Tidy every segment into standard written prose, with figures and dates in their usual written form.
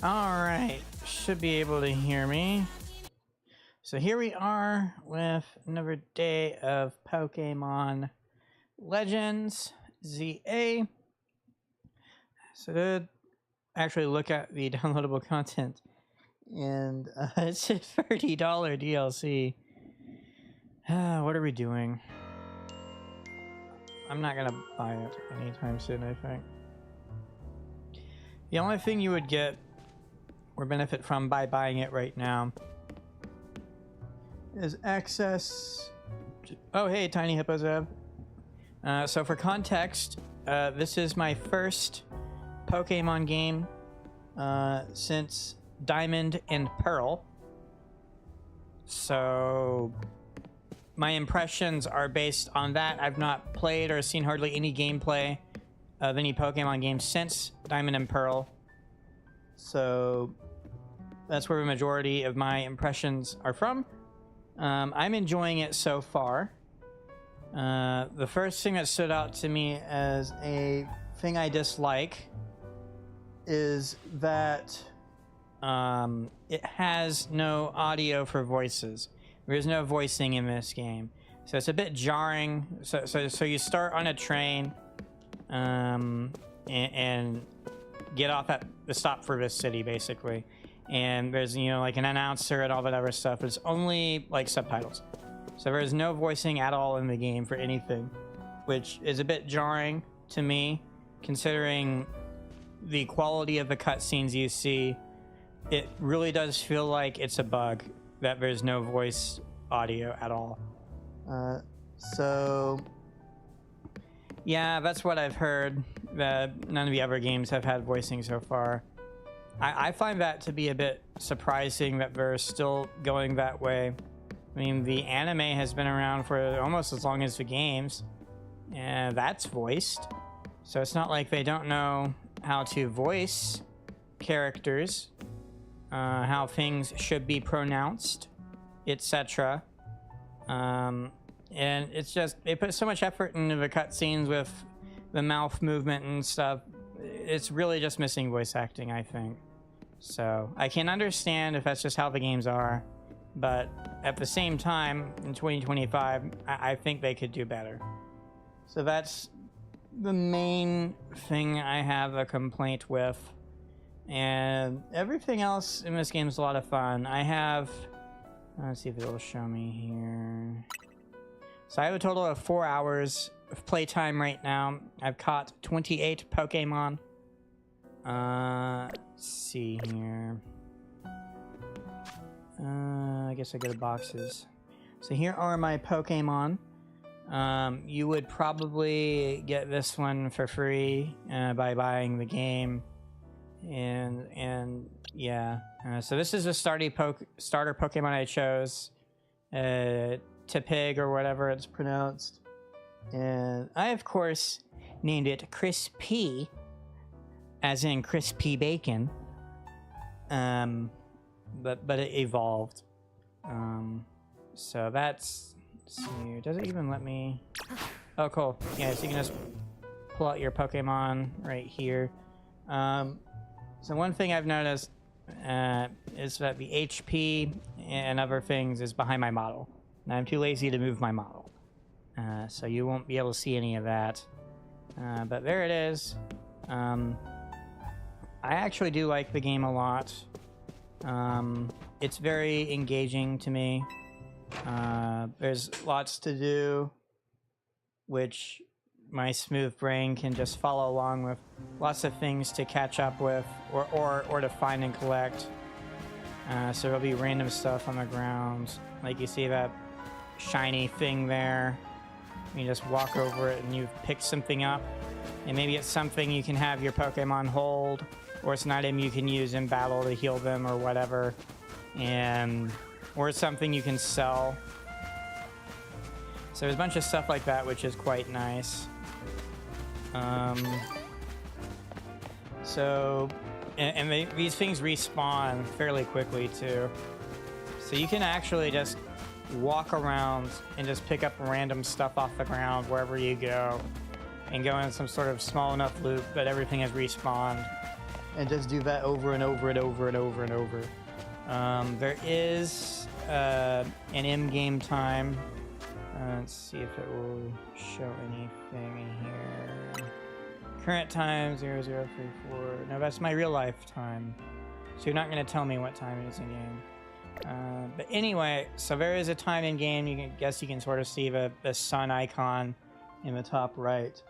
Alright, should be able to hear me. So here we are with another day of Pokemon Legends ZA. So to actually look at the downloadable content, and it's a $30 DLC. What are we doing? I'm not gonna buy it anytime soon, I think. The only thing you would get or benefit from by buying it right now is access to... Oh, hey, Tiny Hippo Zeb. So for context, this is my first Pokemon game since Diamond and Pearl. So my impressions are based on that. I've not played or seen hardly any gameplay of any Pokemon games since Diamond and Pearl. So that's where the majority of my impressions are from. I'm enjoying it so far. The first thing that stood out to me as a thing I dislike is that it has no audio for voices. There's no voicing in this game, so it's a bit jarring. So you start on a train and get off at the stop for this city, basically. And there's, you know, like an announcer and all that other stuff. It's only like subtitles. So there's no voicing at all in the game for anything, which is a bit jarring to me, considering the quality of the cutscenes you see. It really does feel like it's a bug that there's no voice audio at all. So yeah, that's what I've heard, that none of the other games have had voicing so far. I find that to be a bit surprising that they're still going that way. I mean, the anime has been around for almost as long as the games, and that's voiced. So it's not like they don't know how to voice characters, how things should be pronounced, etc. And it's just, they put so much effort into the cutscenes with the mouth movement and stuff. It's really just missing voice acting, I think. So I can understand if that's just how the games are, but at the same time, in 2025, I think they could do better. So that's the main thing I have a complaint with. And everything else in this game is a lot of fun. I have... Let's see if it'll show me here. So I have a total of 4 hours of playtime right now. I've caught 28 Pokemon. Let's see here. I guess I go to boxes. So here are my Pokemon. You would probably get this one for free by buying the game. And yeah. So this is the starter Pokemon I chose. Tipig or whatever it's pronounced. And I, of course, named it Crispy, as in crispy bacon. But it evolved. So that's... Let's see, does it even let me... Oh, cool. Yeah, so you can just pull out your Pokemon right here. So one thing I've noticed is that the HP and other things is behind my model. And I'm too lazy to move my model. So you won't be able to see any of that. But there it is. I actually do like the game a lot. It's very engaging to me. There's lots to do, which my smooth brain can just follow along with. Lots of things to catch up with, or to find and collect. So there'll be random stuff on the ground. Like you see that shiny thing there. You just walk over it and you've picked something up. And maybe it's something you can have your Pokemon hold, or it's an item you can use in battle to heal them or whatever. Or it's something you can sell. So there's a bunch of stuff like that, which is quite nice. These things respawn fairly quickly too. So you can actually just walk around and just pick up random stuff off the ground wherever you go, and go in some sort of small enough loop that everything has respawned. and just do that over and over and over and over and over. There is an in-game time. Let's see if it will show anything in here. Current time 0034. No, that's my real life time. So you're not going to tell me what time it is in game. But anyway, so there is a time in game. You can sort of see the sun icon in the top right.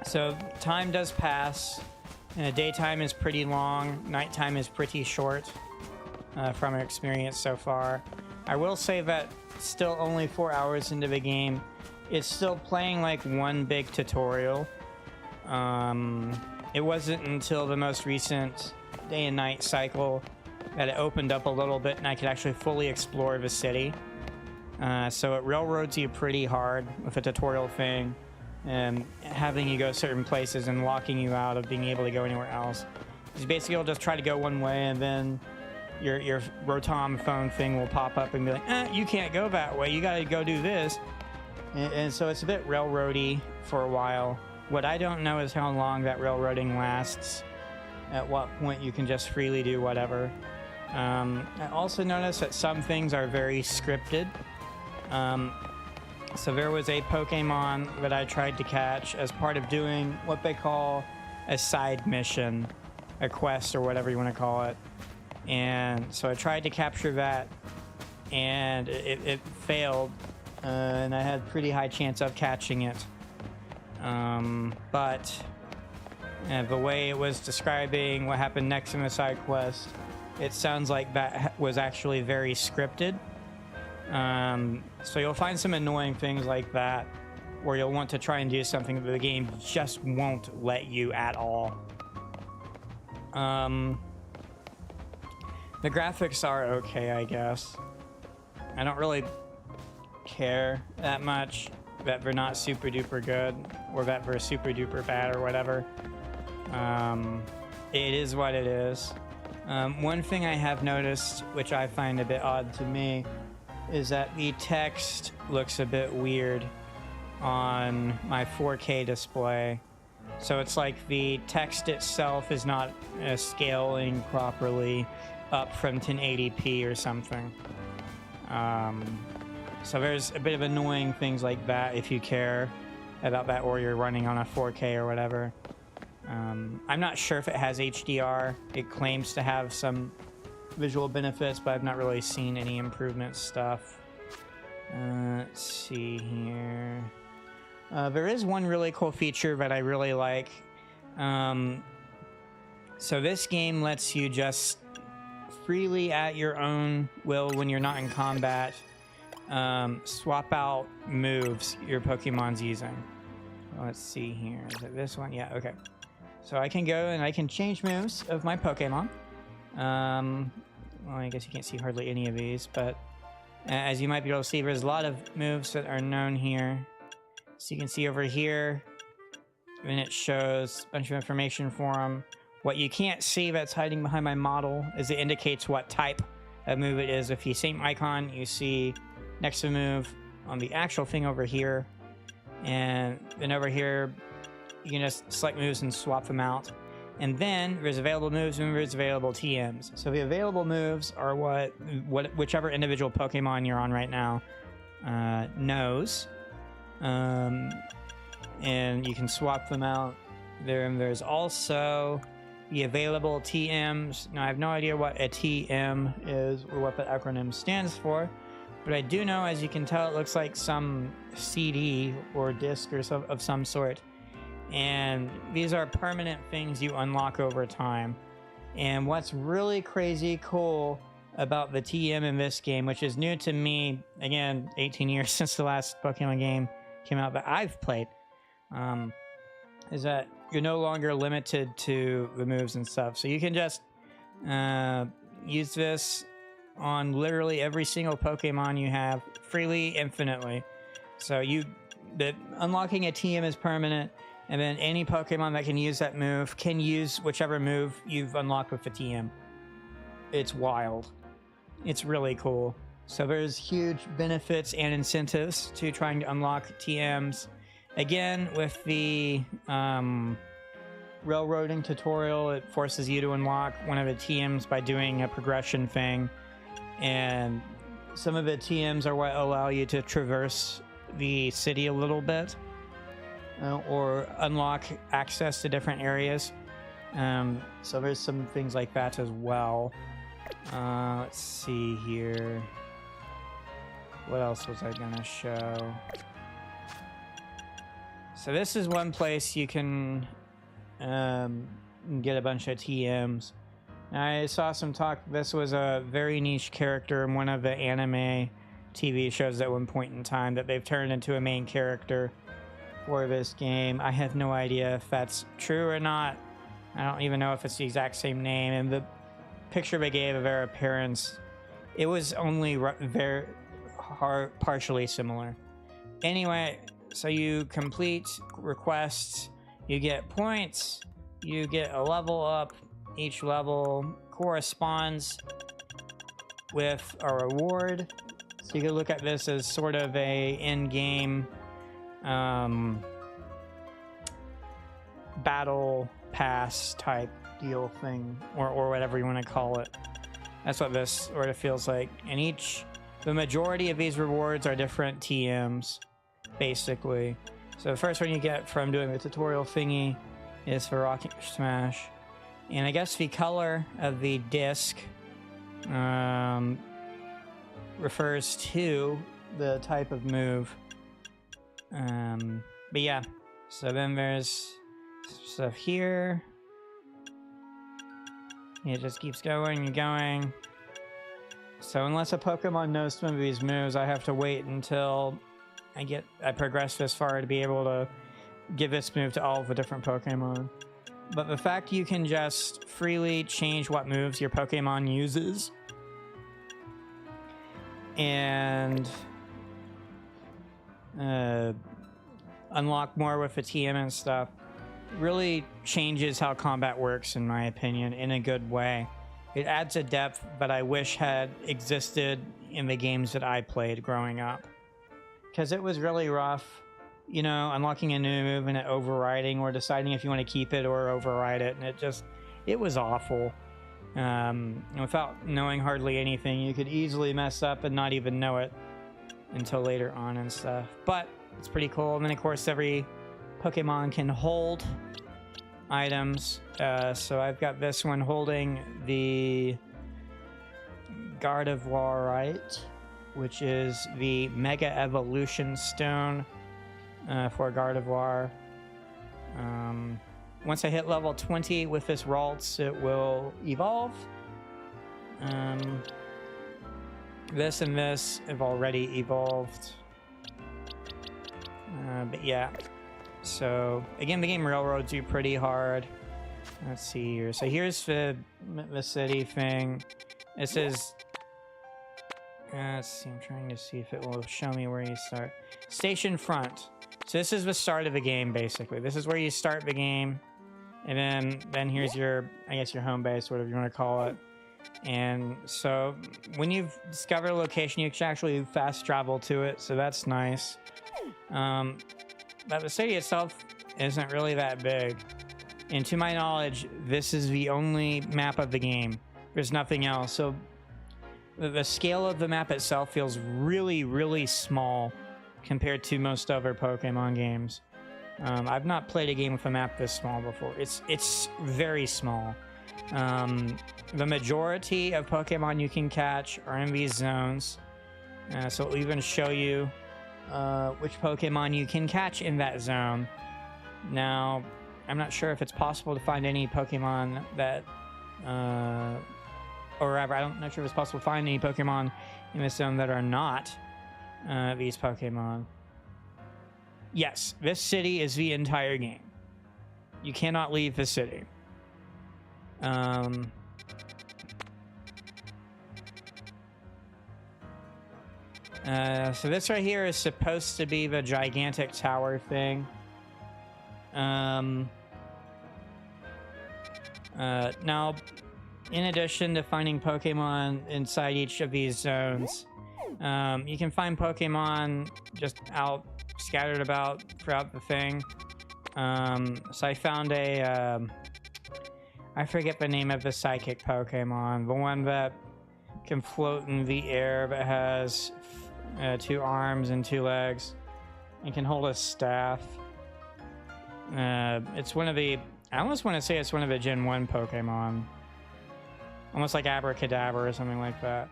So time does pass. Daytime is pretty long. Nighttime is pretty short from our experience so far. I will say that still only 4 hours into the game. It's still playing like one big tutorial. It wasn't until the most recent day and night cycle that it opened up a little bit and I could actually fully explore the city. So it railroads you pretty hard with a tutorial thing, and having you go certain places and locking you out of being able to go anywhere else. Because basically you'll just try to go one way and then your Rotom phone thing will pop up and be like, you can't go that way, you gotta go do this. And so it's a bit railroady for a while. What I don't know is how long that railroading lasts, at what point you can just freely do whatever. I also noticed that some things are very scripted. So there was a Pokemon that I tried to catch as part of doing what they call a side mission, a quest or whatever you want to call it. And so I tried to capture that, and it failed, and I had pretty high chance of catching it. But the way it was describing what happened next in the side quest, it sounds like that was actually very scripted. So you'll find some annoying things like that, where you'll want to try and do something that the game just won't let you at all. The graphics are okay, I guess. I don't really care that much that they're not super duper good or that they're super duper bad or whatever. It is what it is. One thing I have noticed, which I find a bit odd to me, is that the text looks a bit weird on my 4K display. So it's like the text itself is not scaling properly up from 1080p or something. So there's a bit of annoying things like that if you care about that, or you're running on a 4K or whatever. I'm not sure if it has HDR. It claims to have some visual benefits, but I've not really seen any improvement stuff. Let's see here. There is one really cool feature that I really like. So this game lets you just freely at your own will, when you're not in combat, swap out moves your Pokemon's using. Let's see here. Is it this one? Yeah, okay. So I can go and I can change moves of my Pokemon. Well, I guess you can't see hardly any of these, but as you might be able to see, there's a lot of moves that are known here. So you can see over here, and it shows a bunch of information for them. What you can't see that's hiding behind my model is it indicates what type of move it is. If you same icon, you see next to the move on the actual thing over here. And then over here, you can just select moves and swap them out. And then there's available moves and there's available TMs. So the available moves are whichever individual Pokemon you're on right now knows. And you can swap them out. There's also the available TMs. Now, I have no idea what a TM is or what the acronym stands for, but I do know, as you can tell, it looks like some CD or disc or of some sort. And these are permanent things you unlock over time. And what's really crazy cool about the TM in this game, which is new to me, again, 18 years since the last Pokemon game came out that I've played, is that you're no longer limited to the moves and stuff. So you can just use this on literally every single Pokemon you have freely, infinitely. So unlocking a TM is permanent, and then any Pokemon that can use that move can use whichever move you've unlocked with the TM. It's wild. It's really cool. So there's huge benefits and incentives to trying to unlock TMs. Again, with the railroading tutorial. It forces you to unlock one of the TMs by doing a progression thing, and some of the TMs are what allow you to traverse the city a little bit, or unlock access to different areas. So there's some things like that as well. Let's see here. What else was I gonna show? So this is one place you can get a bunch of TMs. I saw some talk. This was a very niche character in one of the anime TV shows at one point in time that they've turned into a main character for this game. I have no idea if that's true or not. I don't even know if it's the exact same name. And the picture they gave of their appearance, it was only very partially similar. Anyway, so you complete requests, you get points, you get a level up. Each level corresponds with a reward. So you can look at this as sort of a in-game battle pass type deal thing, or whatever you want to call it. That's what this sort of feels like. And the majority of these rewards are different TMs, basically. So the first one you get from doing the tutorial thingy is for Rocket Smash. And I guess the color of the disc refers to the type of move. But yeah, so then there's stuff here. It just keeps going and going. So unless a Pokemon knows some of these moves, I have to wait until I progress this far to be able to give this move to all of the different Pokemon. But the fact you can just freely change what moves your Pokemon uses and unlock more with the TM and stuff really changes how combat works, in my opinion, in a good way. It adds a depth that I wish had existed in the games that I played growing up. Because it was really rough, you know, unlocking a new move and it overriding, or deciding if you want to keep it or override it, and it was awful. Without knowing hardly anything, you could easily mess up and not even know it until later on and stuff. But it's pretty cool. And then, of course, every Pokemon can hold items. So I've got this one holding the Gardevoir, which is the Mega Evolution Stone for Gardevoir. Once I hit level 20 with this Ralts, it will evolve. This and this have already evolved. But yeah. So, again, the game railroads you pretty hard. Let's see here. So here's the city thing. This is... let's see, I'm trying to see if it will show me where you start. Station front. So this is the start of the game, basically. This is where you start the game. And then here's your, I guess, your home base, whatever you want to call it. And so when you've discovered a location, you can actually fast travel to it. So that's nice. But the city itself isn't really that big. And to my knowledge, this is the only map of the game. There's nothing else. So the scale of the map itself feels really, really small compared to most other Pokemon games. I've not played a game with a map this small before. It's very small. The majority of Pokemon you can catch are in these zones. So it'll even show you which Pokemon you can catch in that zone. Now, I'm not sure if it's possible to find any Pokemon that... or rather, I'm not sure if it's possible to find any Pokemon in this zone that are not these Pokemon. Yes, this city is the entire game. You cannot leave the city. So this right here is supposed to be the gigantic tower thing. Now, in addition to finding Pokemon inside each of these zones, you can find Pokemon just out scattered about throughout the thing. So I found a, I forget the name of the psychic Pokemon, the one that can float in the air but has 2 arms and 2 legs and can hold a staff. It's one of the, I almost want to say it's one of the Gen 1 Pokemon. Almost like Abracadabra or something like that.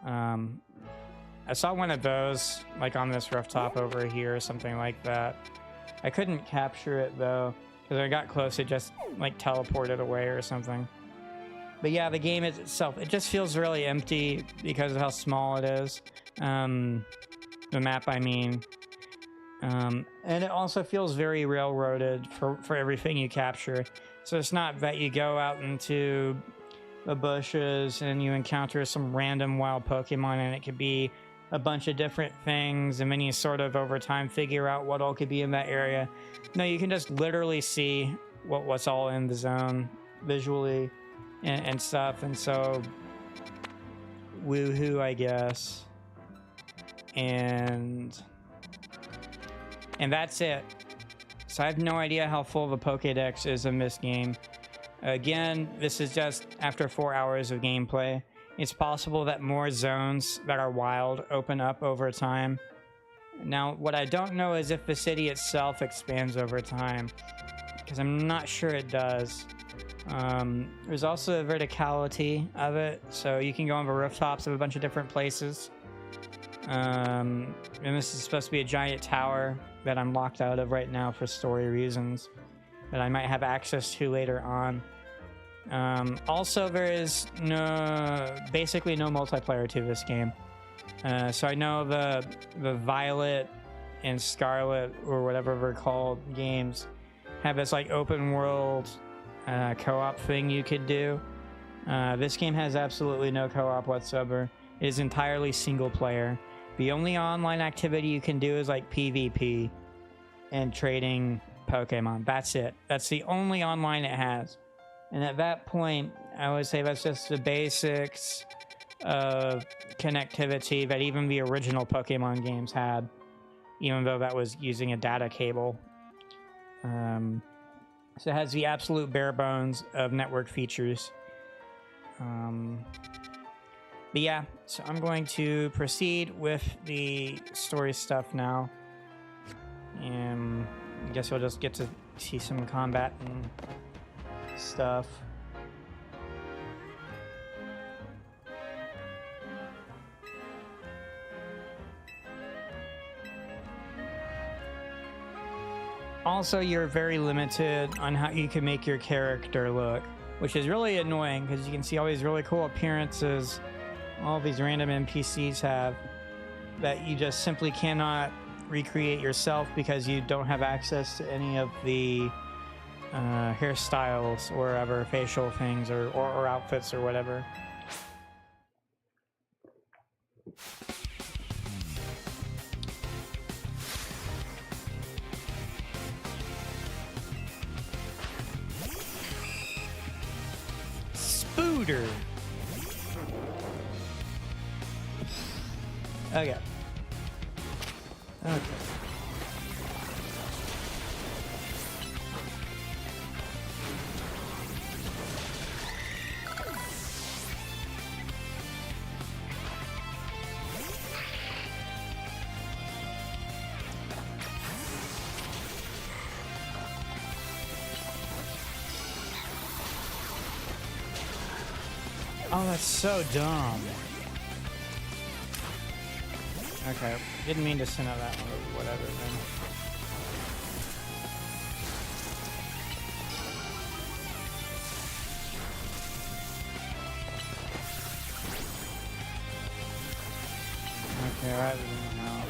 I saw one of those like on this rooftop over here or something like that. I couldn't capture it though, because I got close, it just like teleported away or something. But yeah, the game itself, it just feels really empty because of how small it is. The map, I mean. And it also feels very railroaded for everything you capture. So it's not that you go out into the bushes and you encounter some random wild Pokemon and it could be a bunch of different things, and then you sort of over time figure out what all could be in that area. No, you can just literally see what's all in the zone visually and stuff, and so woohoo, I guess. And that's it. So I have no idea how full the Pokédex is in this game. Again, this is just after 4 hours of gameplay. It's possible that more zones that are wild open up over time. Now, what I don't know is if the city itself expands over time, because I'm not sure it does. There's also a verticality of it, so you can go on the rooftops of a bunch of different places. And this is supposed to be a giant tower that I'm locked out of right now for story reasons that I might have access to later on. Also, there is basically no multiplayer to this game. So I know the Violet and Scarlet, or whatever they're called, games have this like open world co-op thing you could do. This game has absolutely no co-op whatsoever. It is entirely single player. The only online activity you can do is like PvP and trading Pokemon. That's it. That's the only online it has. And at that point, I would say that's just the basics of connectivity that even the original Pokemon games had, even though that was using a data cable. So it has the absolute bare bones of network features. But yeah, so I'm going to proceed with the story stuff now. And I guess we'll just get to see some combat and stuff. Also, you're very limited on how you can make your character look, which is really annoying because you can see all these really cool appearances all these random NPCs have that you just simply cannot recreate yourself because you don't have access to any of the hairstyles or other facial things or outfits or whatever. Spooter. Okay. Okay. Oh, that's so dumb. Okay, didn't mean to send out that one, or whatever then. Okay, rather than now.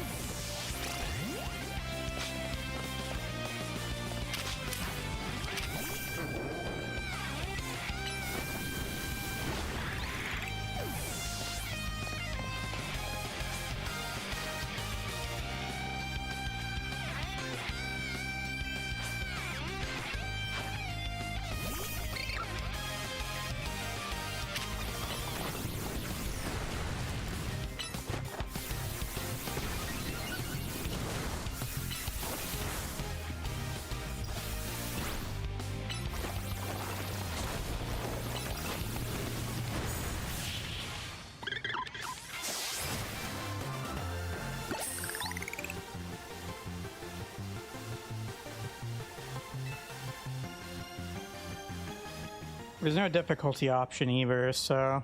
There's no difficulty option either, so...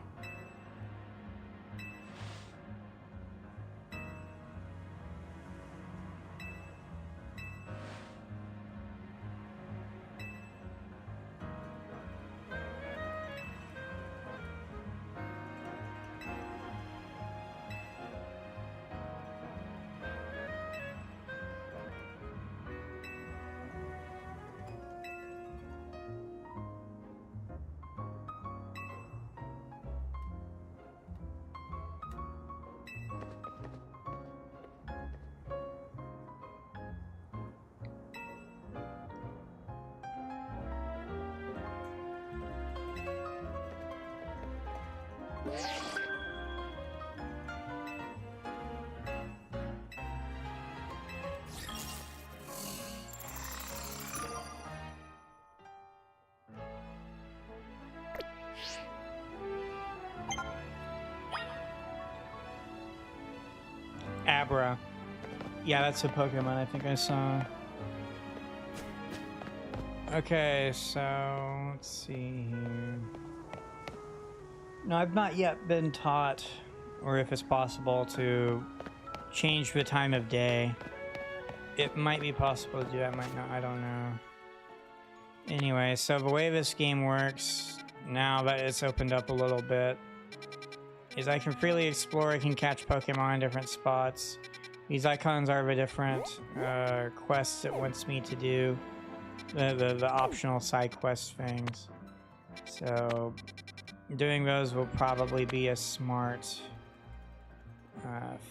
Abra. Yeah, that's a Pokemon I think I saw. Okay, so let's see here. No, I've not yet been taught, or if it's possible, to change the time of day. It might be possible to do that, might not, I don't know. Anyway, so the way this game works, now that it's opened up a little bit, is I can freely explore, I can catch Pokemon in different spots. These icons are the different quests it wants me to do. The optional side quest things. So doing those will probably be a smart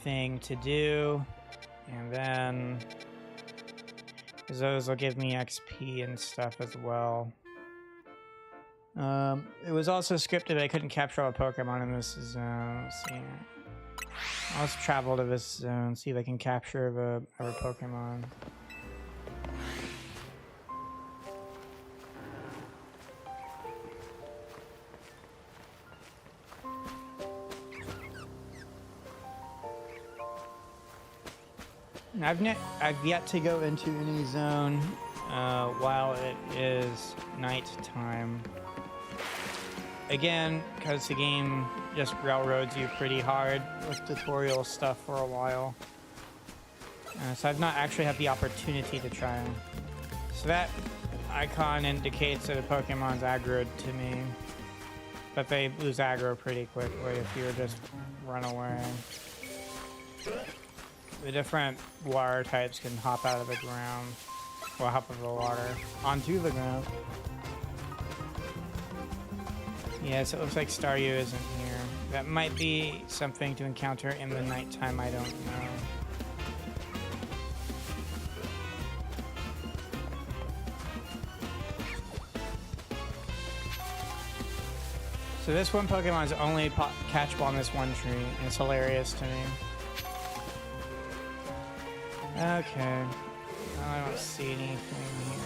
thing to do. And then, because those will give me XP and stuff as well. It was also scripted I couldn't capture all the Pokemon in this zone. Let's see. Let's travel to this zone, see if I can capture the other Pokemon. I've yet to go into any zone while it is night time. Again, because the game just railroads you pretty hard with tutorial stuff for a while. So I've not actually had the opportunity to try them. So that icon indicates that a Pokemon's aggroed to me. But they lose aggro pretty quickly if you just run away. The different water types can hop out of the ground. Well, hop of the water onto the ground. Yes, it looks like Staryu isn't here. That might be something to encounter in the nighttime, I don't know. So this one Pokemon is only catchable on this one tree, and it's hilarious to me. Okay. I don't see anything here.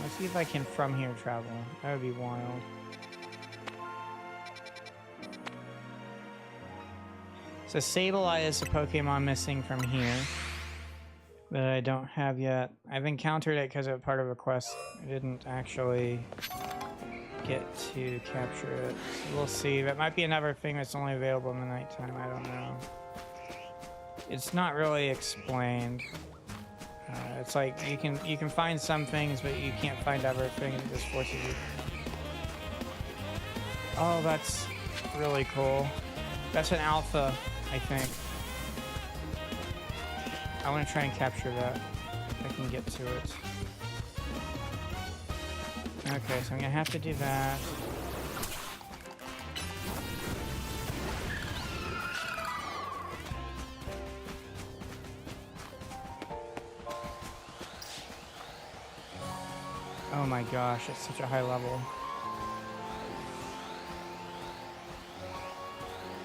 Let's see if I can from here travel. That would be wild. So Sableye is a Pokemon missing from here that I don't have yet. I've encountered it because of part of a quest. I didn't actually get to capture it. So we'll see. That might be another thing that's only available in the nighttime. I don't know. It's not really explained. It's like you can find some things, but you can't find other things. It just forces you. Oh, that's really cool. That's an alpha, I think. I want to try and capture that if I can get to it. Okay, so I'm gonna have to do that. Oh my gosh, it's such a high level.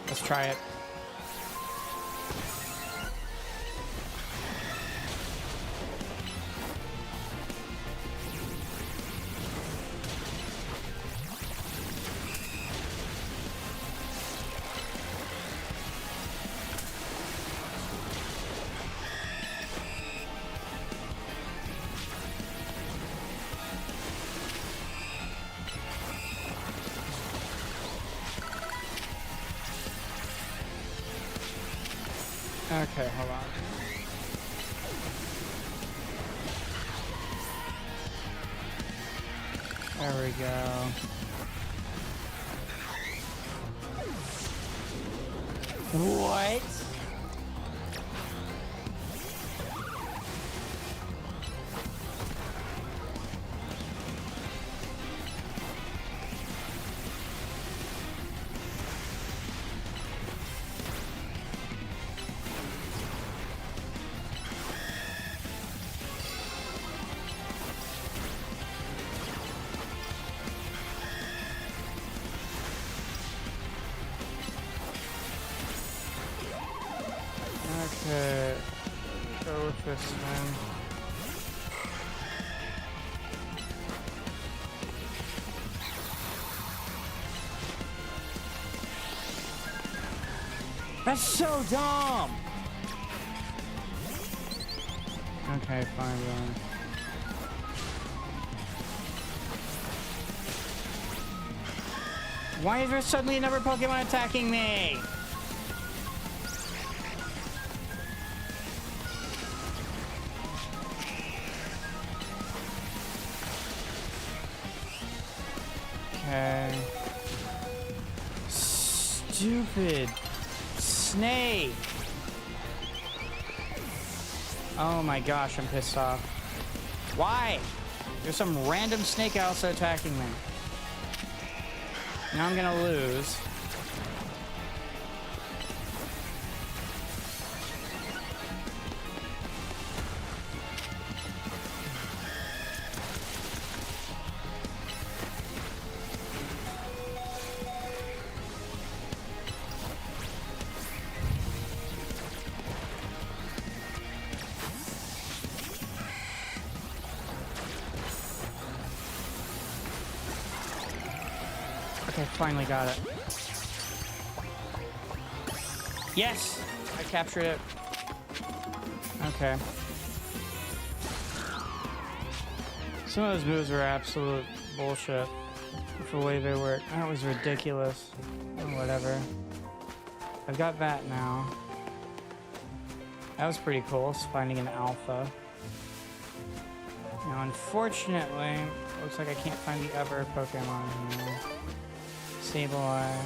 Let's try it. Okay, hold on. There we go. What? Okay, go with this one. That's so dumb! Okay, fine then. Why is there suddenly another Pokemon attacking me? Okay. Stupid snake. Oh my gosh, I'm pissed off. Why? There's some random snake also attacking me. Now I'm gonna lose. Okay, finally got it. Yes! I captured it. Okay. Some of those moves are absolute bullshit. For the way they work. That was ridiculous. Oh, whatever. I've got that now. That was pretty cool, finding an alpha. Now, unfortunately, looks like I can't find the other Pokemon here. Sableye.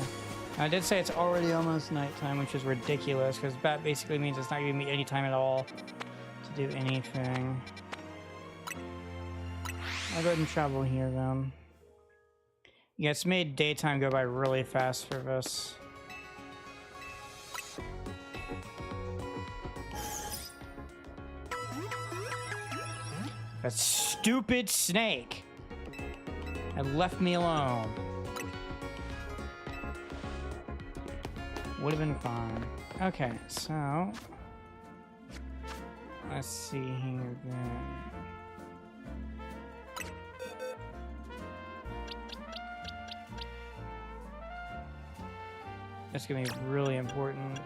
I did say it's already almost nighttime, which is ridiculous, because that basically means it's not giving me any time at all to do anything. I'll go ahead and travel here, then. Yeah, it's made daytime go by really fast for this. That stupid snake had left me alone. Would have been fine. Okay, so let's see here then. That's gonna be really important.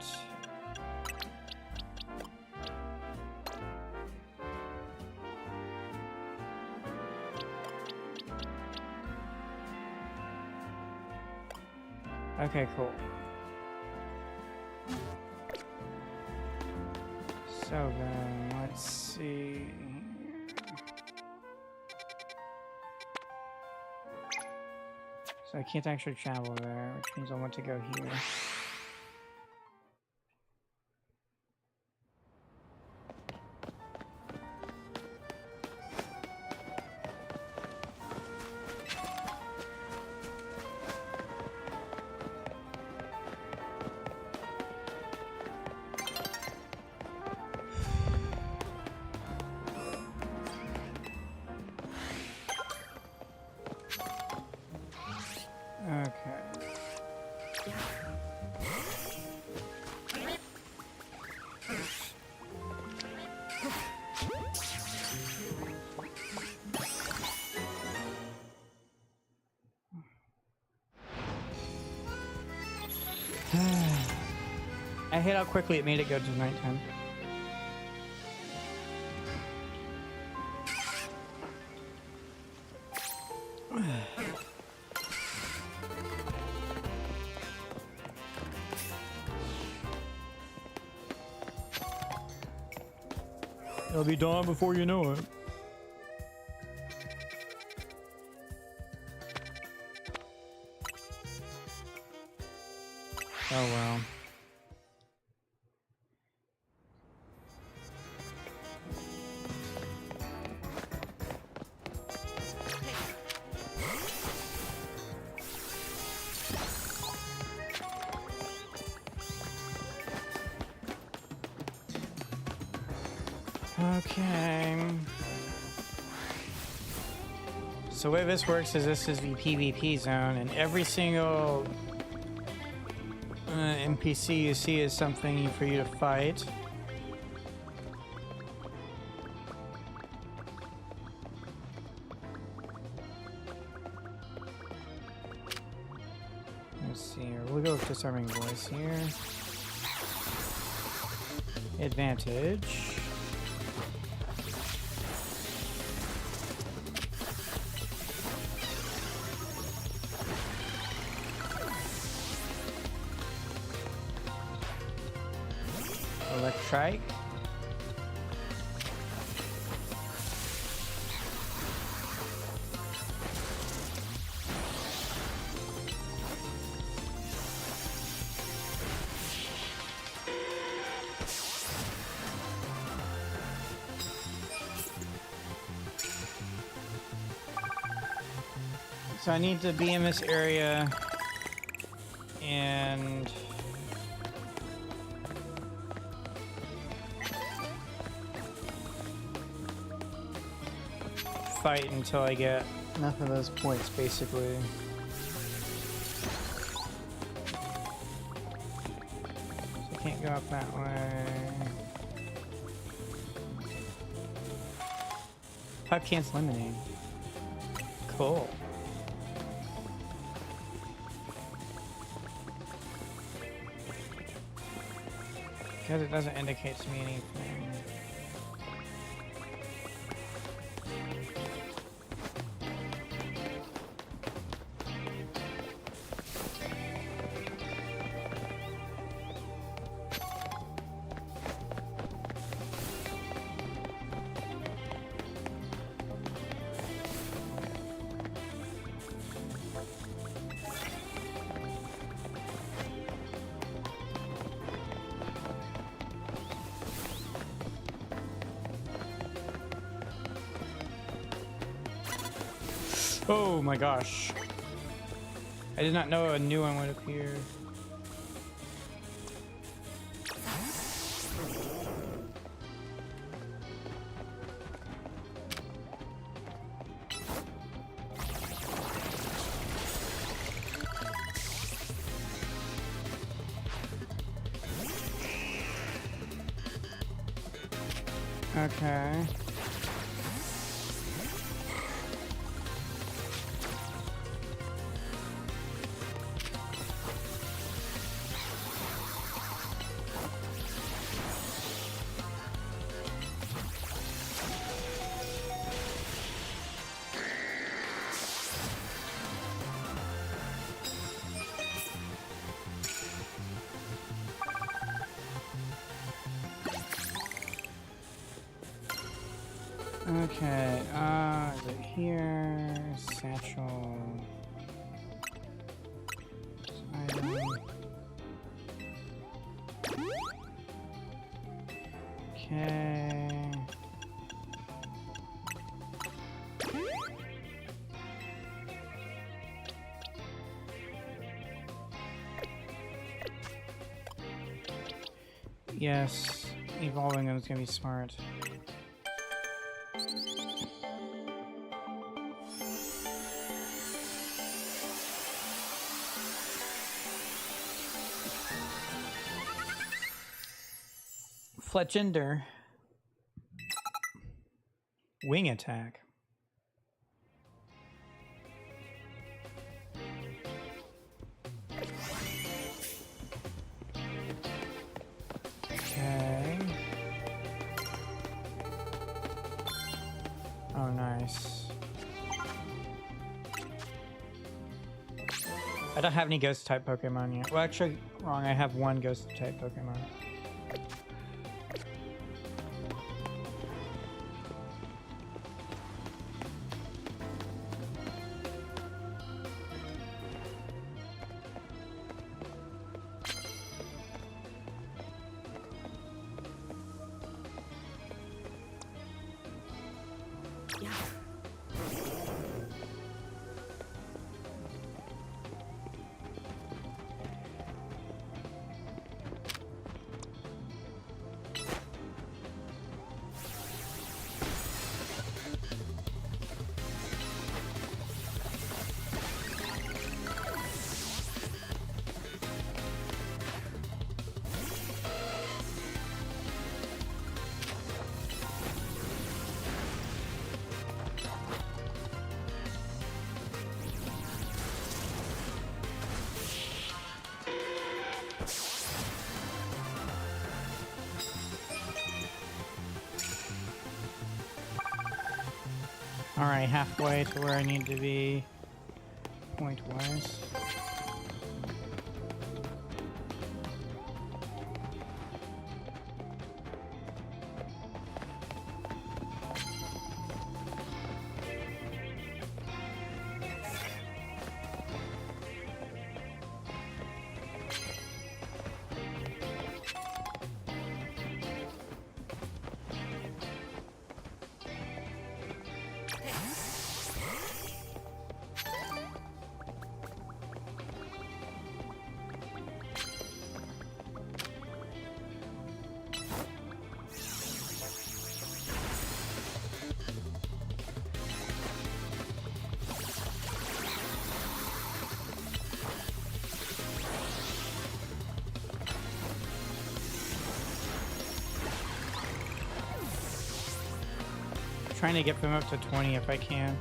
Okay, cool. So then, let's see. So I can't actually travel there, which means I want to go here. I hate how quickly it made it go to nighttime. It'll be dawn before you know it. Oh well. Okay. So the way this works is this is the PvP zone, and every single NPC you see is something for you to fight. Let's see here. We'll go with disarming voice here. Advantage. Electrike. So I need to be in this area and fight until I get enough of those points, basically. So I can't go up that way. Pipe cancel lemonade. Cool. Because it doesn't indicate to me anything. Oh my gosh. I did not know a new one would appear. Okay. Okay, is it here? Satchel. Item. Okay. Yes, evolving them is gonna be smart. Fletchender. Wing attack. Okay. Oh, nice. I don't have any ghost type Pokemon yet. Well, actually, wrong. I have one ghost type Pokemon. Alright, halfway to where I need to be point-wise. Trying to get them up to 20 if I can.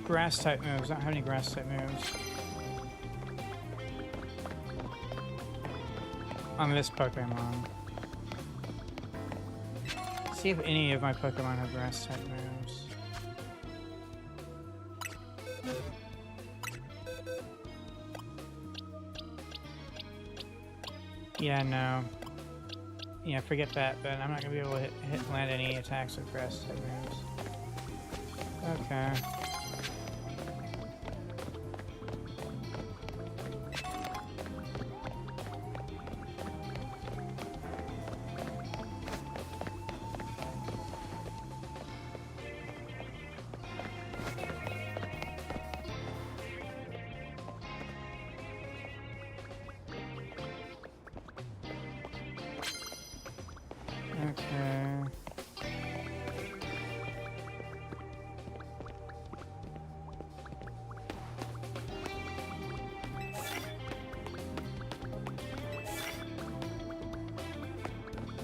Grass type moves. I don't have any grass type moves. On this Pokemon. See if any of my Pokemon have grass type moves. Yeah, no. Yeah, forget that, but I'm not gonna be able to land any attacks with grass type moves. Okay.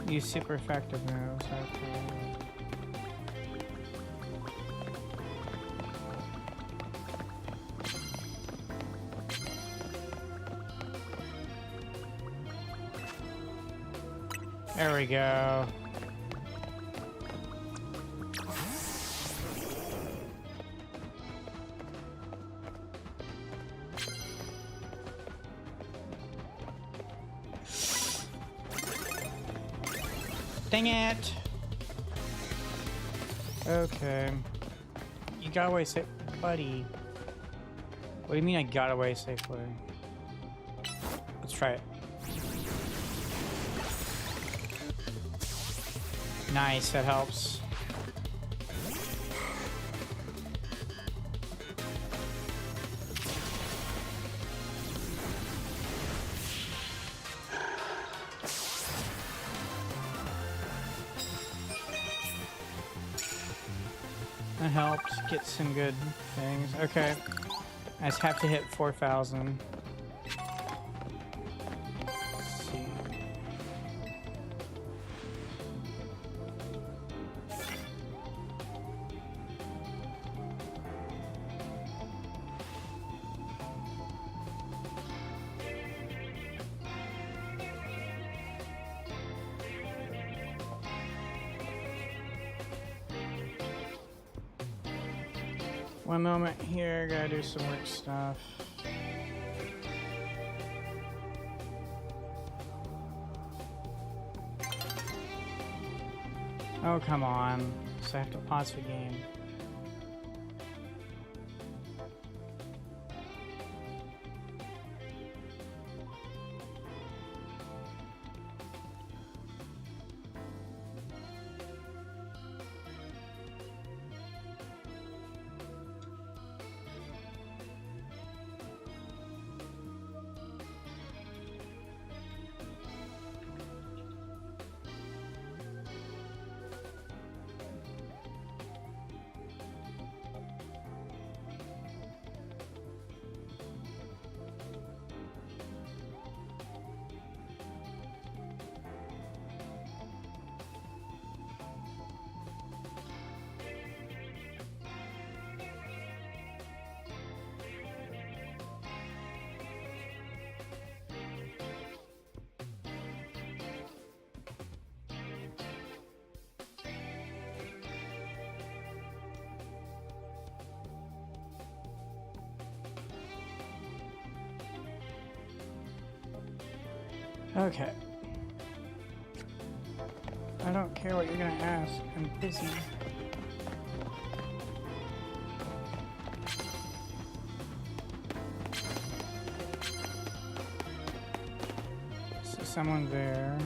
Use super effective moves, okay. There we go. Dang it! Okay. You got away safe, buddy. What do you mean I got away safely? Let's try it. Nice, that helps. That helped get some good things. Okay. I just have to hit 4,000. Let's see. One moment here, gotta do some work stuff. Oh, come on. So I have to pause the game. Okay. I don't care what you're gonna ask. I'm busy. So someone there.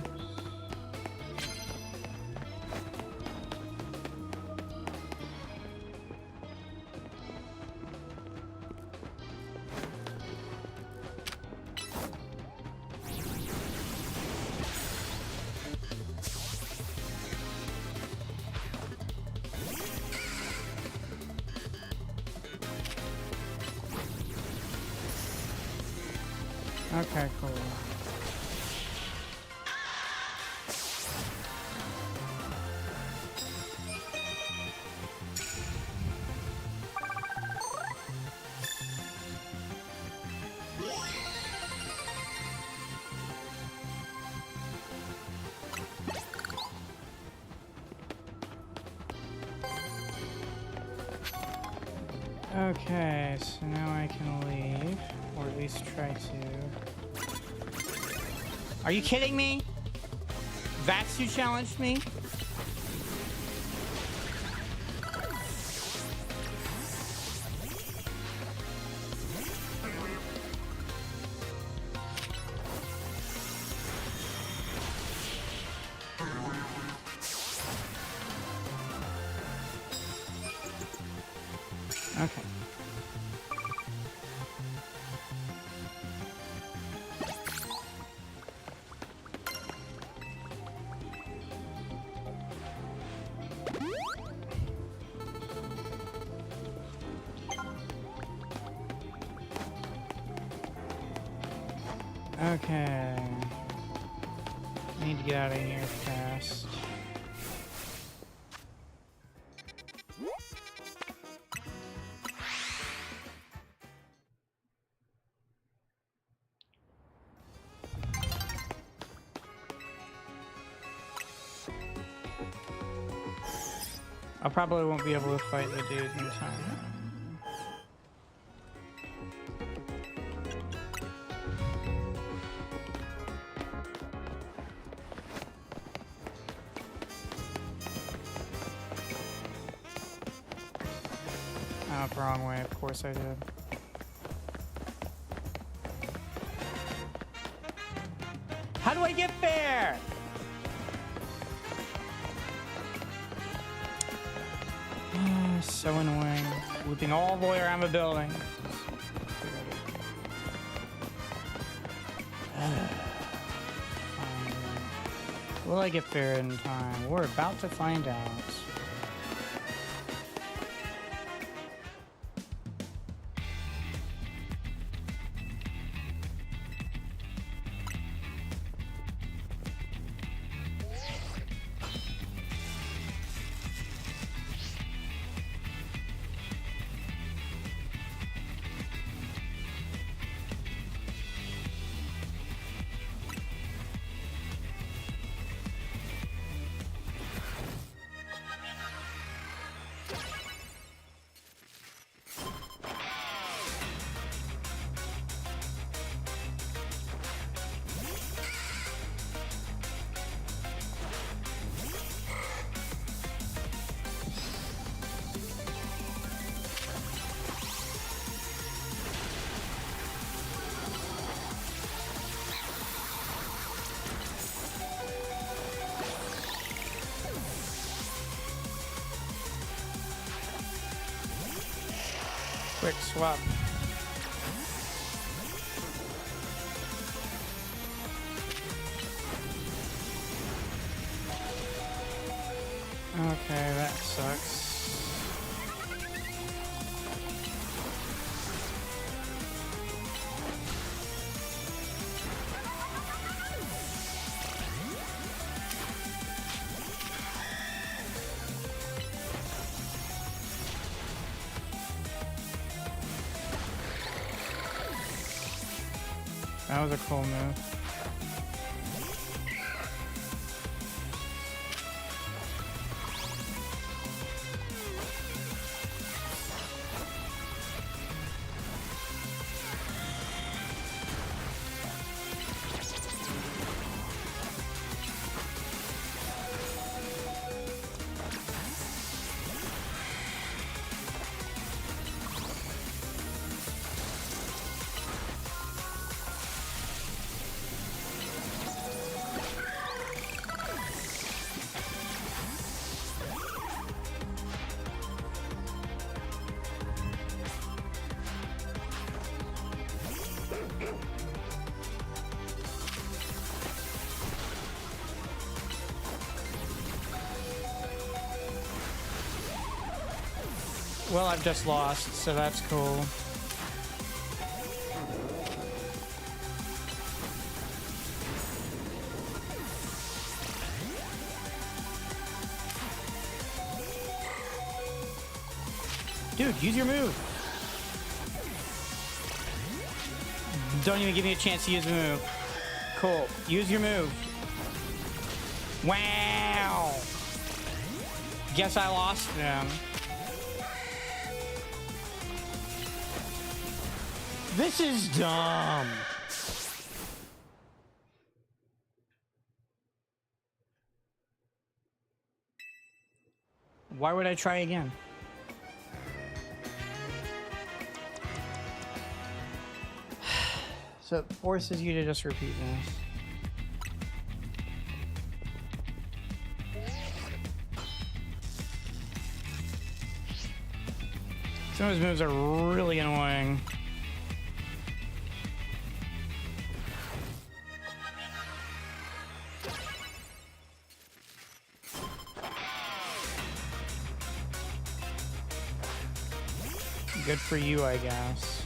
Okay, cool. Okay, so now I can leave, or at least try to. Are you kidding me? That's who challenged me? Okay. Okay. I need to get out of here fast. I probably won't be able to fight the dude in time. Oh, wrong way. Of course I did. How do I get there? So annoying. Looping all the way around the building. Will I get there in time? We're about to find out. Quick swap. Okay, that sucks. That was a cool move. Well, I've just lost, so that's cool. Dude, use your move. Don't even give me a chance to use the move. Cool. Use your move. Wow. Guess I lost them. This is dumb. Why would I try again? So it forces you to just repeat this. Some of his moves are really annoying. Good for you, I guess.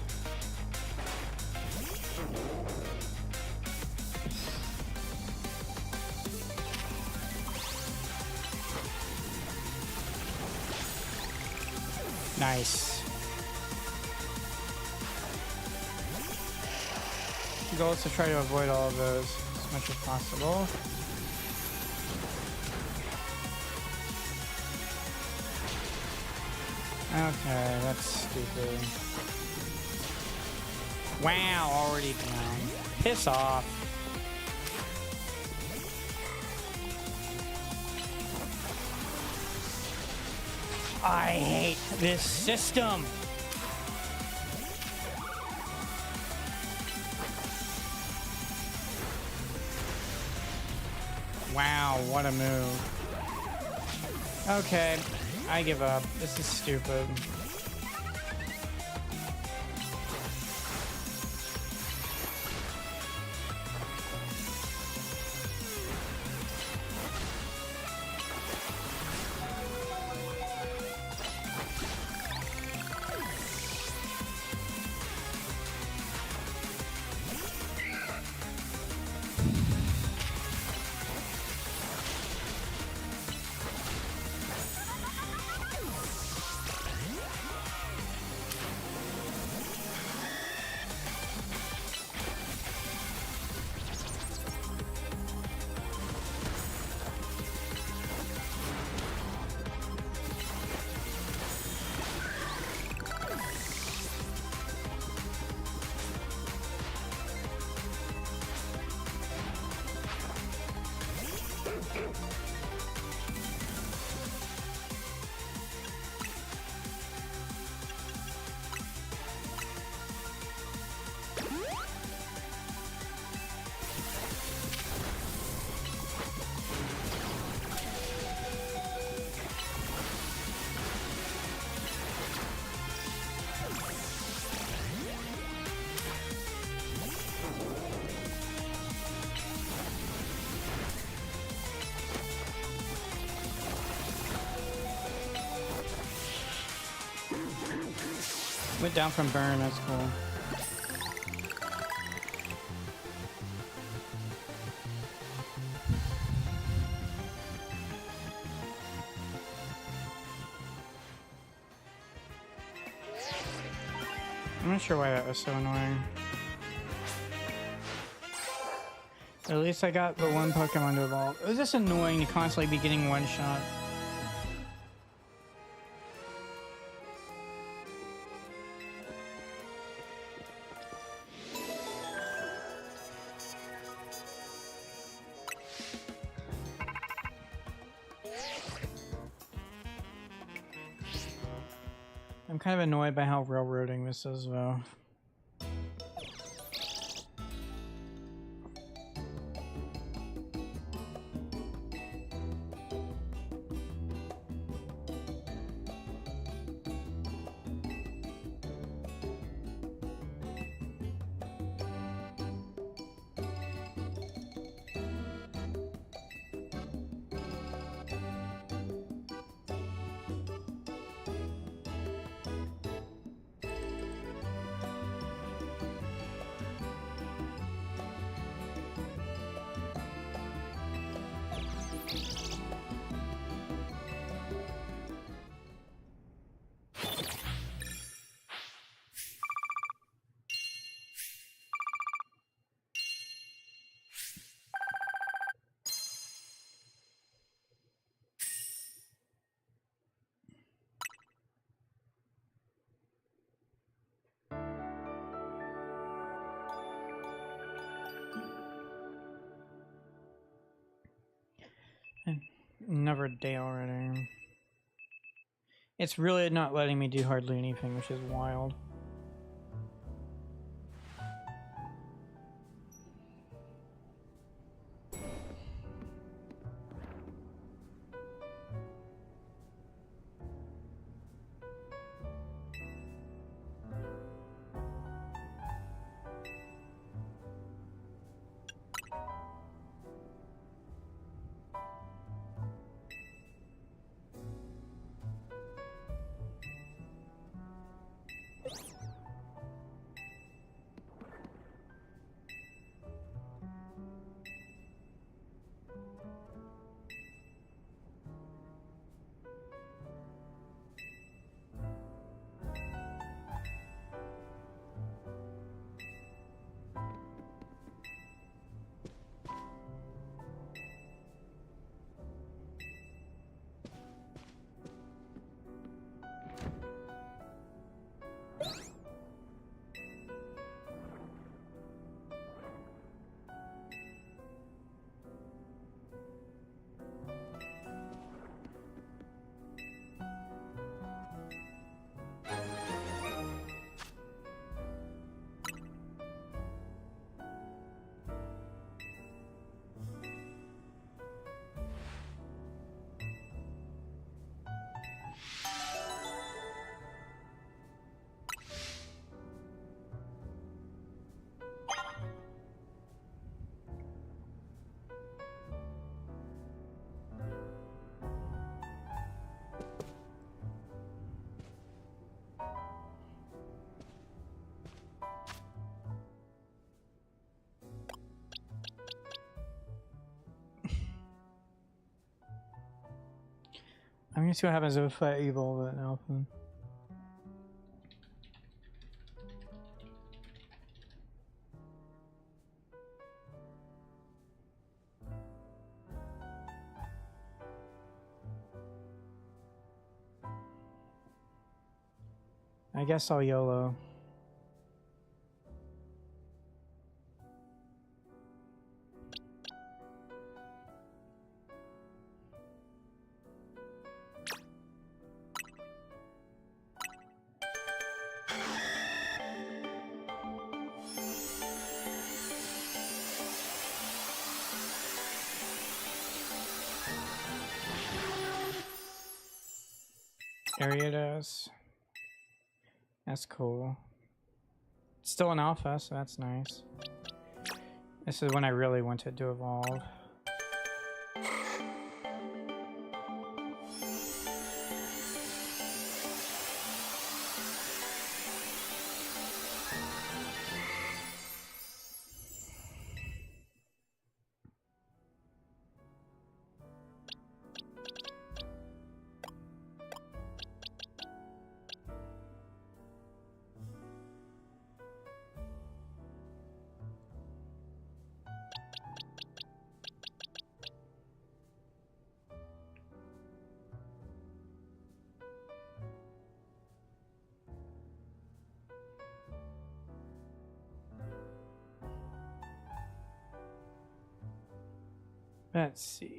Nice. The goal is to try to avoid all of those as much as possible. Okay, that's stupid. Wow, already down. Piss off. I hate this system. Wow, what a move. Okay, I give up. This is stupid. Went down from burn, that's cool. I'm not sure why that was so annoying. At least I got the one Pokemon to evolve. It was just annoying to constantly be getting one shot. I'm kind of annoyed by how railroading this is, though. Another day already. It's really not letting me do hardly anything, which is wild. I'm gonna see what happens if I evolve it now. I guess I'll YOLO. Area does. That's cool. It's still an alpha, so that's nice. This is when I really want it to evolve. Let's see.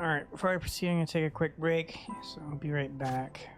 Alright, before I proceed, I'm going to take a quick break, so I'll be right back.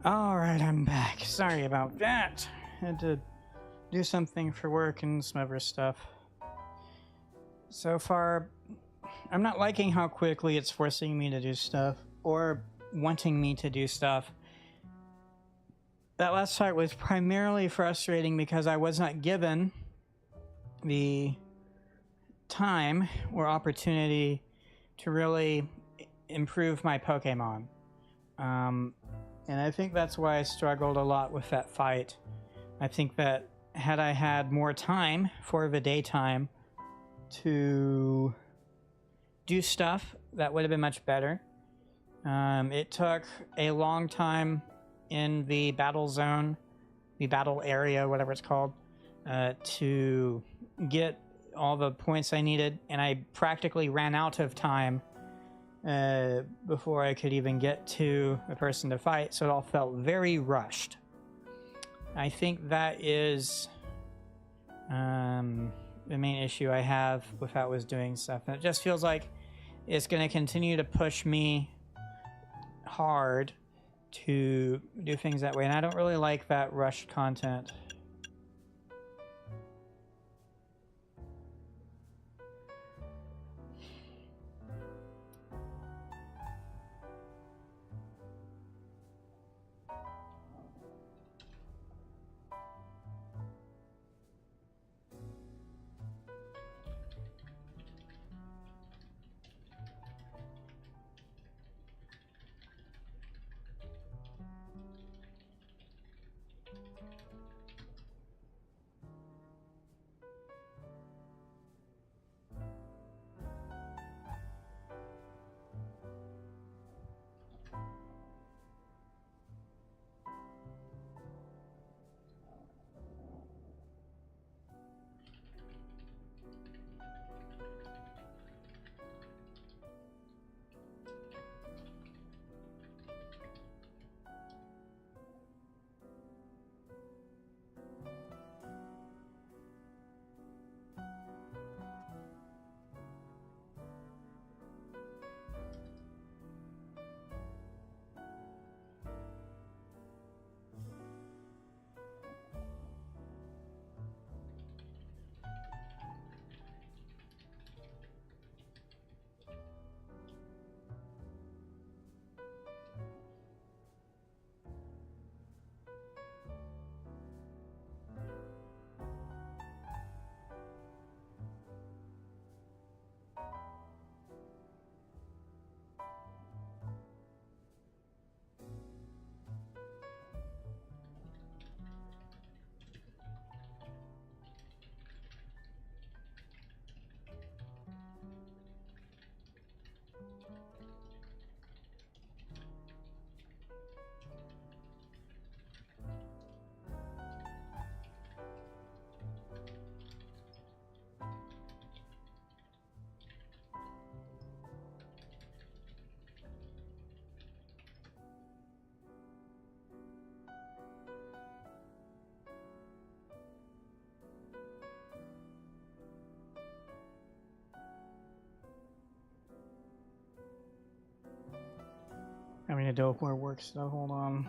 All right, I'm back. Sorry about that. Had to do something for work and some other stuff. So far, I'm not liking how quickly it's forcing me to do stuff or wanting me to do stuff. That last fight was primarily frustrating because I was not given the time or opportunity to really improve my Pokemon. And I think that's why I struggled a lot with that fight. I think that had I had more time for the daytime to do stuff, that would have been much better. It took a long time in the battle zone, the battle area, whatever it's called, to get all the points I needed, and I practically ran out of time before I could even get to a person to fight, so it all felt very rushed. I think that is the main issue I have with how it was doing stuff. And it just feels like it's going to continue to push me hard to do things that way, and I don't really like that rushed content. I mean, a dope more work stuff. Hold on.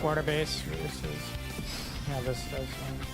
Quarter base versus... Yeah, this does one.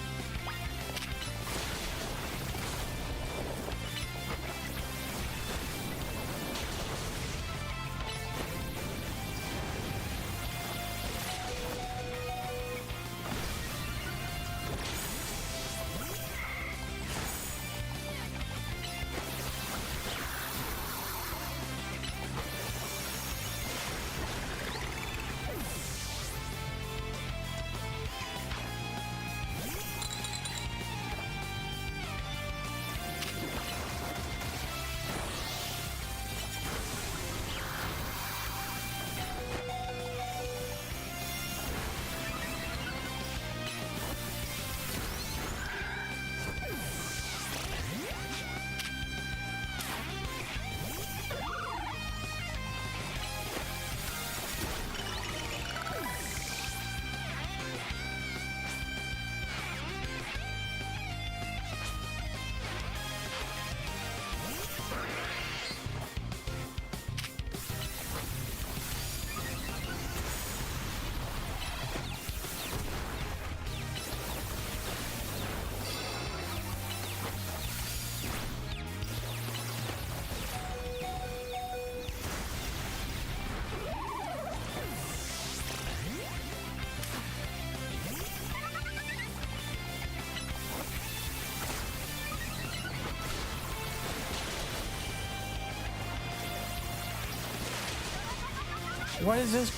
What is this?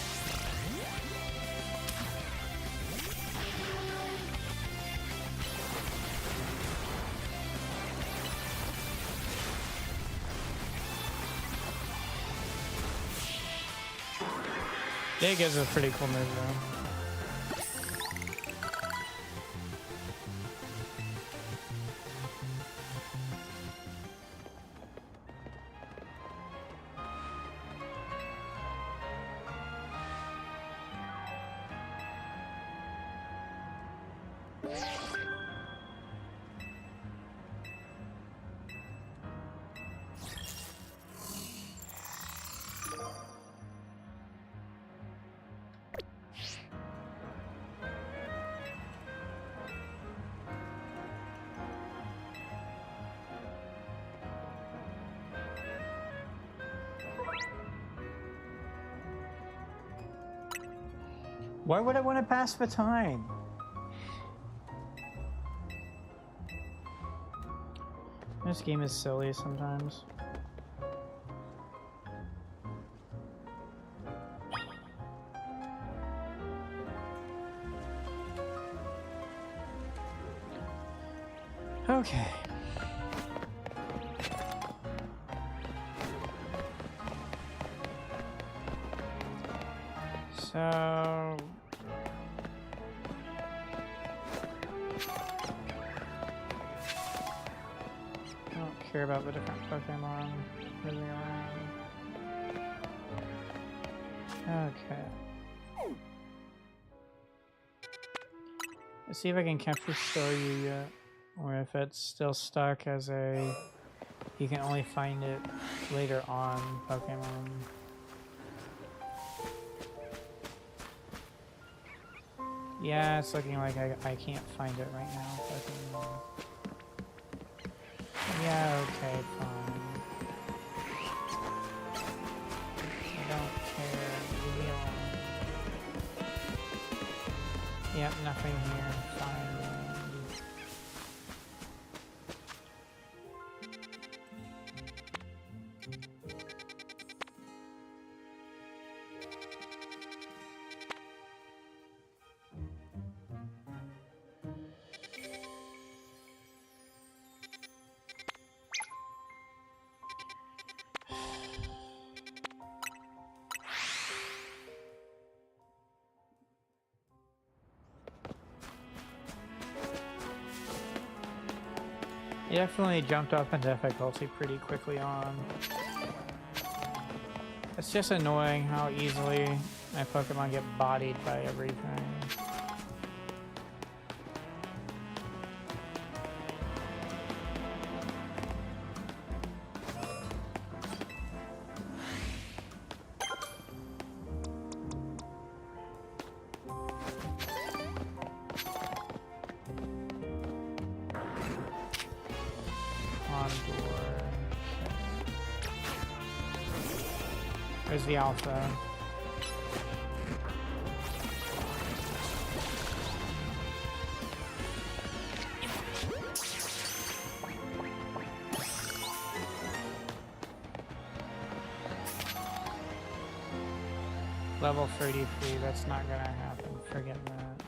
Dig is a pretty cool move though. Why would I want to pass the time? This game is silly sometimes. Okay. So I don't care about the different Pokemon moving around. Okay. Let's see if I can capture Staryu yet, or if it's still stuck as a you can only find it later on Pokemon. Yeah, it's looking like I can't find it right now. Pokemon. Yeah, okay, fine. I don't care. Leave me alone. Yep, nothing here. Fine. It definitely jumped up in difficulty pretty quickly on. It's just annoying how easily my Pokemon get bodied by everything. Where's the alpha? Level 33, that's not gonna happen. Forget that.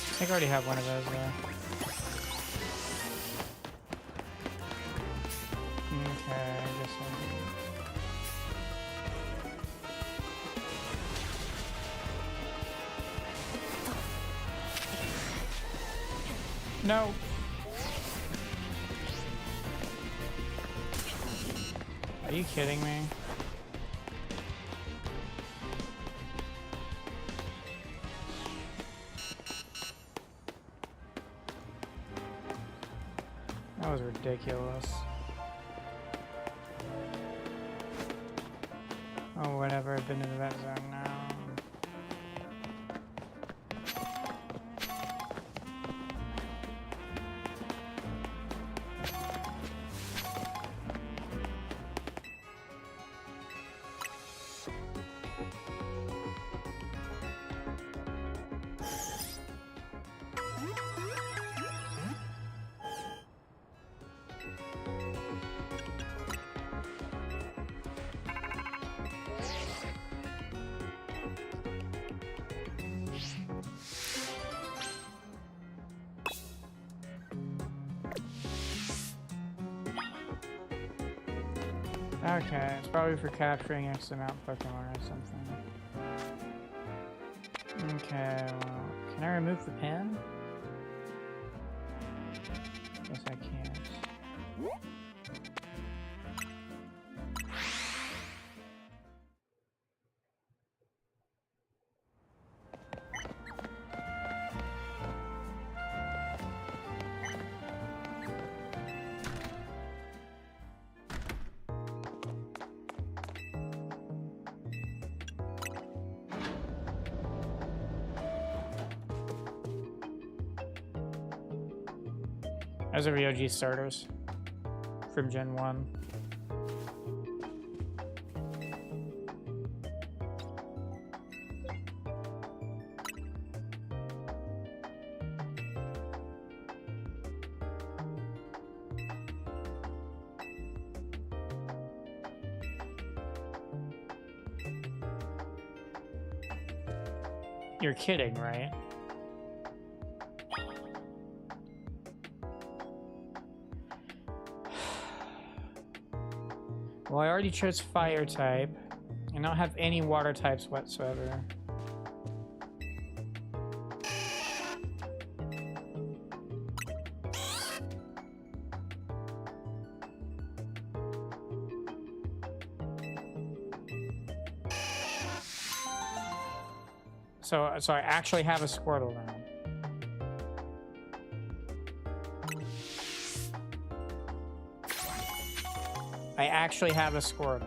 I think I already have one of those though. Okay, I guess I'll do. No. Are you kidding me? That was ridiculous. Oh, whatever. I've been in that zone now. Okay, it's probably for capturing X amount Pokemon or something. Okay, well, can I remove the pen? Yes, I can. Those are Ryoji starters from Gen 1. You're kidding, right? Well, I already chose fire type. I don't have any water types whatsoever. So I actually have a Squirtle now. I actually have a Squirtle.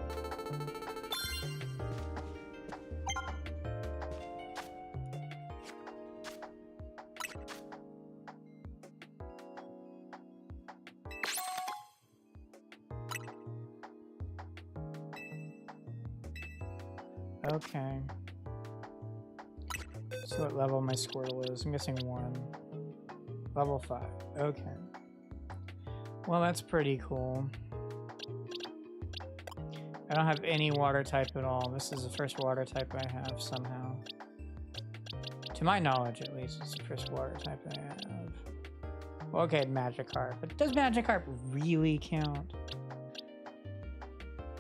Okay. Let's see what level my Squirtle is. I'm guessing 1. Level 5. Okay. Well, that's pretty cool. I don't have any water type at all. This is the first water type I have somehow. To my knowledge, at least, it's the first water type I have. Well, okay, Magikarp. But does Magikarp really count?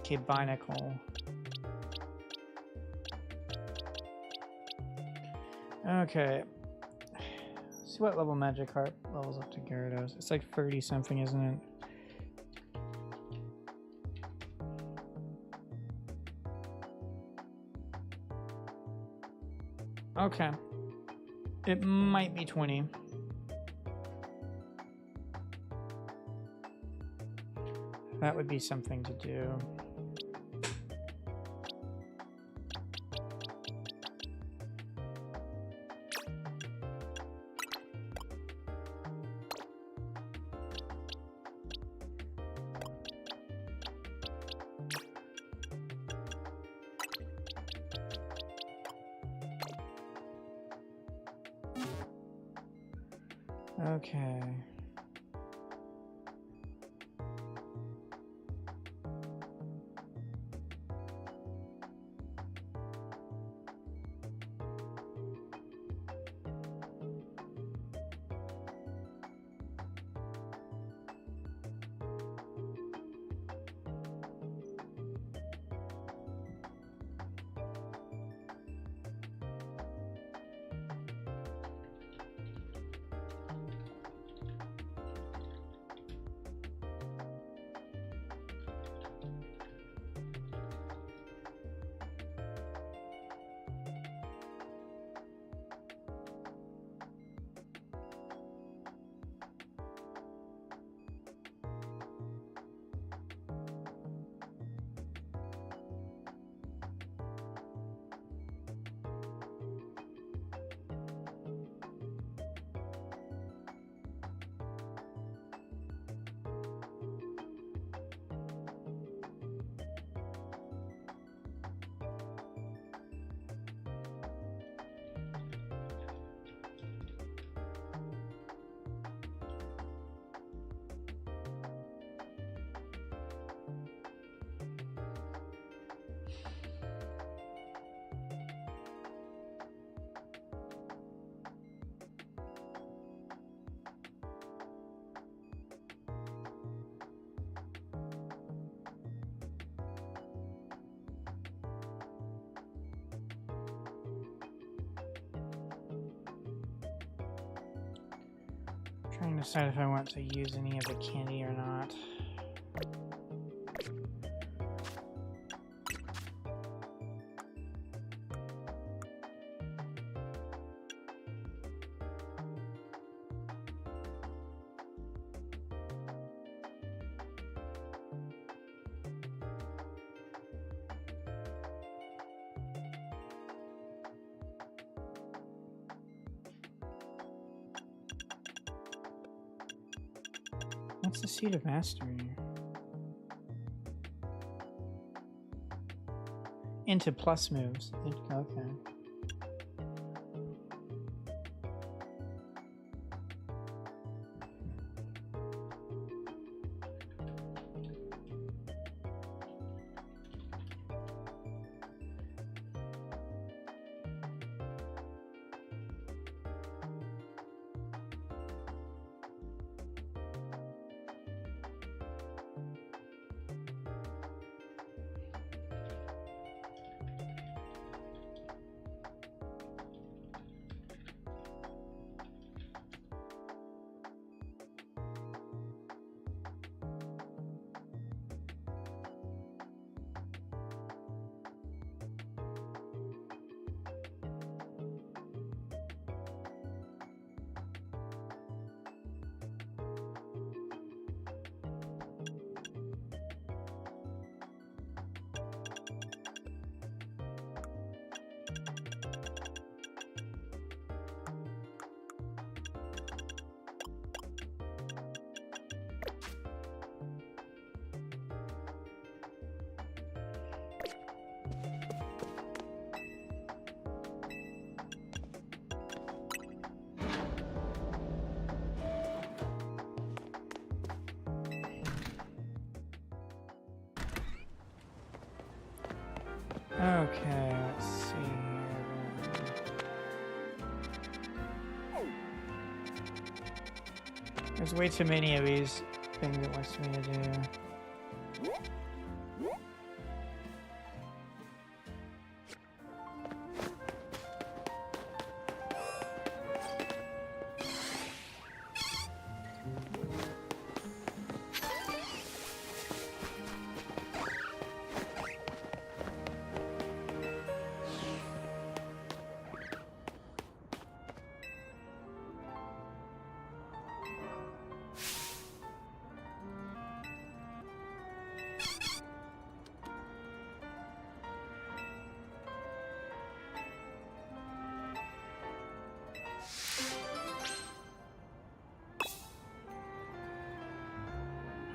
Okay, Binacle. Okay. Let's see what level Magikarp levels up to Gyarados. It's like 30 something, isn't it? Okay. It might be 20. That would be something to do. Okay. Trying to decide if I want to use any of the candy or not. What's the seed of mastery? Into plus moves. Okay. Okay, let's see here. There's way too many of these things it wants me to do.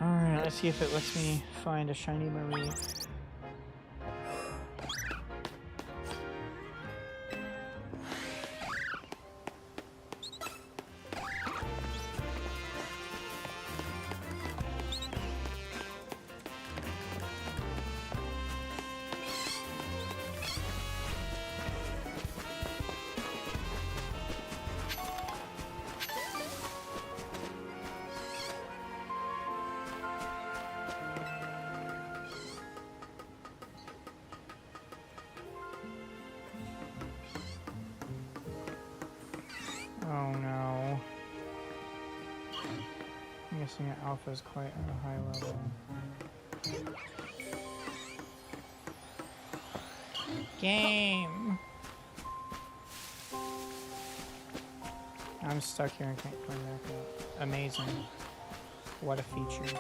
Alright, let's see if it lets me find a shiny Marie. Oh no. I'm guessing that alpha is quite at a high level. Game! I'm stuck here and can't come back up. Amazing. What a feature.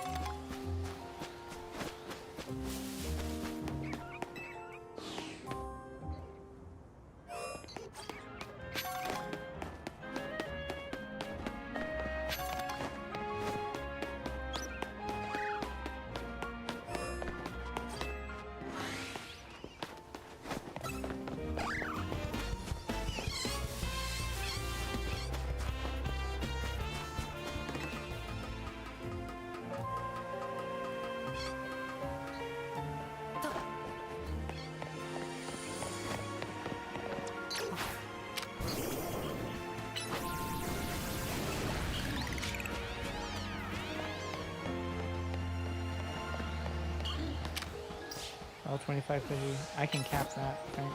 Oh, 2550. I can cap that, I think.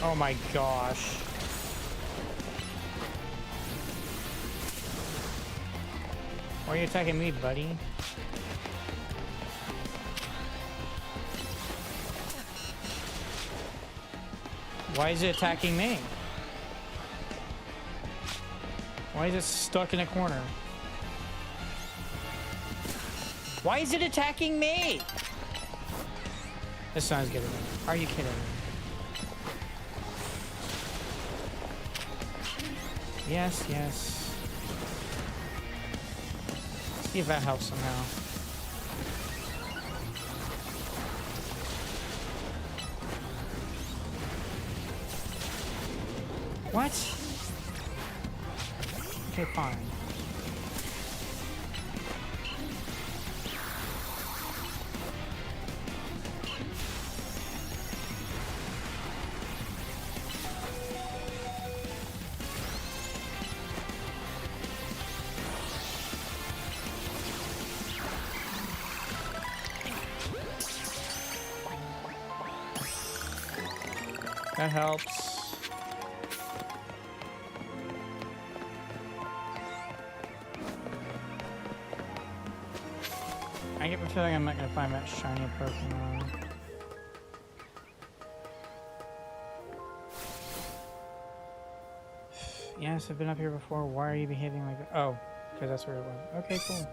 Oh my gosh. Why are you attacking me, buddy? Why is it attacking me? Why is it stuck in a corner? Why is it attacking me? This sounds good. Are you kidding me? Yes, yes. See if that helps somehow. What? Okay, fine. That helps. I get the feeling I'm not gonna find that shiny Pokemon. Yes, I've been up here before. Why are you behaving like that? Oh, because that's where it was. Okay, cool.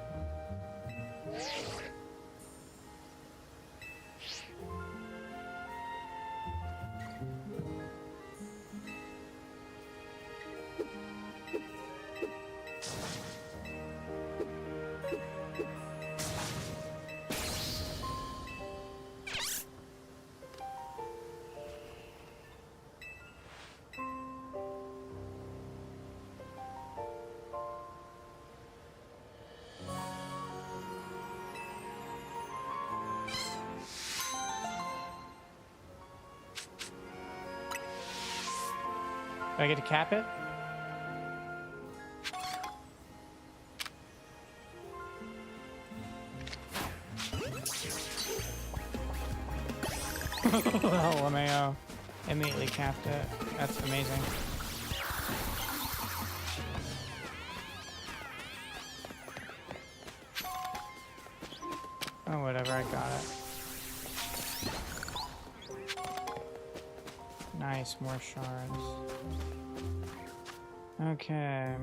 Do I get to cap it? Oh, LMAO immediately capped it. That's amazing. Oh, whatever, I got it. Nice, more shards. Okay.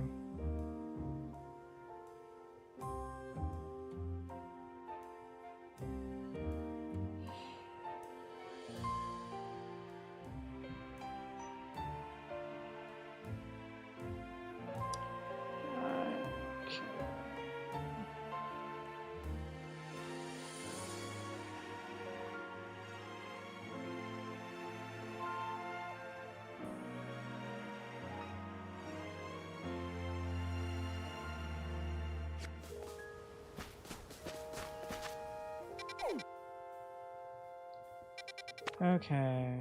Okay.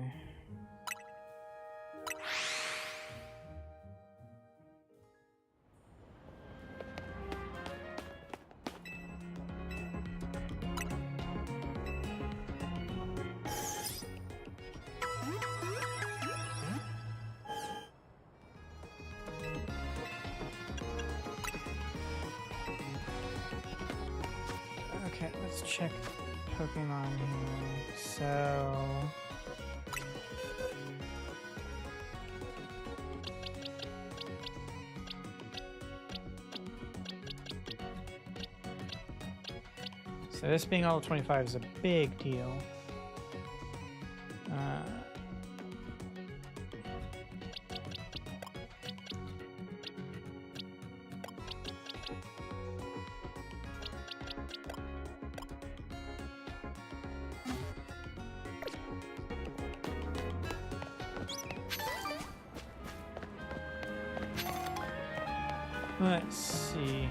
Okay, let's check Pokemon here. So this being all 25 is a big deal. Let's see here.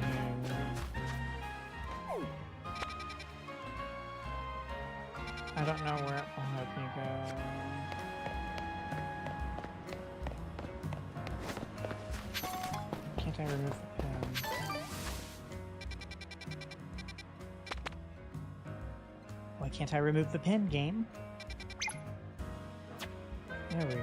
I don't know where it will help me go. Can't I remove the pin? Why can't I remove the pin, game? There we go.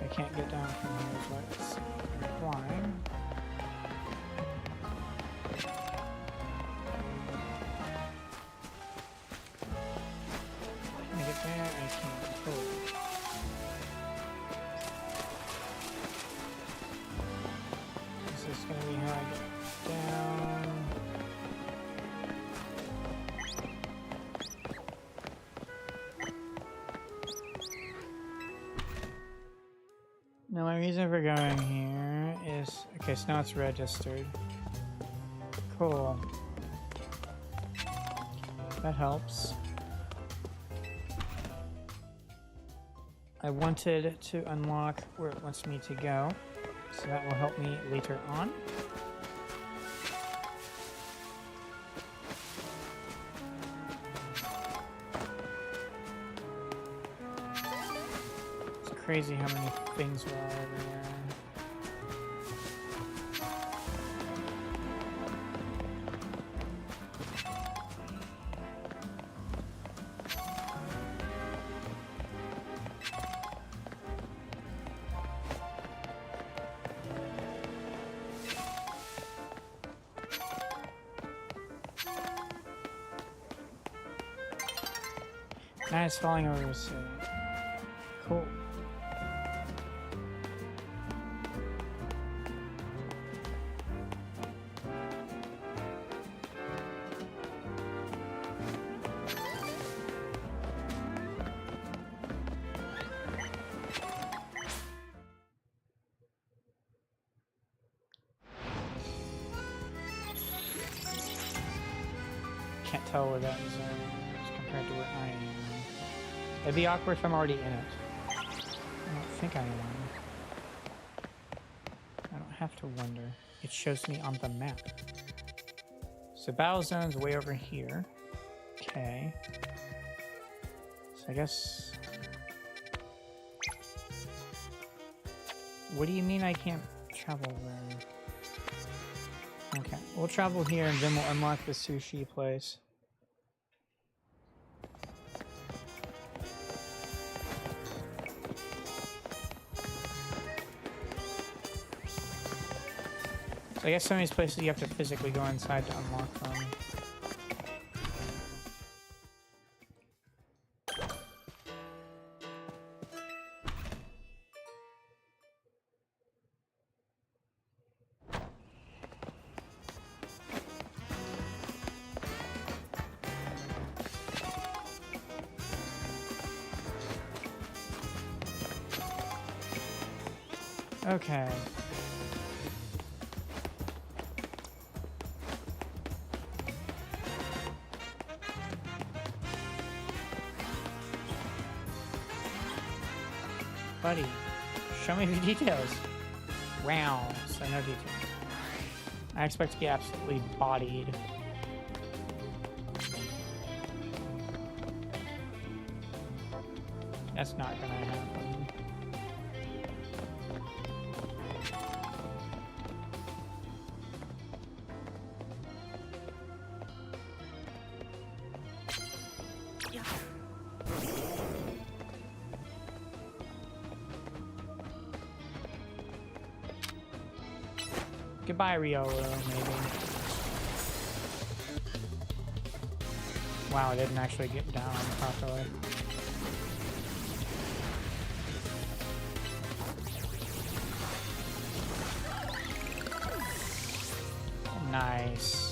Can't get down from here is what's implying. Now my reason for going here is... Okay, so now it's registered. Cool. That helps. I wanted to unlock where it wants me to go, so that will help me later on. It's crazy how many things there are over there. Nice, falling over the city. Cool. Can't tell where that is compared to where I am. It'd be awkward if I'm already in it. I don't think I am. I don't have to wonder. It shows me on the map. So battle zone's way over here. Okay. So I guess... What do you mean I can't travel there? Okay, we'll travel here and then we'll unlock the sushi place. I guess some of these places you have to physically go inside to unlock them. Okay. Buddy, show me the details. Wow, so no details. I expect to be absolutely bodied. That's not gonna happen. Goodbye, Rio, maybe. Wow, I didn't actually get down properly. Nice.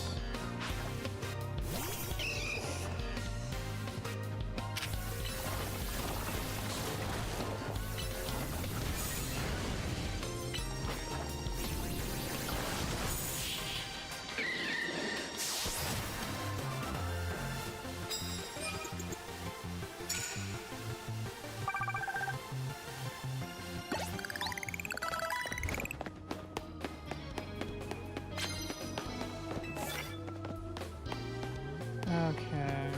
Okay.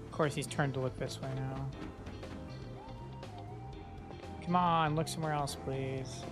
Of course, he's turned to look this way now. Come on, look somewhere else, please.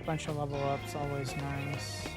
bunch of level ups, always nice.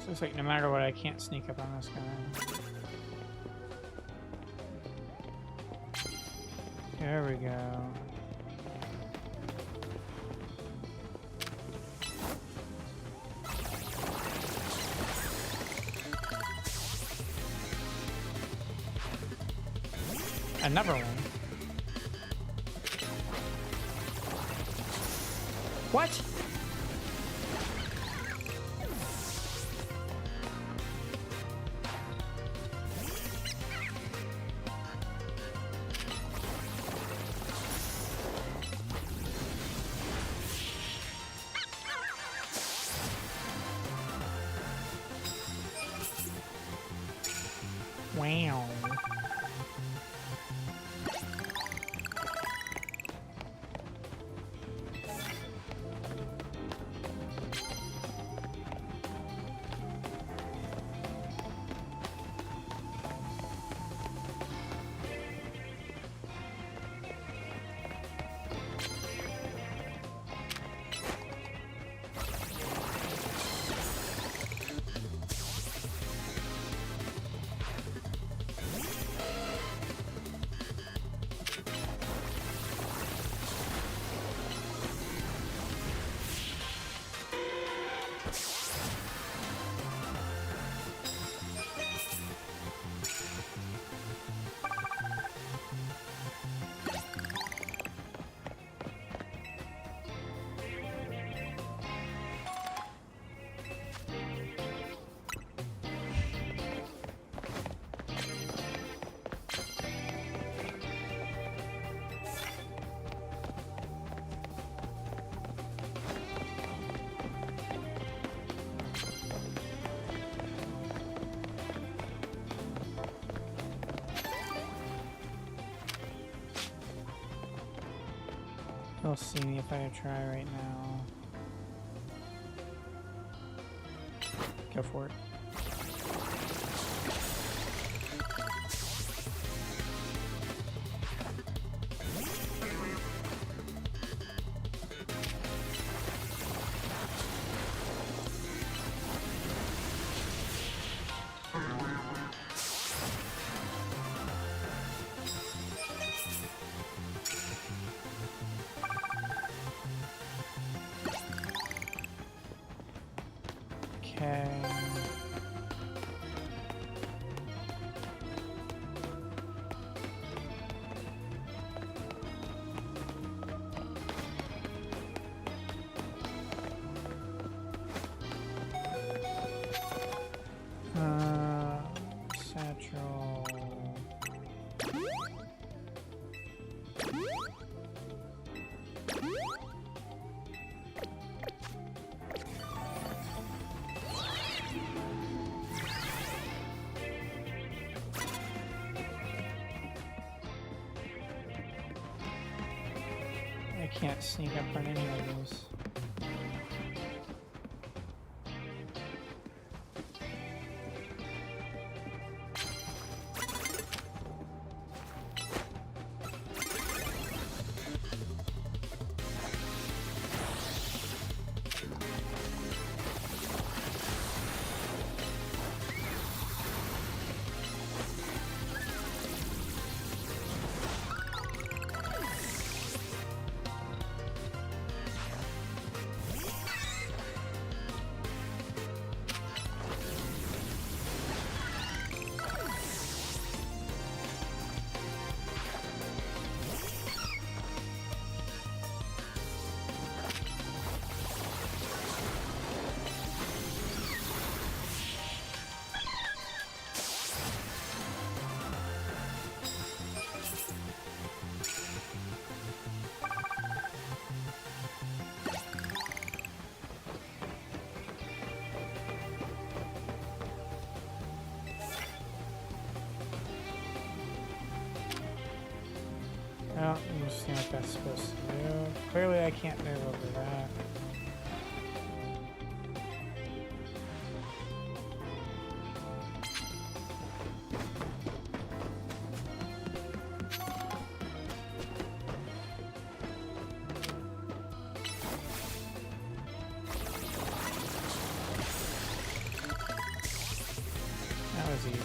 Looks like no matter what, I can't sneak up on this guy. There we go. Another one. What? Wow. He'll see me if I try right now. Go for it. Okay. Satchel. I can't sneak up on any of those. Well, let me see what that's supposed to do. Clearly I can't move over that. That was easy.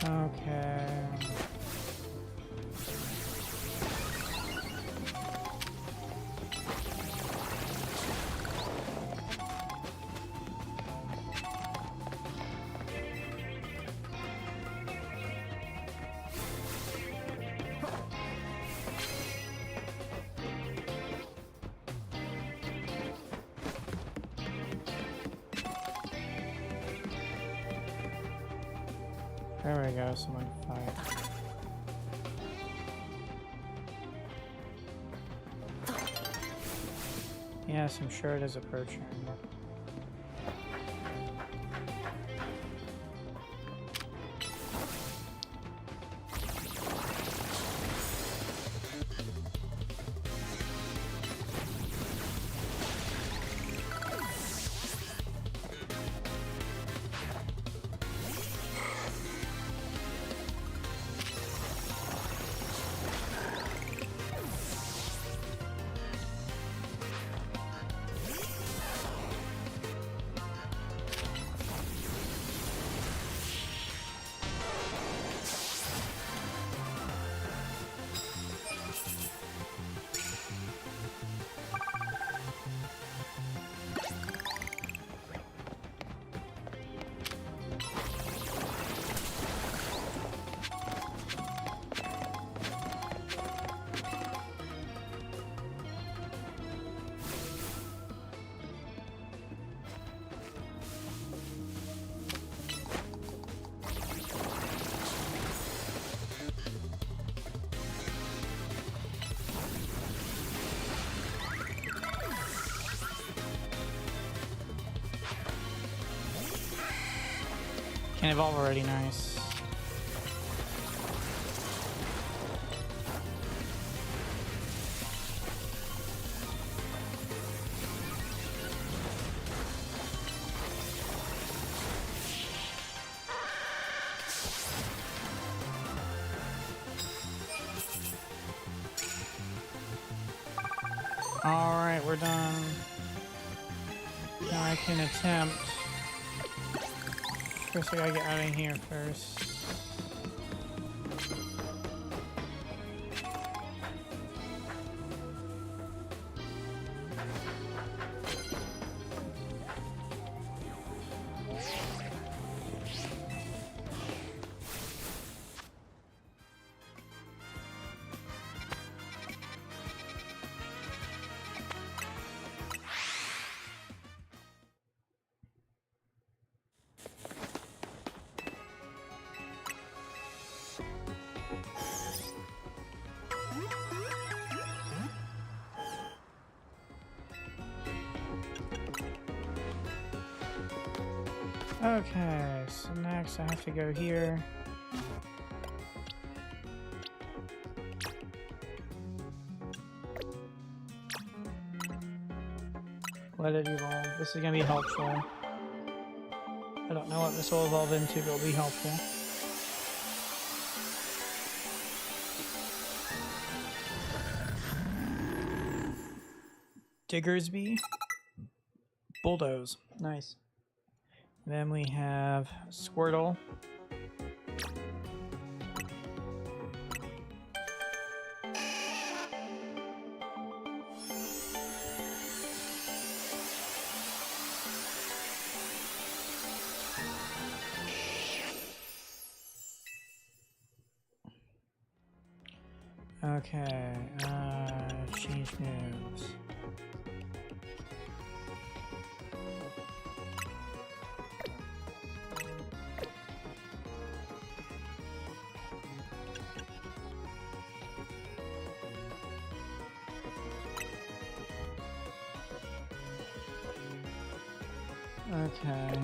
Okay. There we go, someone fight. Yes, I'm sure it is approaching. Can evolve already, nice. Alright, we're done. Now I can attempt. First I gotta get out of here first. Okay, so next I have to go here. Let it evolve. This is gonna be helpful. I don't know what this will evolve into, but it'll be helpful. Diggersby. Bulldoze. Nice. Then we have Squirtle. Okay, change moves. Okay.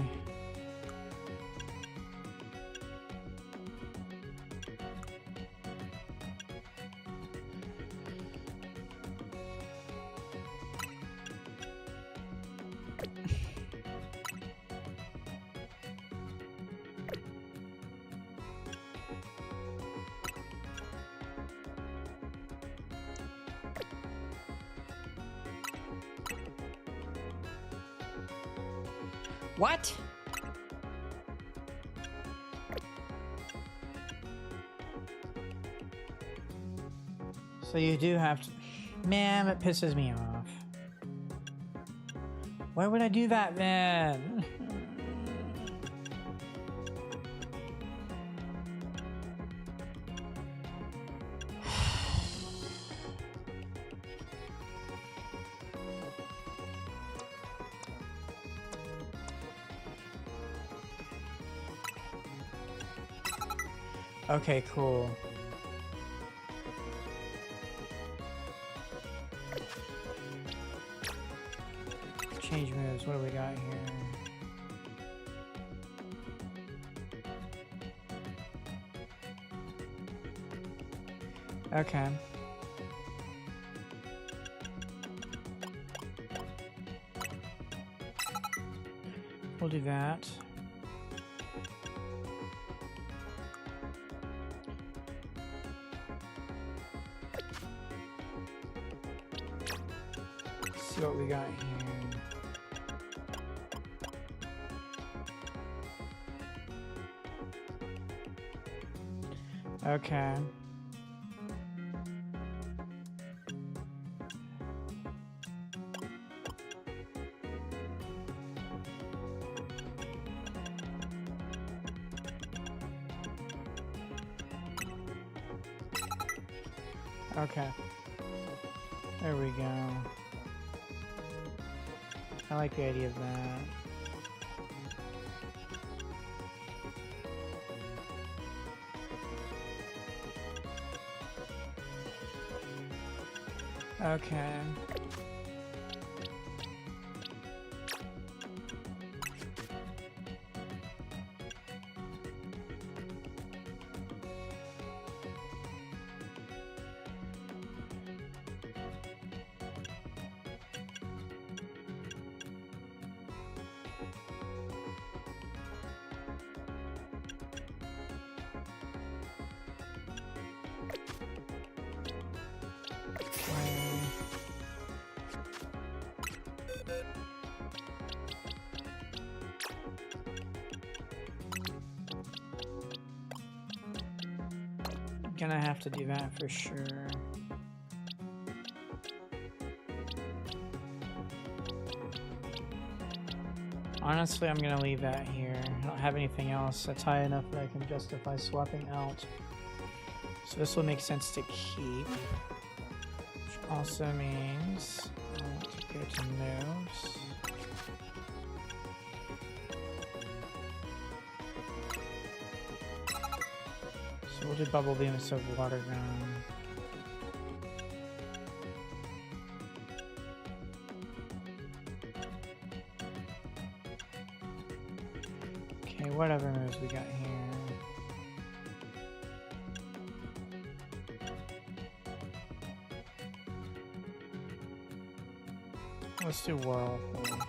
What? So you do have to... Man, that pisses me off. Why would I do that, man? Okay, cool. Change moves. What do we got here? Okay. We'll do that. See what we got here. Okay. Okay. There we go. I like the idea of that. Okay. Gonna have to do that for sure. Honestly, I'm gonna leave that here. I don't have anything else that's high enough that I can justify swapping out. So this will make sense to keep. Which also means I want to go to moves. So we'll do bubble beam instead of water gun. Okay, whatever moves we got here. Let's do whirlpool.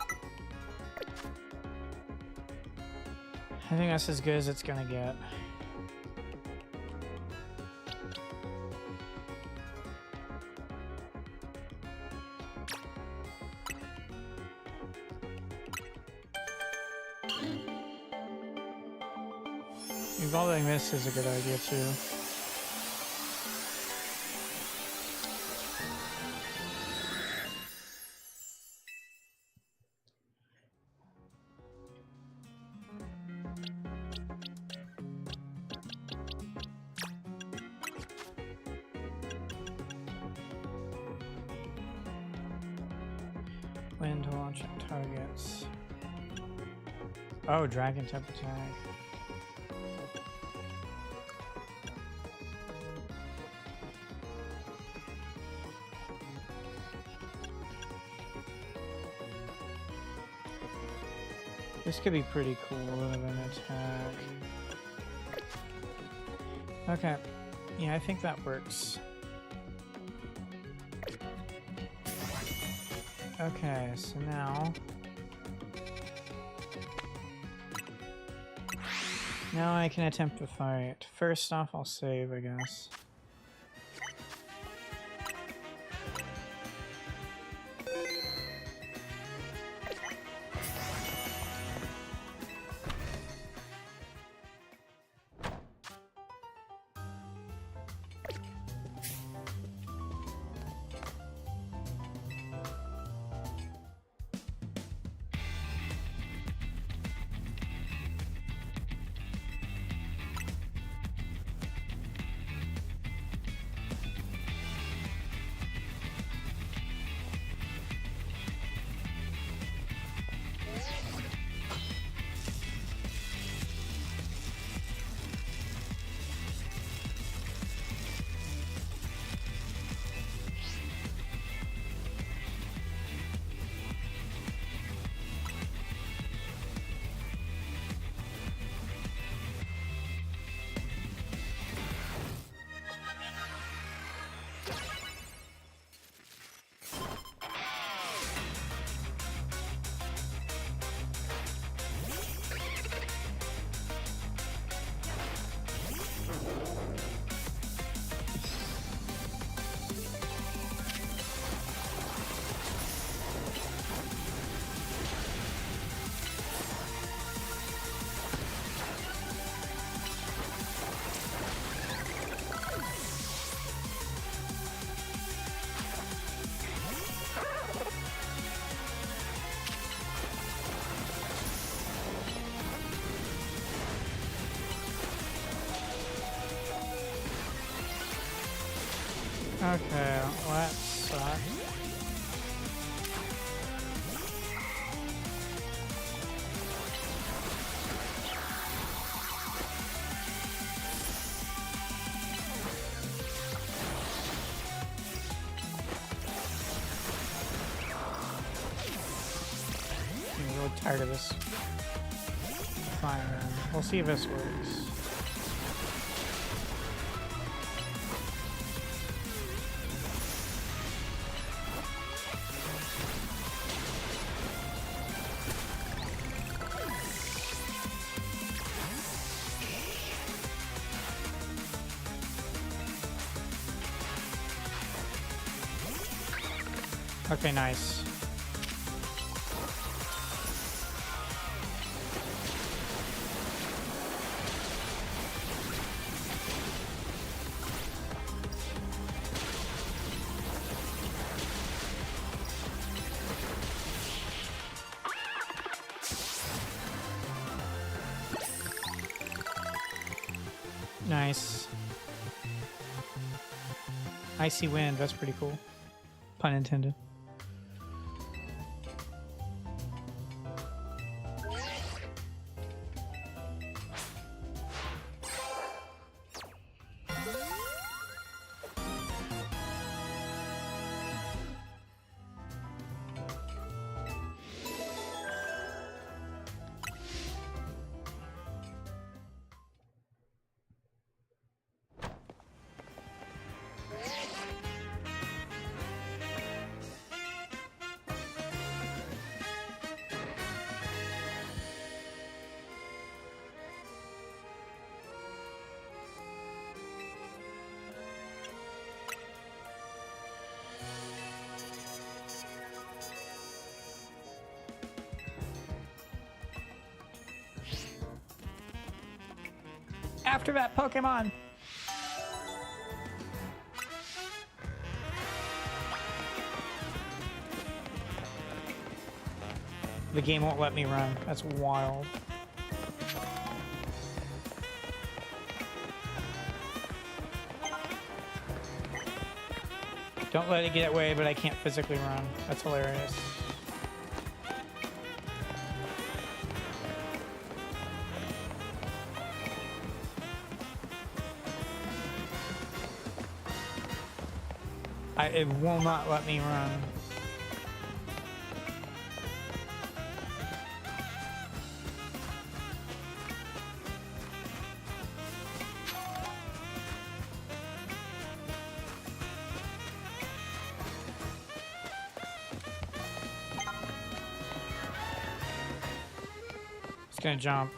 I think that's as good as it's gonna get. Evolving this is a good idea too. When to launch at targets. Oh, dragon type attack. This could be pretty cool of an attack. Okay. Yeah, I think that works. Okay, so now I can attempt to fight. First off, I'll save, I guess. Okay, let's suck. I'm really tired of this. Fine, then. We'll see if this works. Okay, nice. Nice. Icy wind, that's pretty cool. Pun intended. After that Pokemon. The game won't let me run. That's wild. Don't let it get away, but I can't physically run. That's hilarious. It will not let me run. It's gonna jump.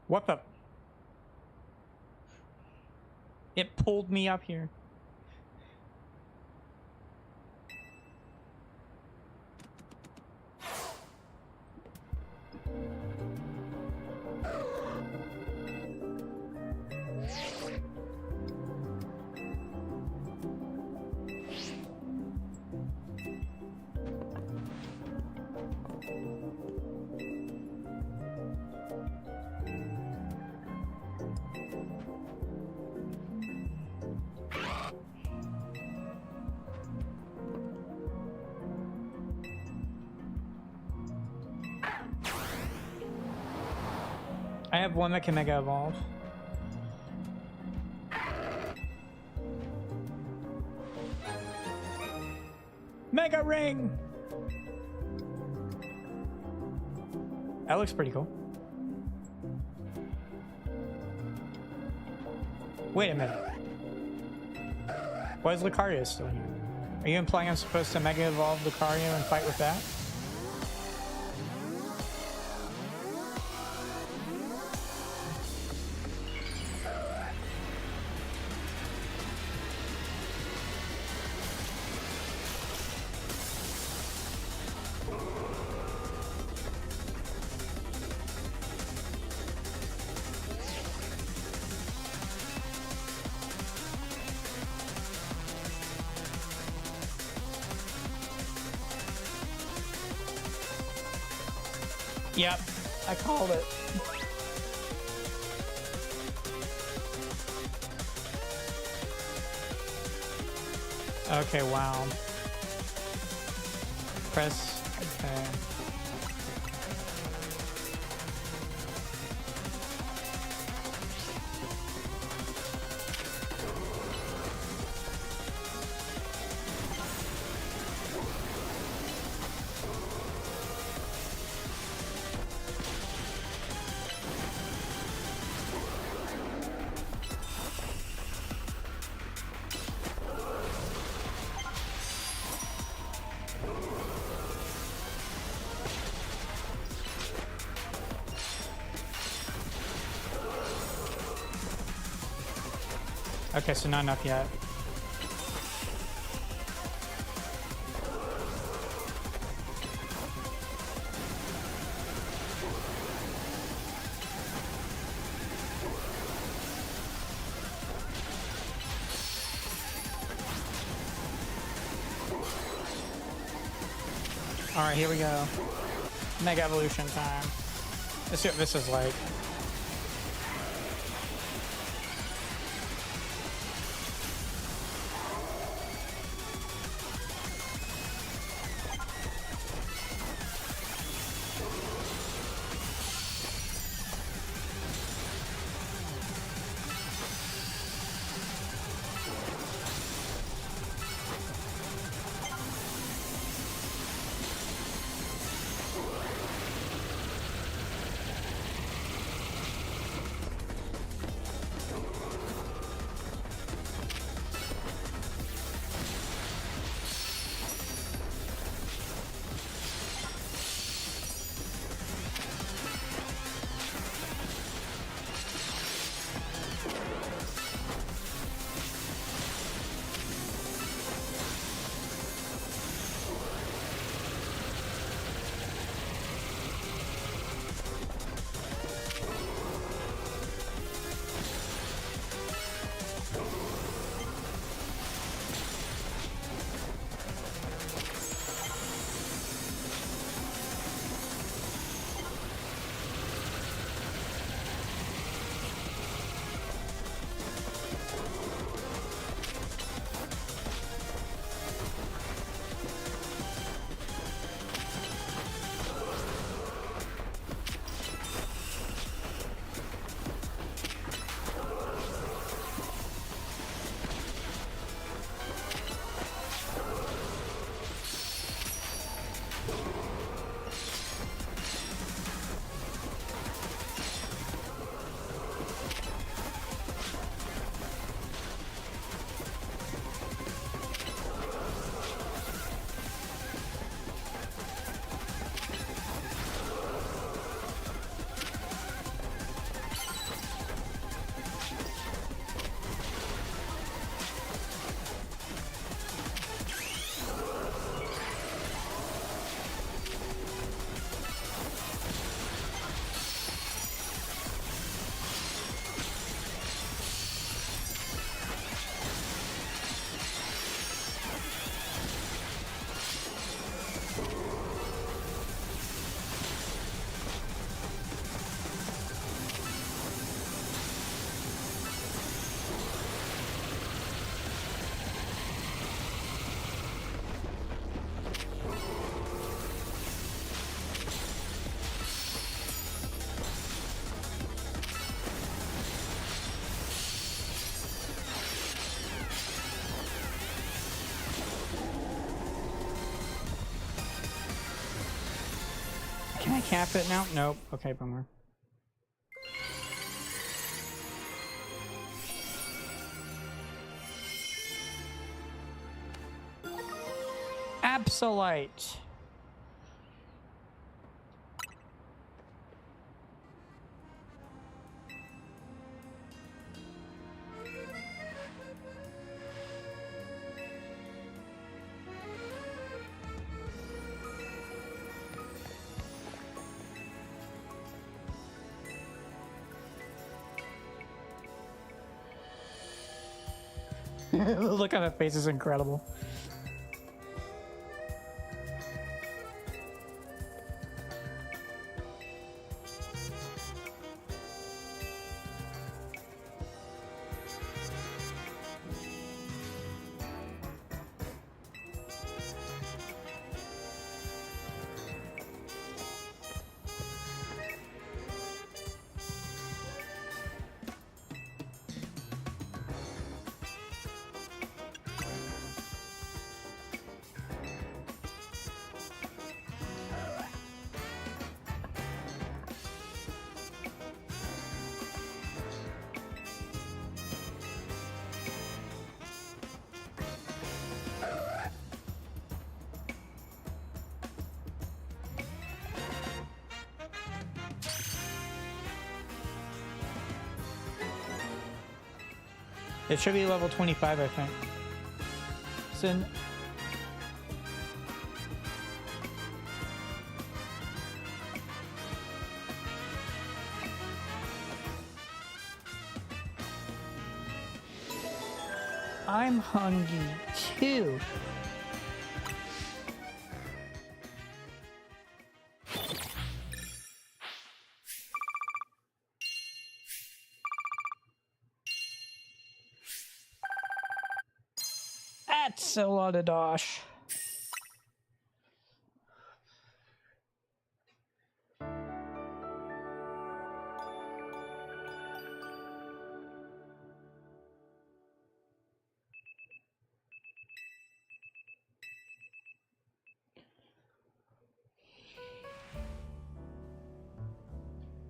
What the? It pulled me up here. I have one that can mega evolve. Mega ring! That looks pretty cool. Wait a minute. Why is Lucario still here? Are you implying I'm supposed to mega evolve Lucario and fight with that? Yep, I called it. Okay, wow. Press, okay. Okay, so not enough yet. Alright, here we go. Mega evolution time. Let's see what this is like. cap it now? Nope. Okay, bummer. Absolite. The look on her face is incredible. It should be level 25, I think. Sin. I'm hungry too. That's a lot of dosh.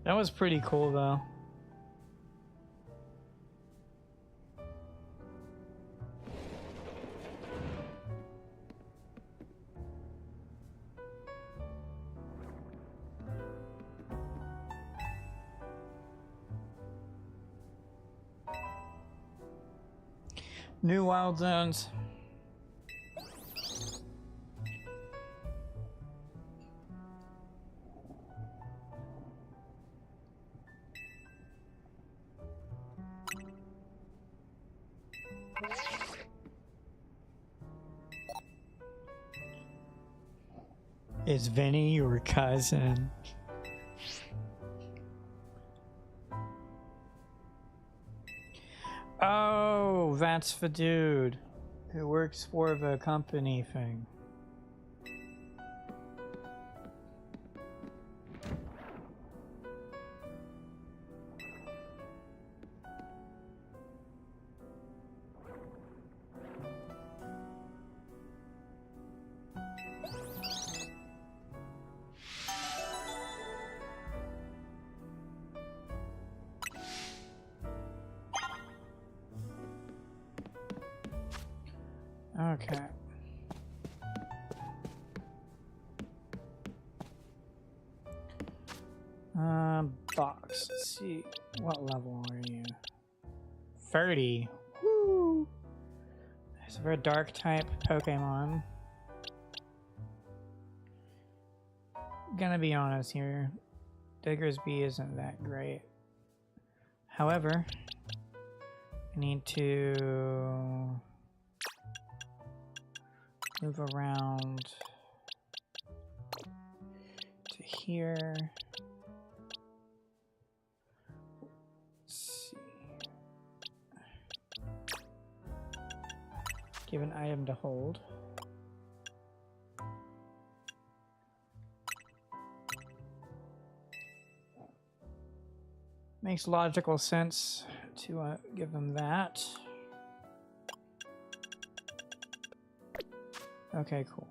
That was pretty cool though. New wild zones. Is Vinny your cousin? Oh, that's the dude who works for the company thing. Okay. Box. Let's see. What level are you? 30. Woo! So we're a dark type Pokemon. Gonna be honest here. Diggersby isn't that great. However, I need to move around to here. Let's see. Give an item to hold. Makes logical sense to give them that. Okay, cool.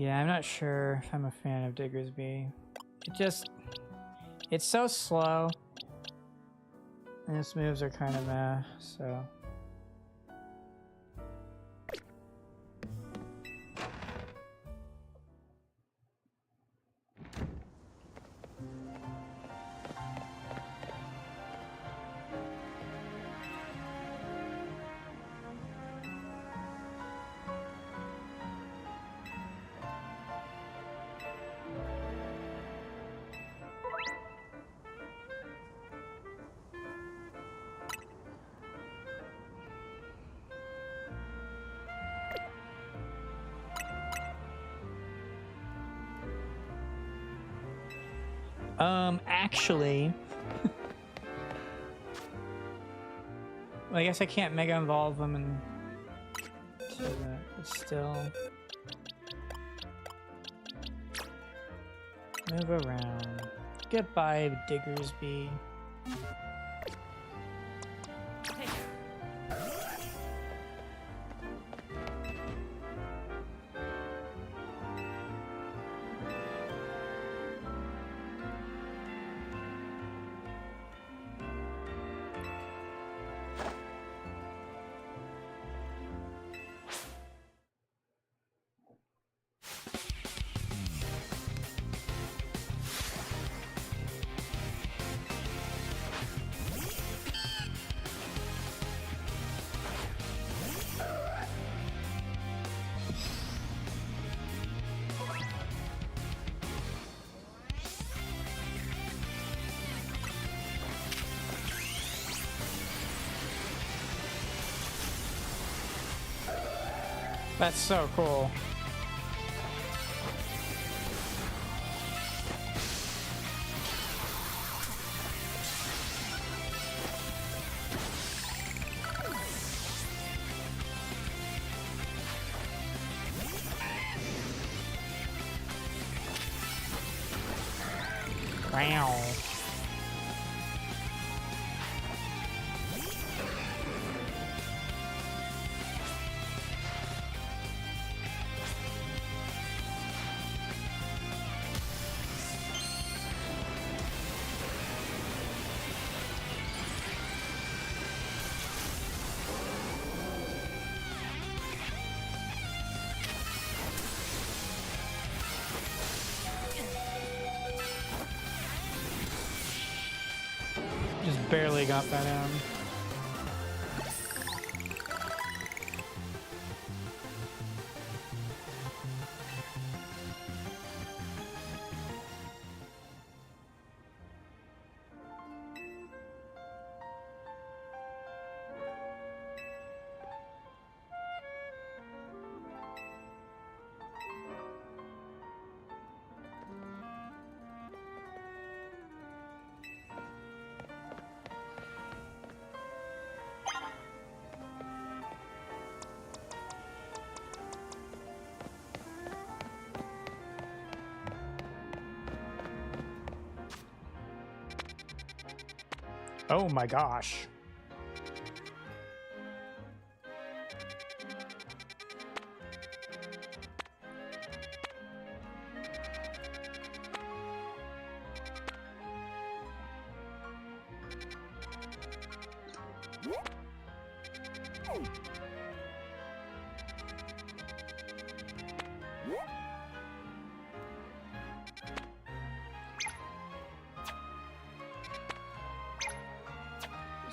Yeah, I'm not sure if I'm a fan of Diggersby. It's so slow. And its moves are kind of meh, so. Actually, well, I guess I can't mega evolve them and so that, but still move around. Goodbye, Diggersby. That's so cool. Wow. Just barely got that in. Oh my gosh.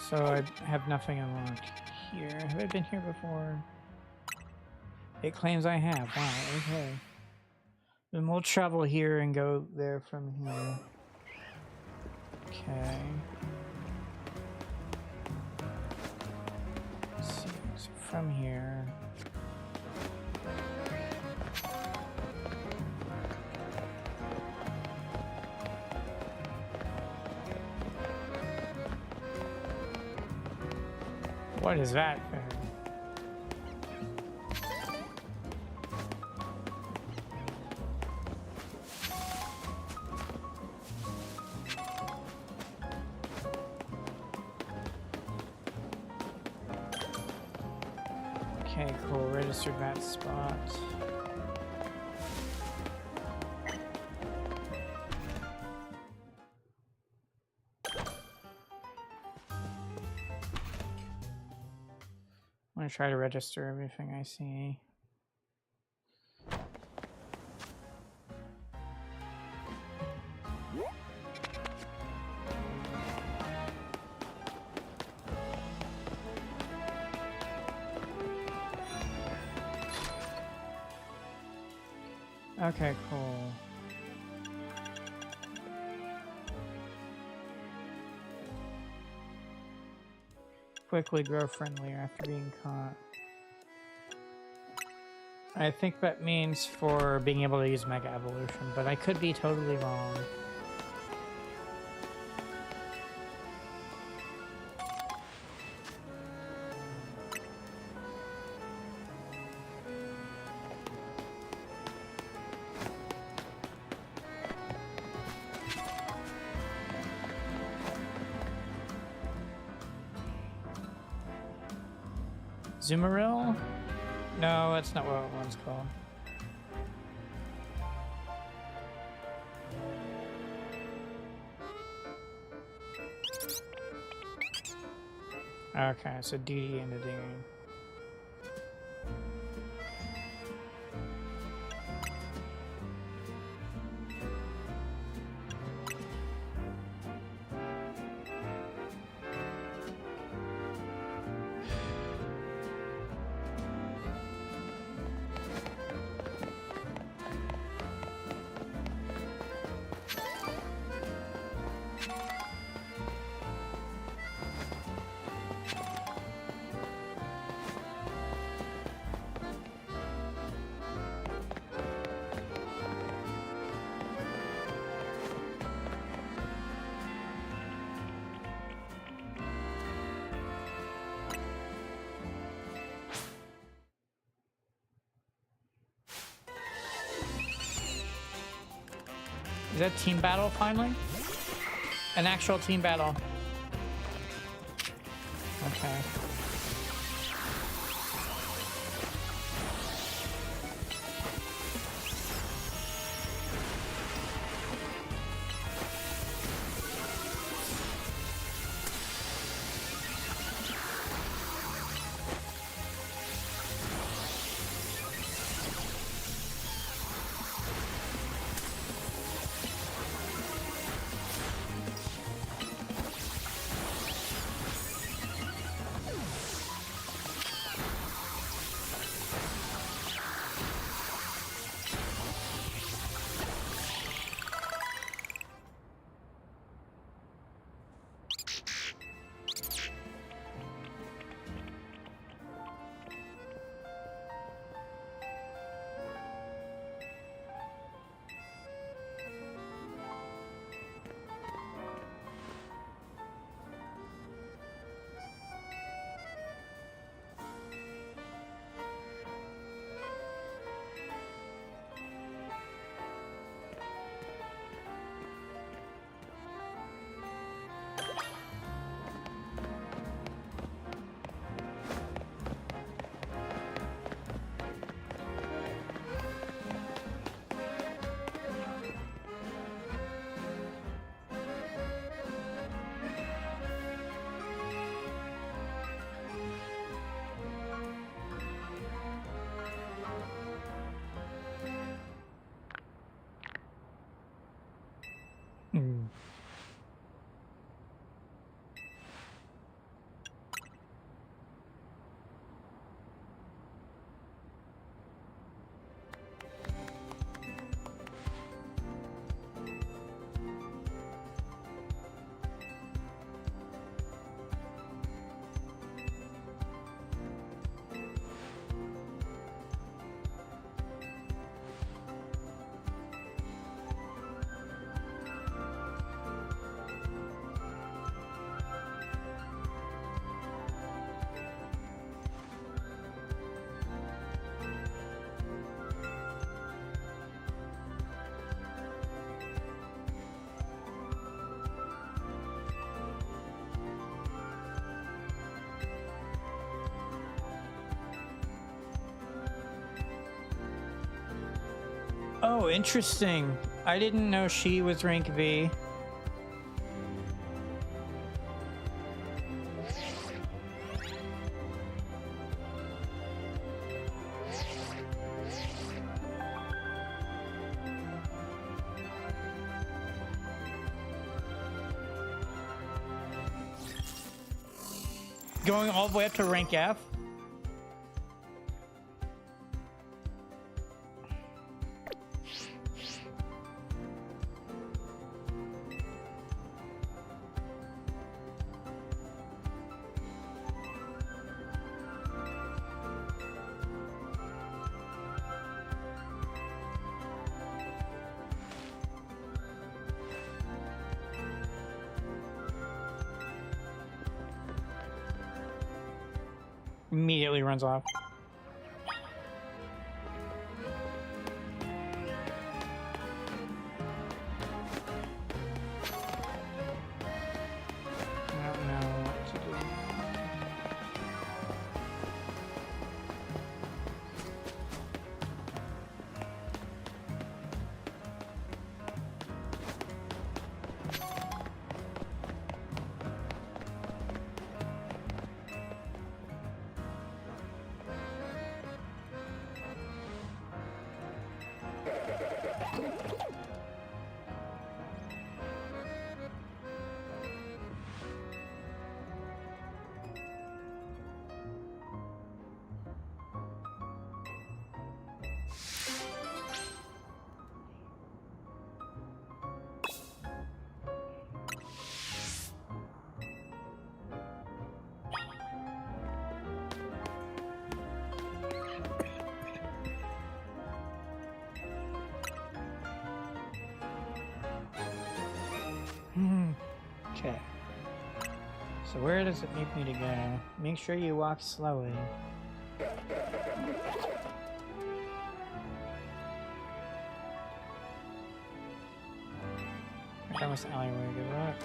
So I have nothing unlocked here. Have I been here before? It claims I have. Wow, okay. Then we'll travel here and go there from here. Okay. Let's see. So from here. What is that thing? Okay, cool. Registered that spot. I'm gonna try to register everything I see. Okay, cool. Quickly grow friendlier after being caught. I think that means for being able to use Mega Evolution, but I could be totally wrong. Zoomeril? No, that's not what one's called. Okay, so DD and a dinging. Is that team battle finally? An actual team battle. Okay. Oh, interesting. I didn't know she was rank V. Going all the way up to rank F. Immediately runs off. I don't know what to do. Okay. So where does it make me to go? Make sure you walk slowly. I found this alleyway. Good luck.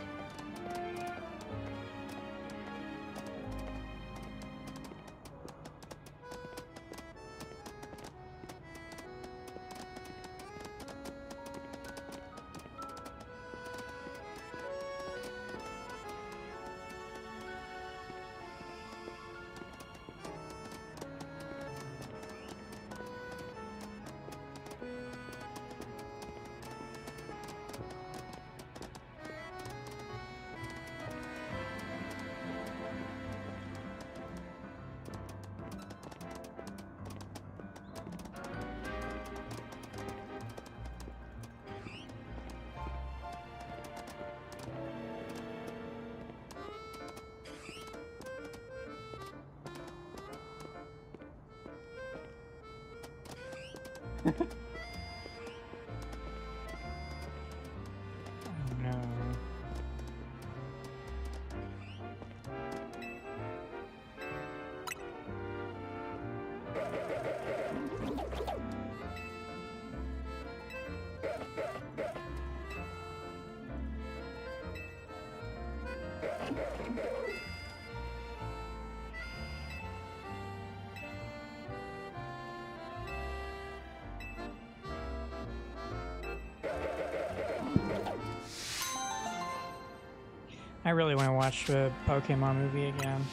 Oh no. I really want to watch the Pokemon movie again.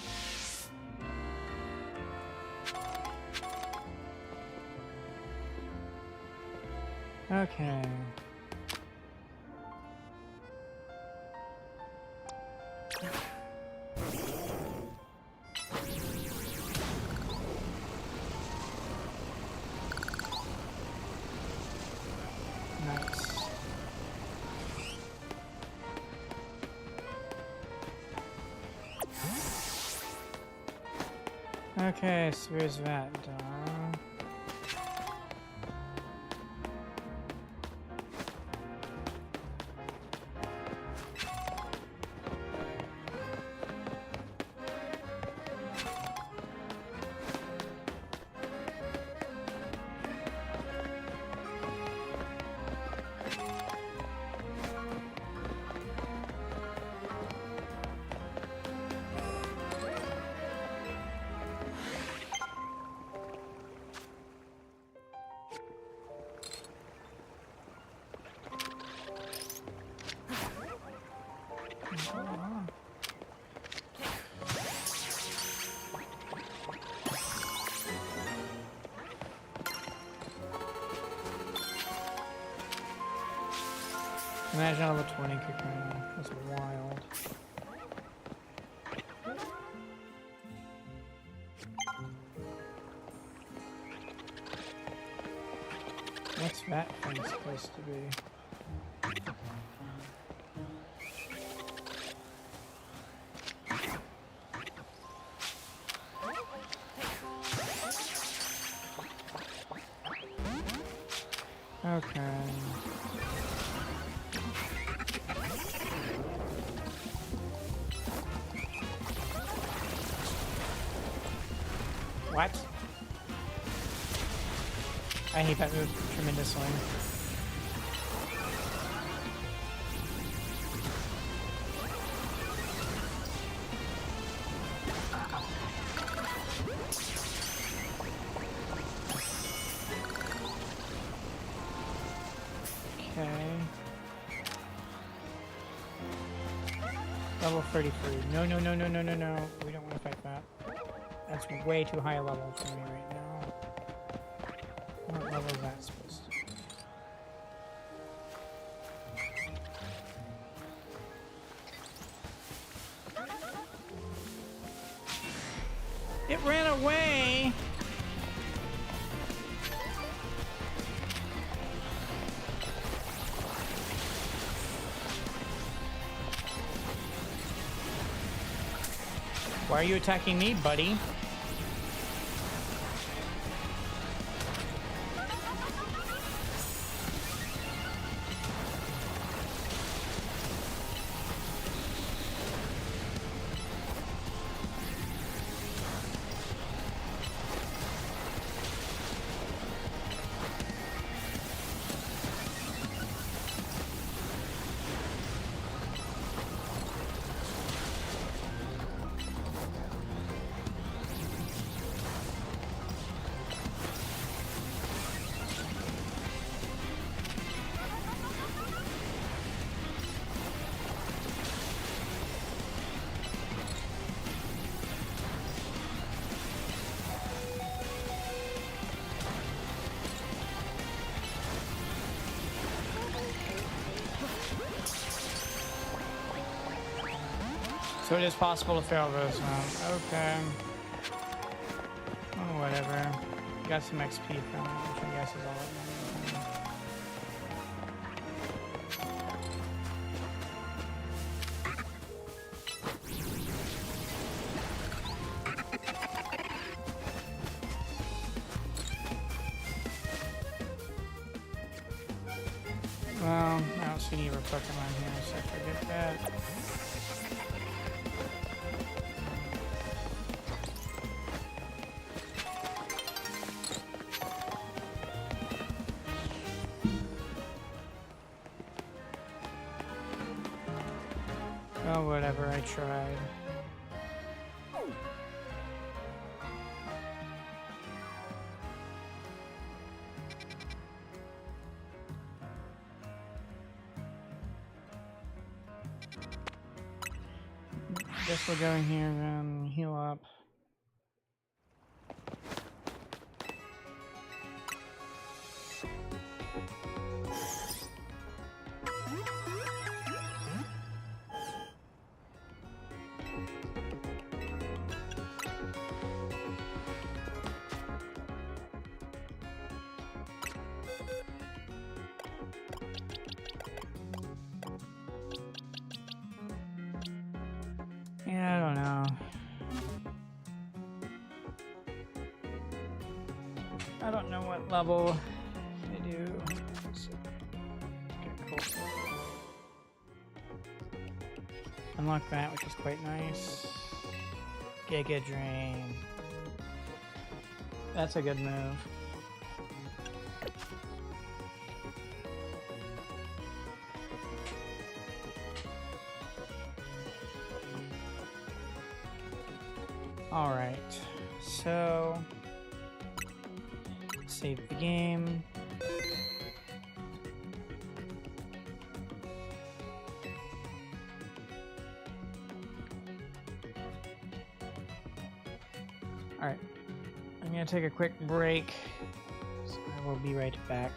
Okay. Nice. Okay, so where's that done? Imagine all the 20 kicking. That's wild. What's that thing supposed to be? Okay. What? I hate that move tremendously. Okay. Level 33. No, no, no, no, no, no, no. We don't want to fight that. That's way too high a level for me right now. What level is that supposed to be? It ran away! Why are you attacking me, buddy? So it is possible to fail those, huh? Okay. Oh, whatever. Got some XP from it, which I guess is all it matters. Well, I don't see any other Pokemon here, so forget that. Oh, whatever, I tried. Guess we'll go in here and heal up. Yeah, I don't know. I don't know what level they do. So, okay, cool. Unlock that, which is quite nice. Giga Drain. That's a good move. All right, so save the game. All right, I'm gonna take a quick break, so I will be right back.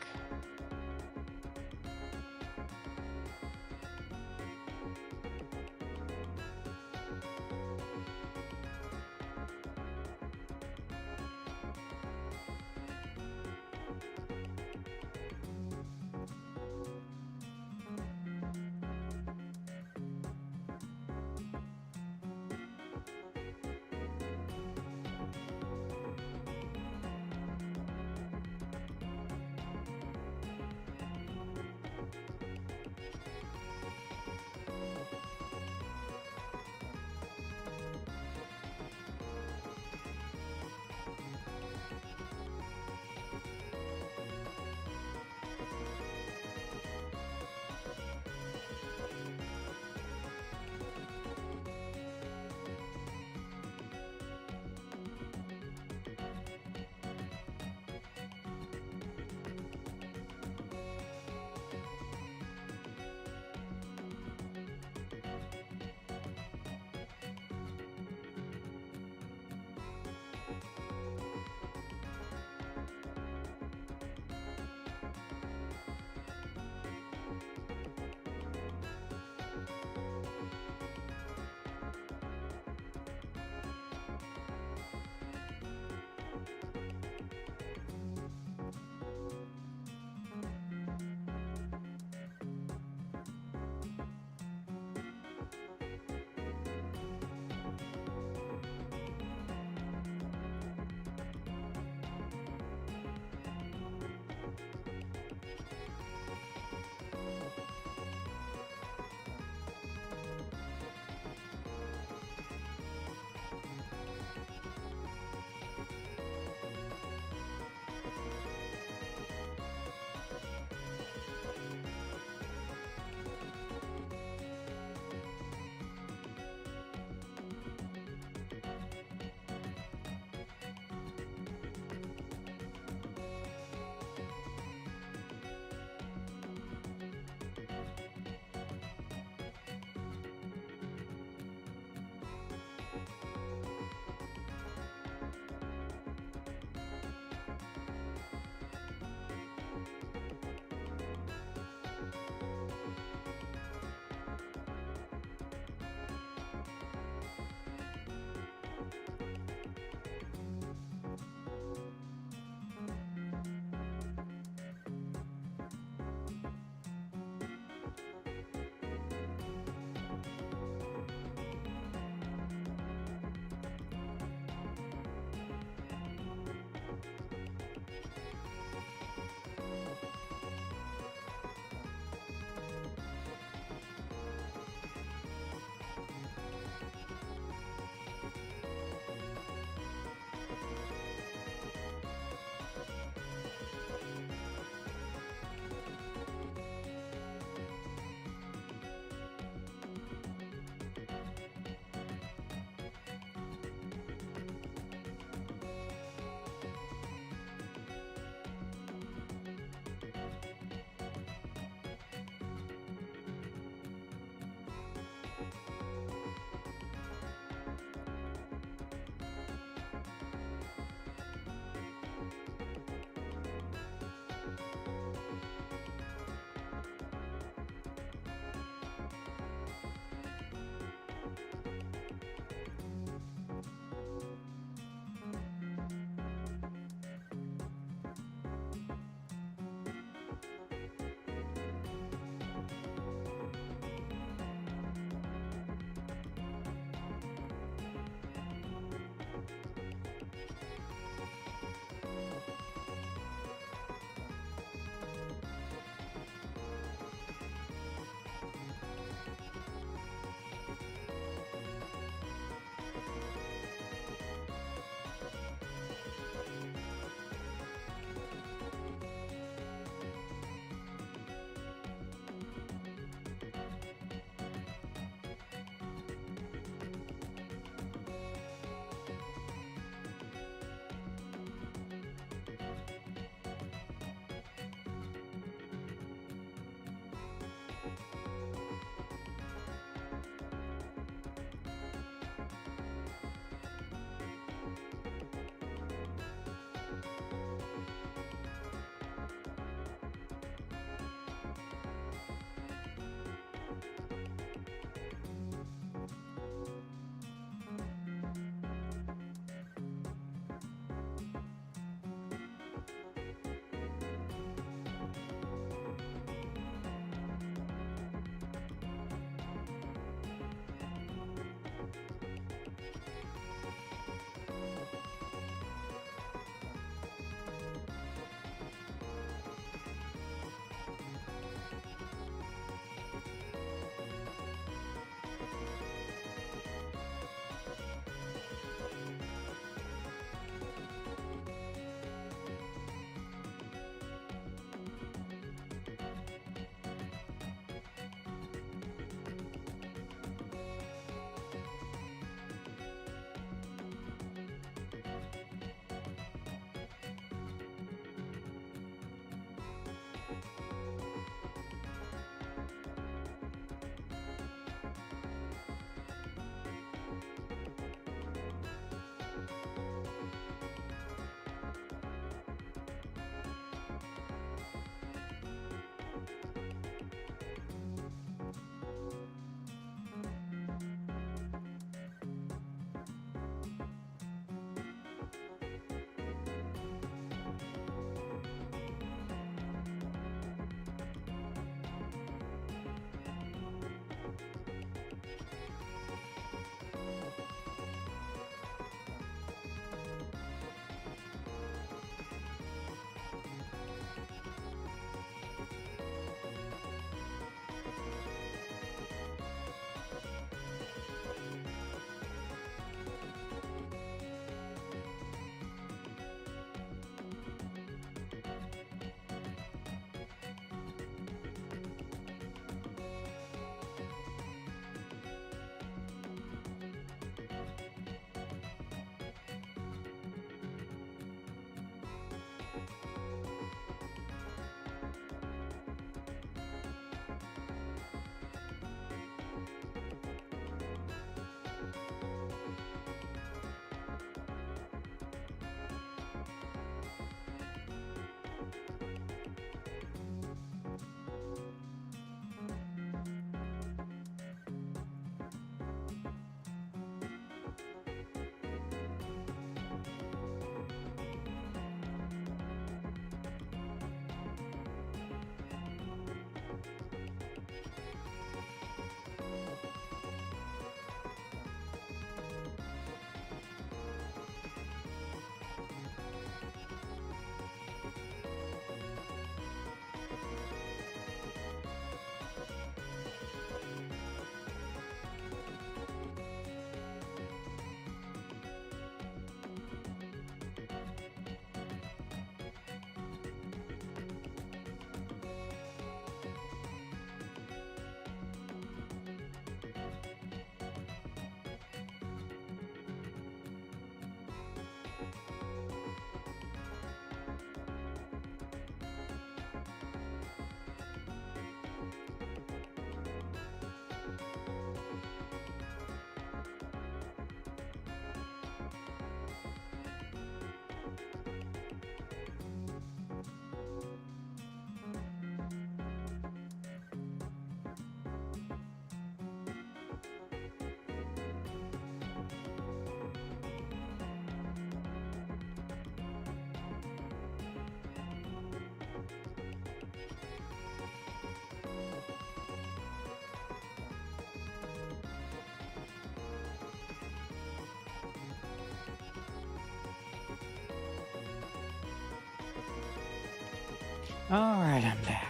All right, I'm back.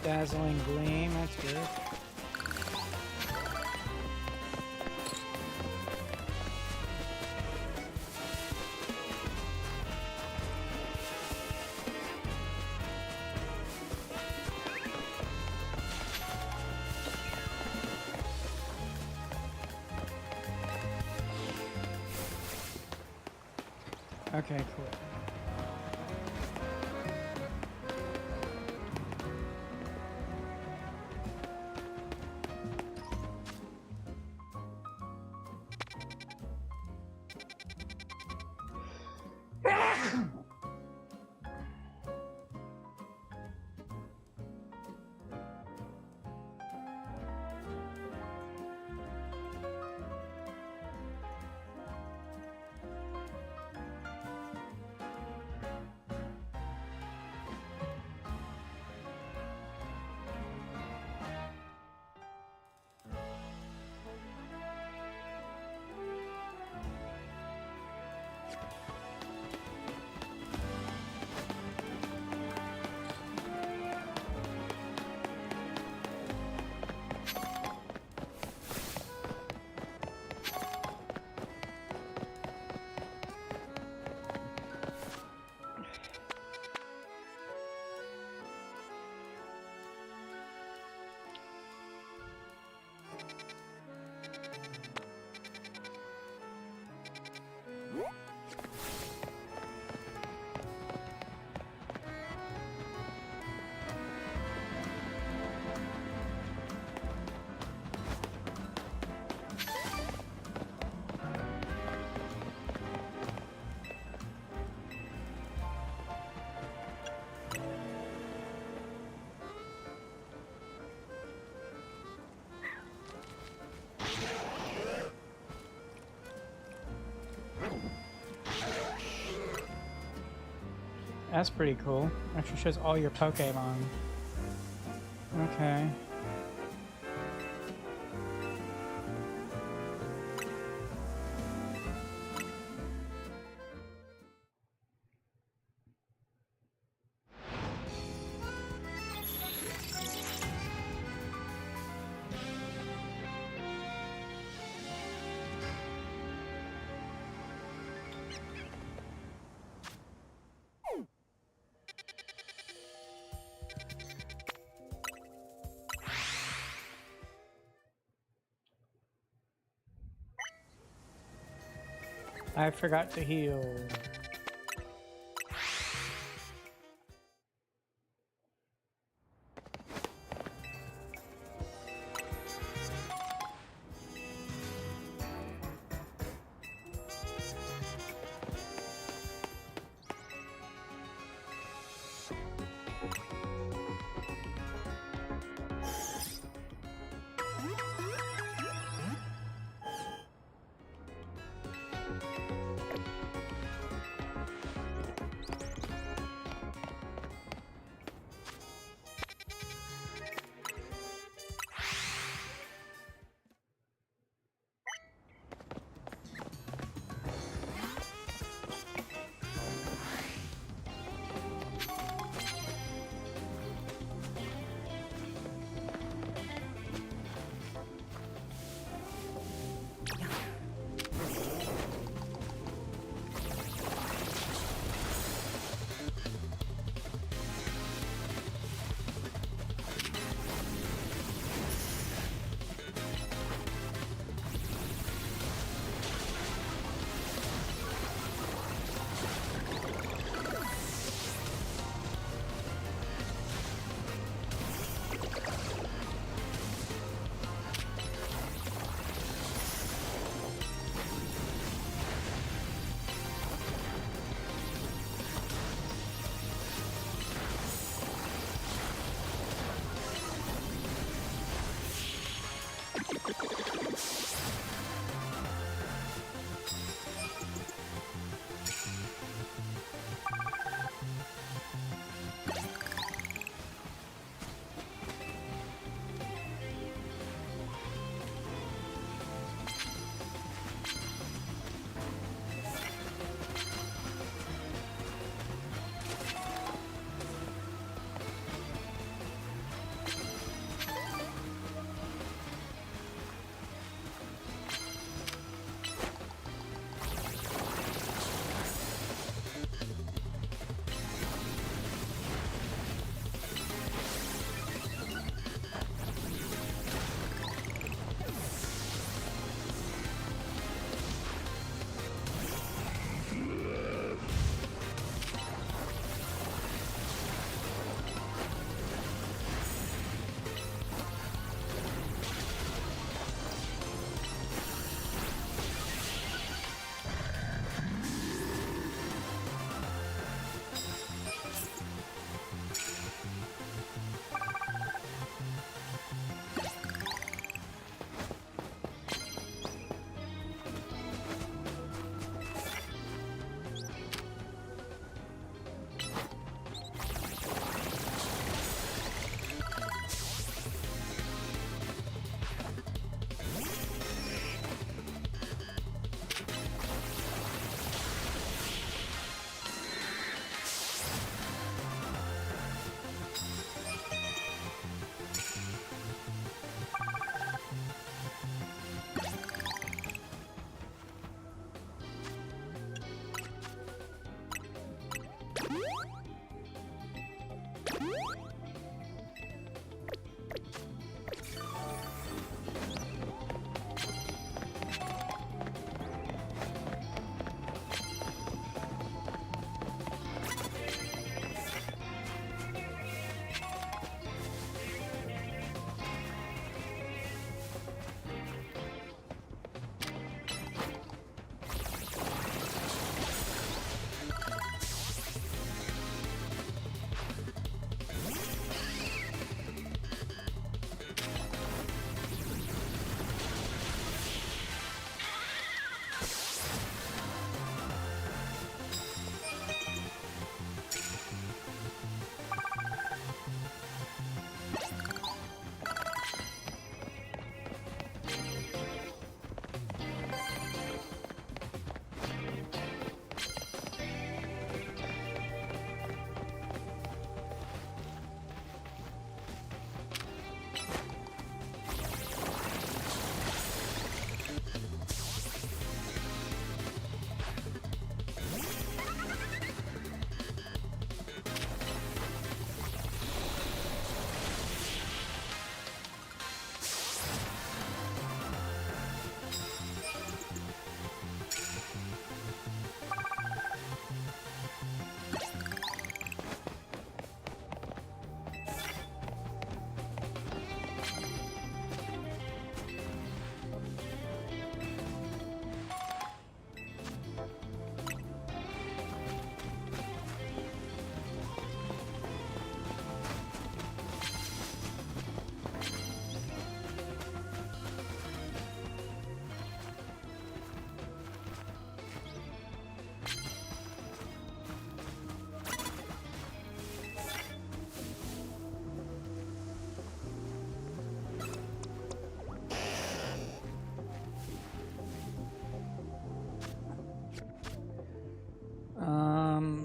Dazzling gleam, that's good. Okay, cool. That's pretty cool. Actually shows all your Pokemon. Okay. I forgot to heal.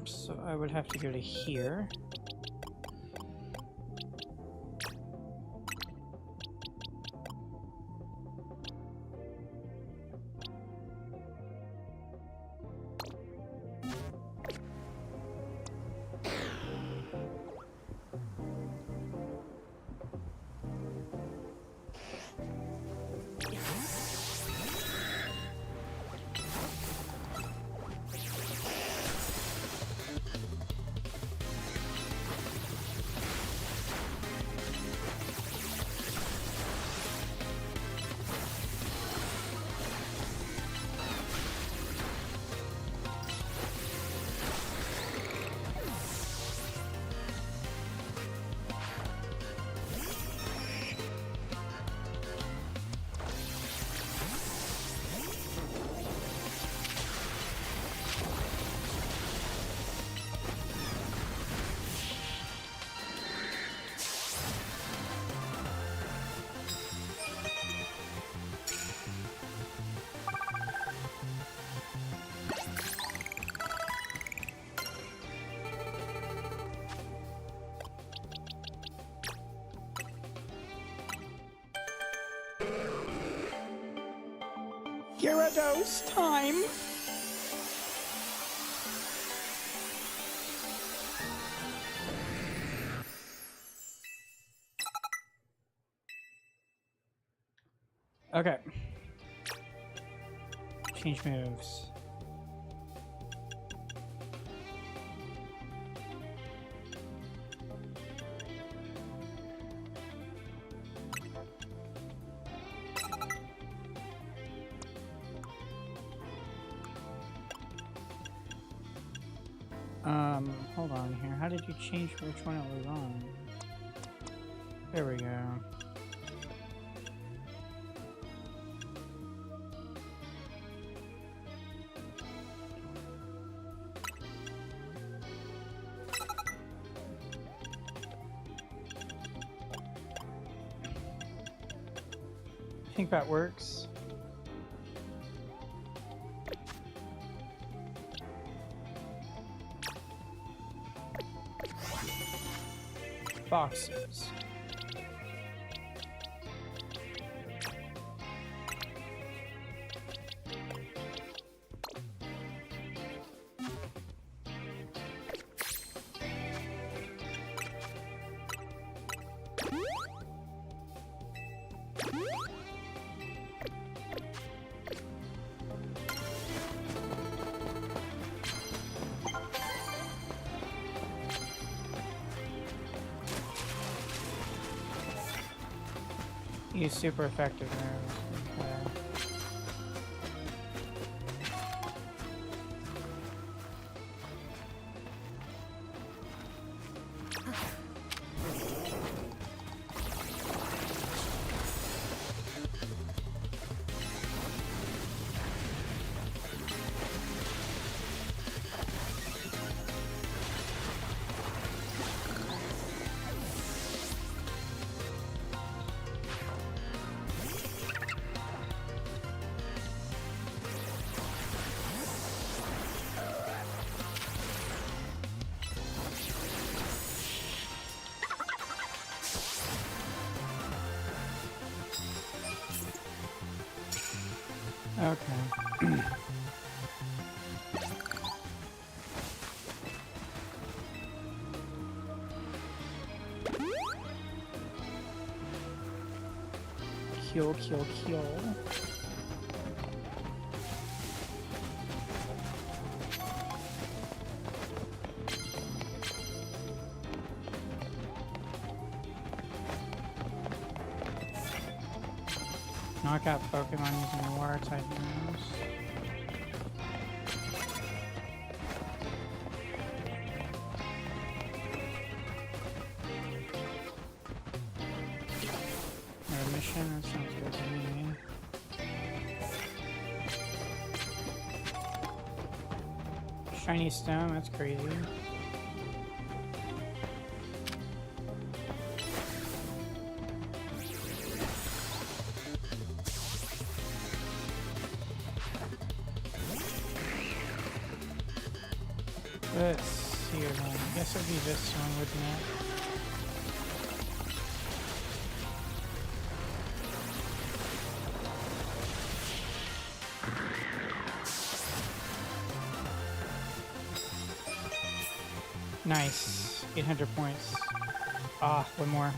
So I would have to go to here. Gyarados time! Okay. Change moves. Hold on here. How did you change which one it was on? There we go. I think that works. Boxes. Use super effective moves. Okay. Okay. Kill, kill, kill. Knockout Pokemon using water type moves. Or mission, that sounds good to me. Shiny stone, that's crazy. Let's see then. I guess it'd be this one, wouldn't it? Nice. 800 points. Ah, one more.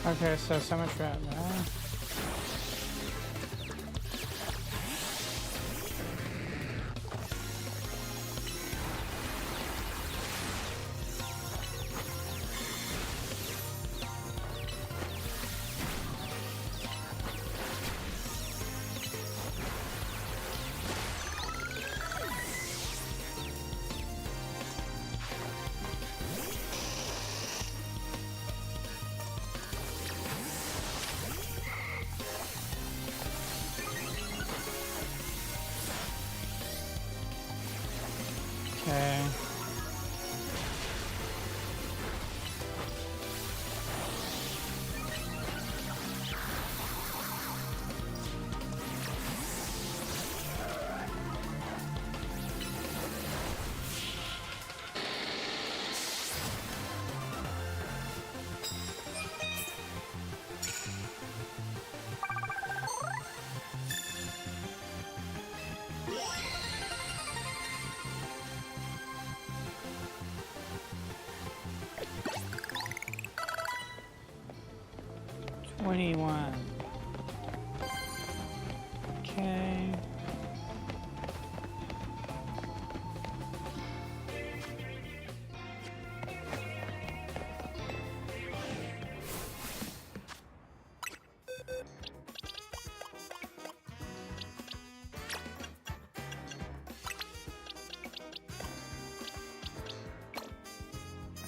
Okay, so much for that. Okay. Okay.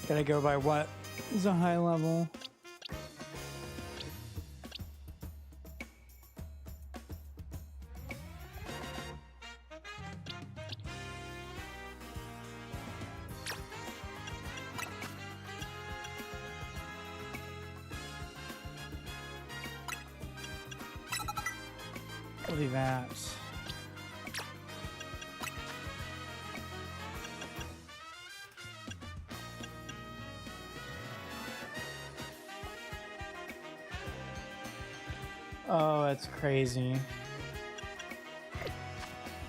Gotta go by what is a high level. We'll do that. Oh, that's crazy.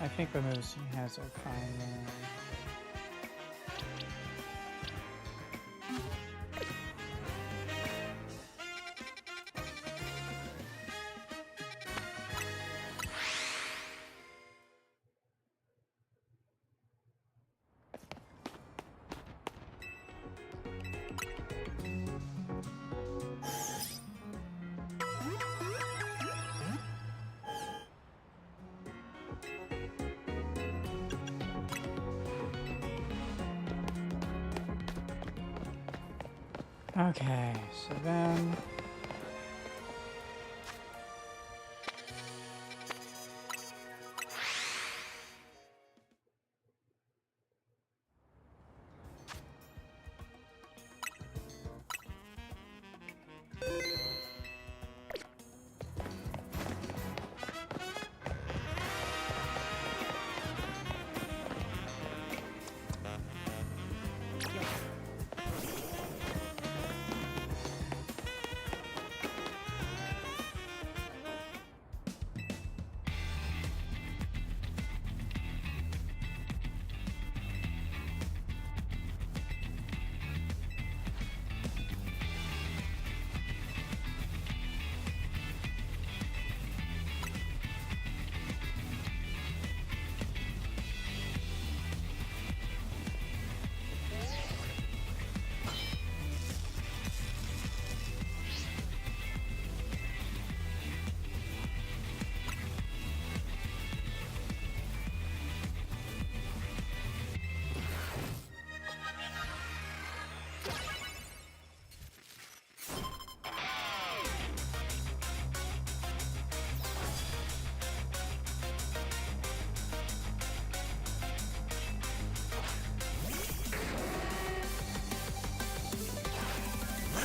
I think the moves he has are fine there. Okay, so then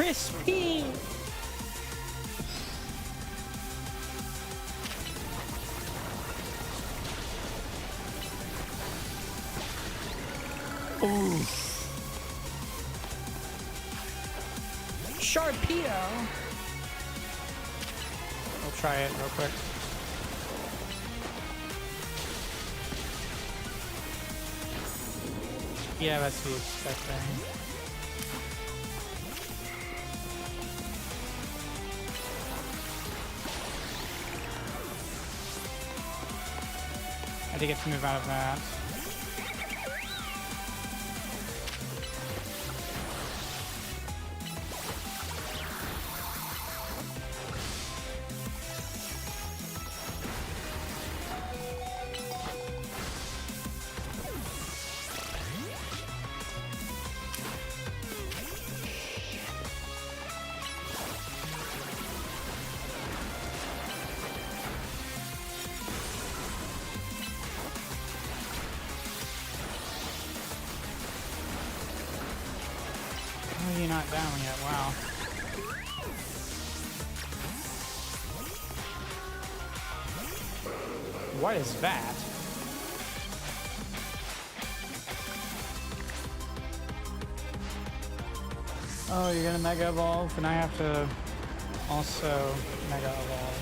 crispy. Ooh. Sharpedo. We'll try it real quick. Yeah, that's the expecting. I did get to move out of that. Oh, you're not down yet, wow. What is that? Oh, you're gonna Mega Evolve, and I have to also Mega Evolve.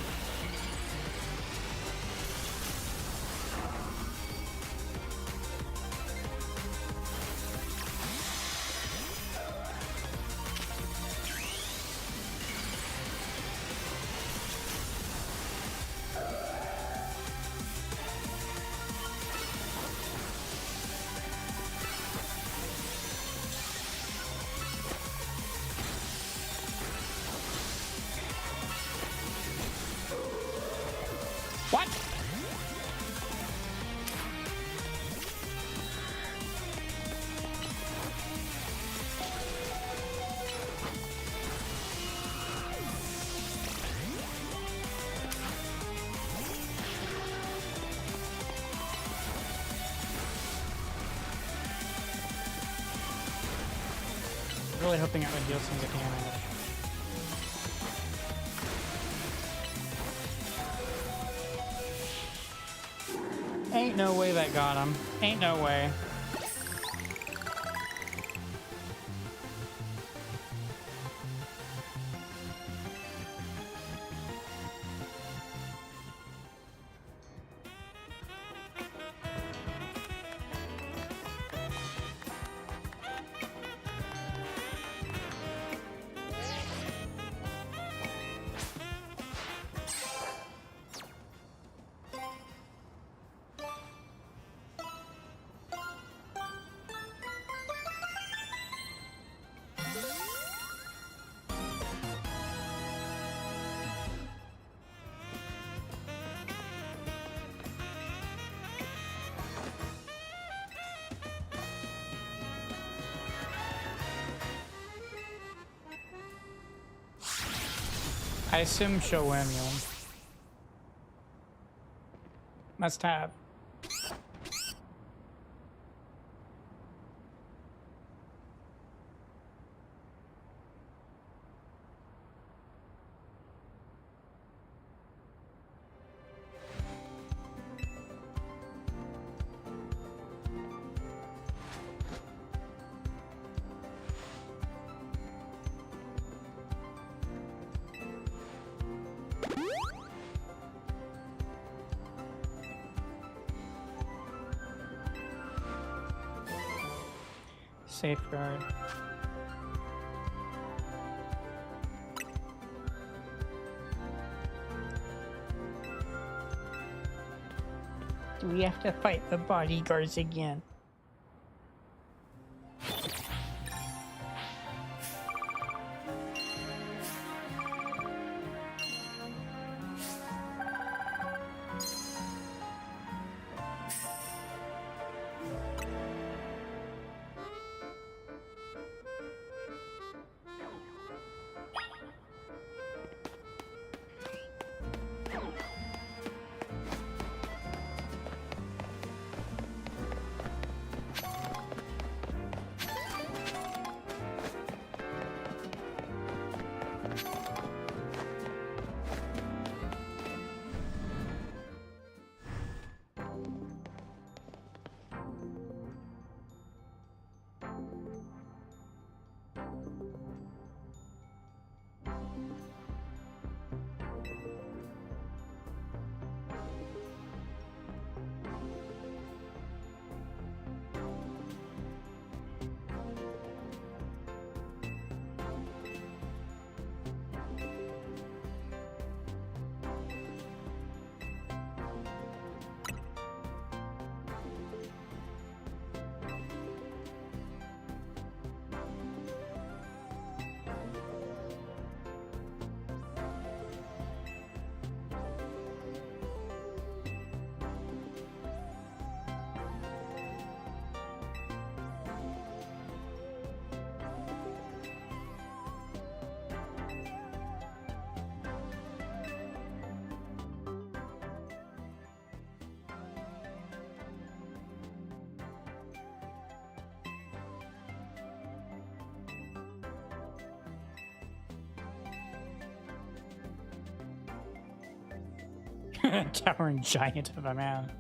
What? Really hoping it would deal some good damage. Ain't no way that got him. Ain't no way. I assume she'll win, you. Must have. Safeguard. Do we have to fight the bodyguards again? Towering giant of a man.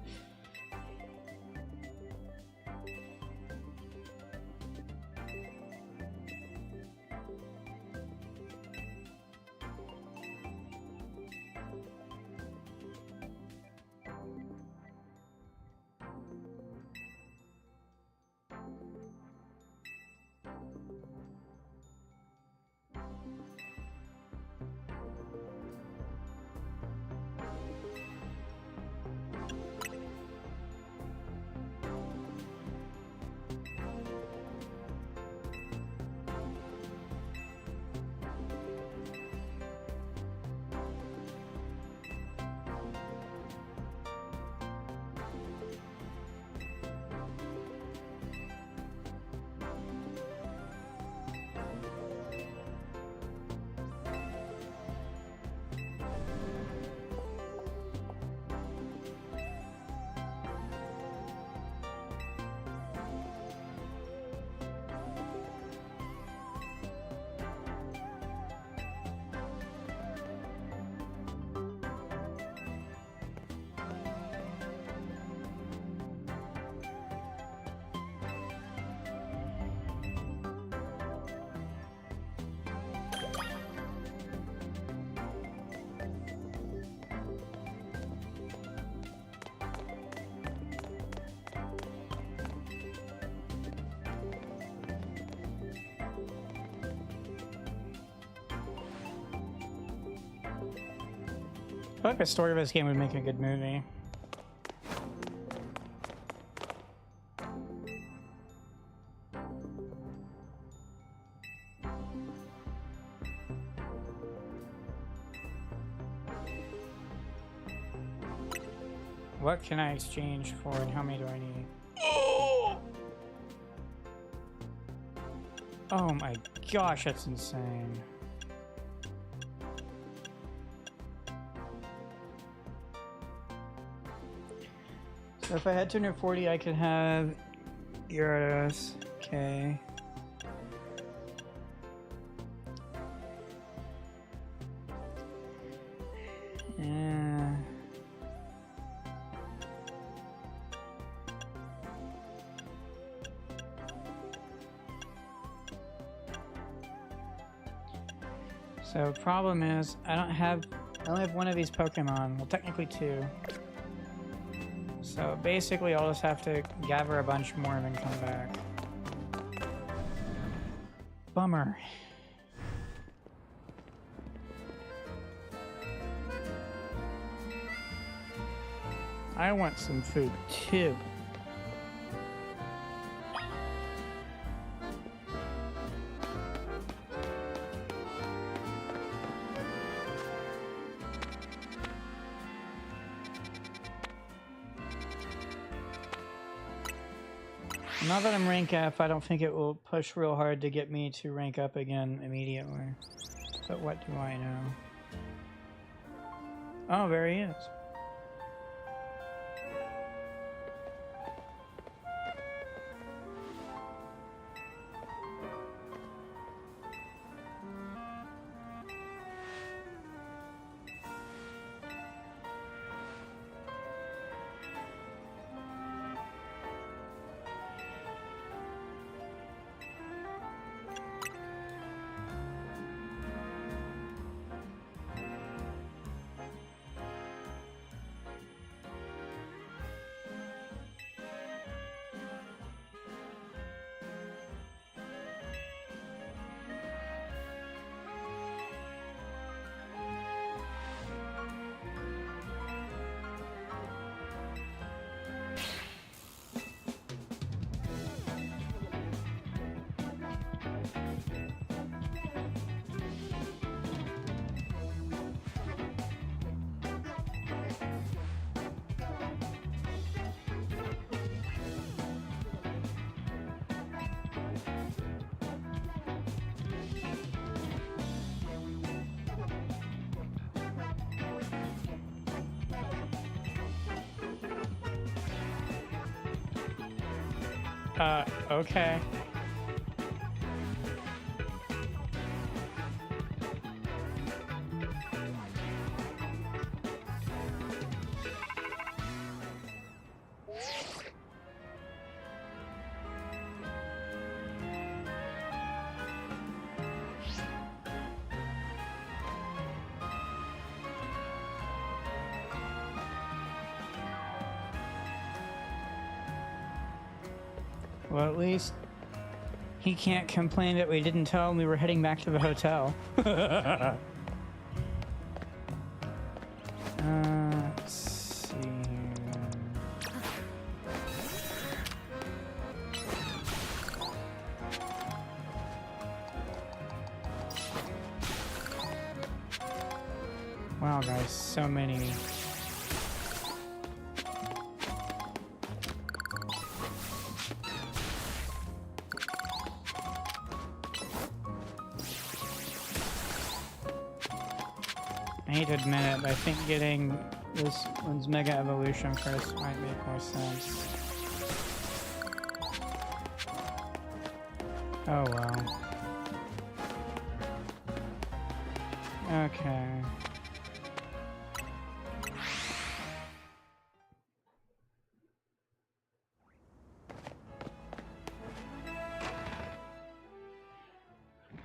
I feel like the story of this game would make a good movie. What can I exchange for and how many do I need? Oh my gosh, that's insane. So if I had 240, I could have Gyarados. Okay. Yeah. So problem is, I only have one of these Pokemon. Well, technically two. So basically, I'll just have to gather a bunch more and then come back. Bummer. I want some food too. Now that I'm rank F, I don't think it will push real hard to get me to rank up again immediately. But what do I know? Oh, there he is. Okay. Well, at least he can't complain that we didn't tell him we were heading back to the hotel. Let's see here. Wow, guys, so many. I hate to admit it, but I think getting this one's Mega Evolution first might make more sense. Oh well. Okay.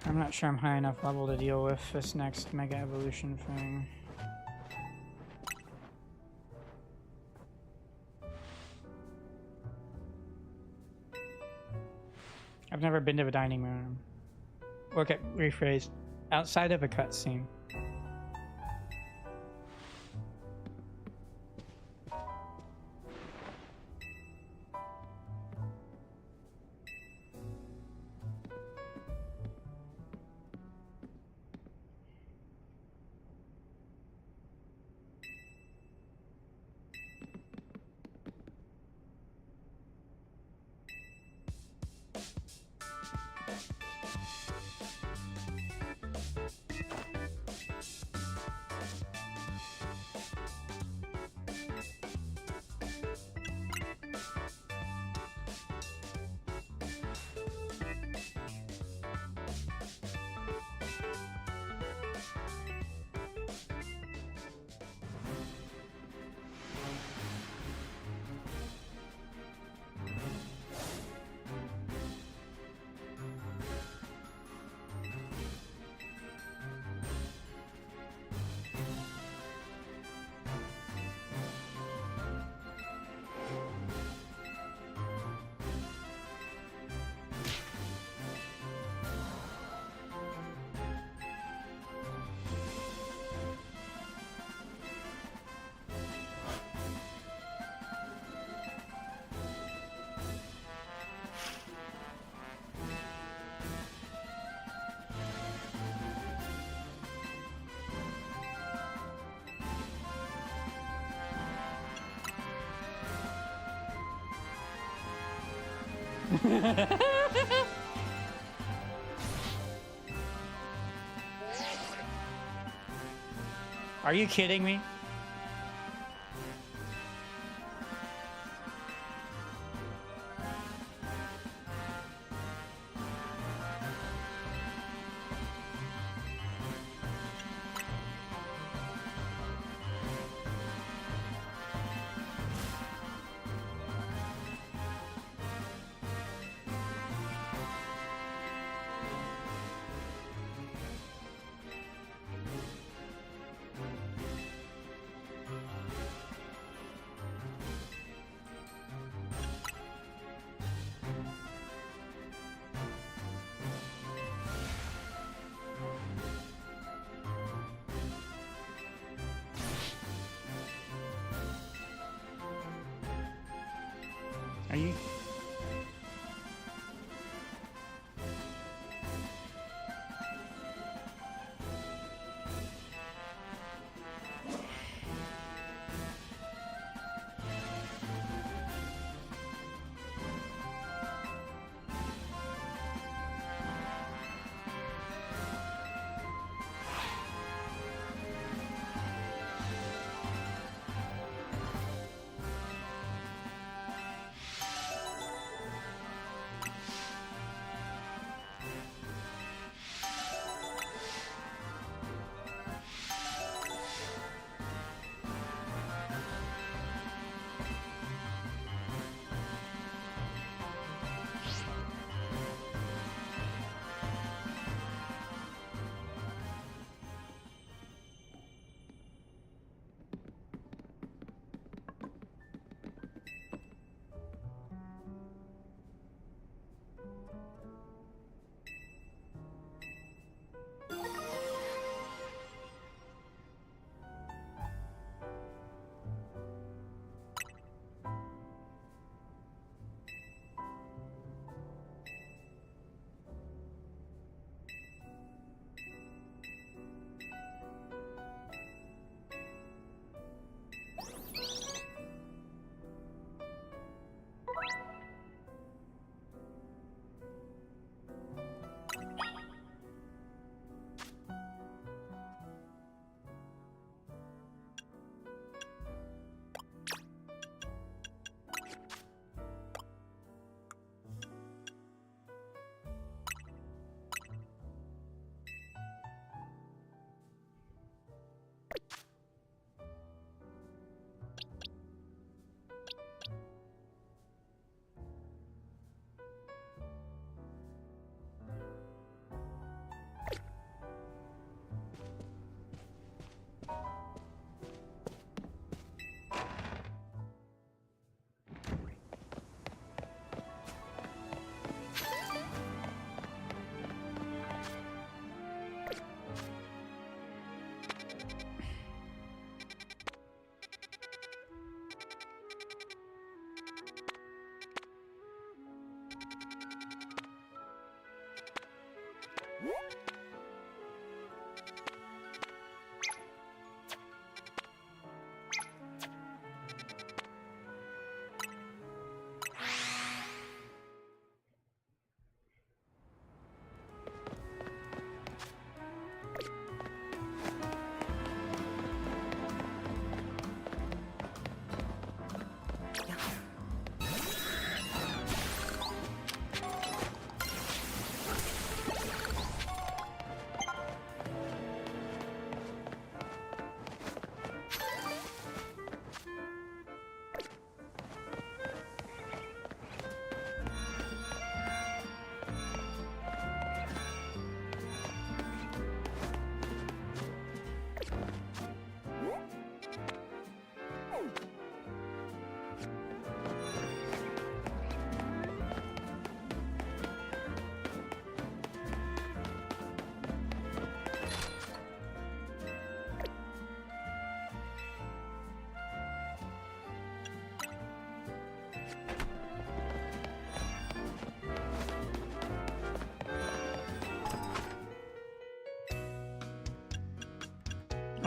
I'm not sure I'm high enough level to deal with this next Mega Evolution thing. I've never been to a dining room. Okay, rephrased. Outside of a cutscene. Are you kidding me? Are you?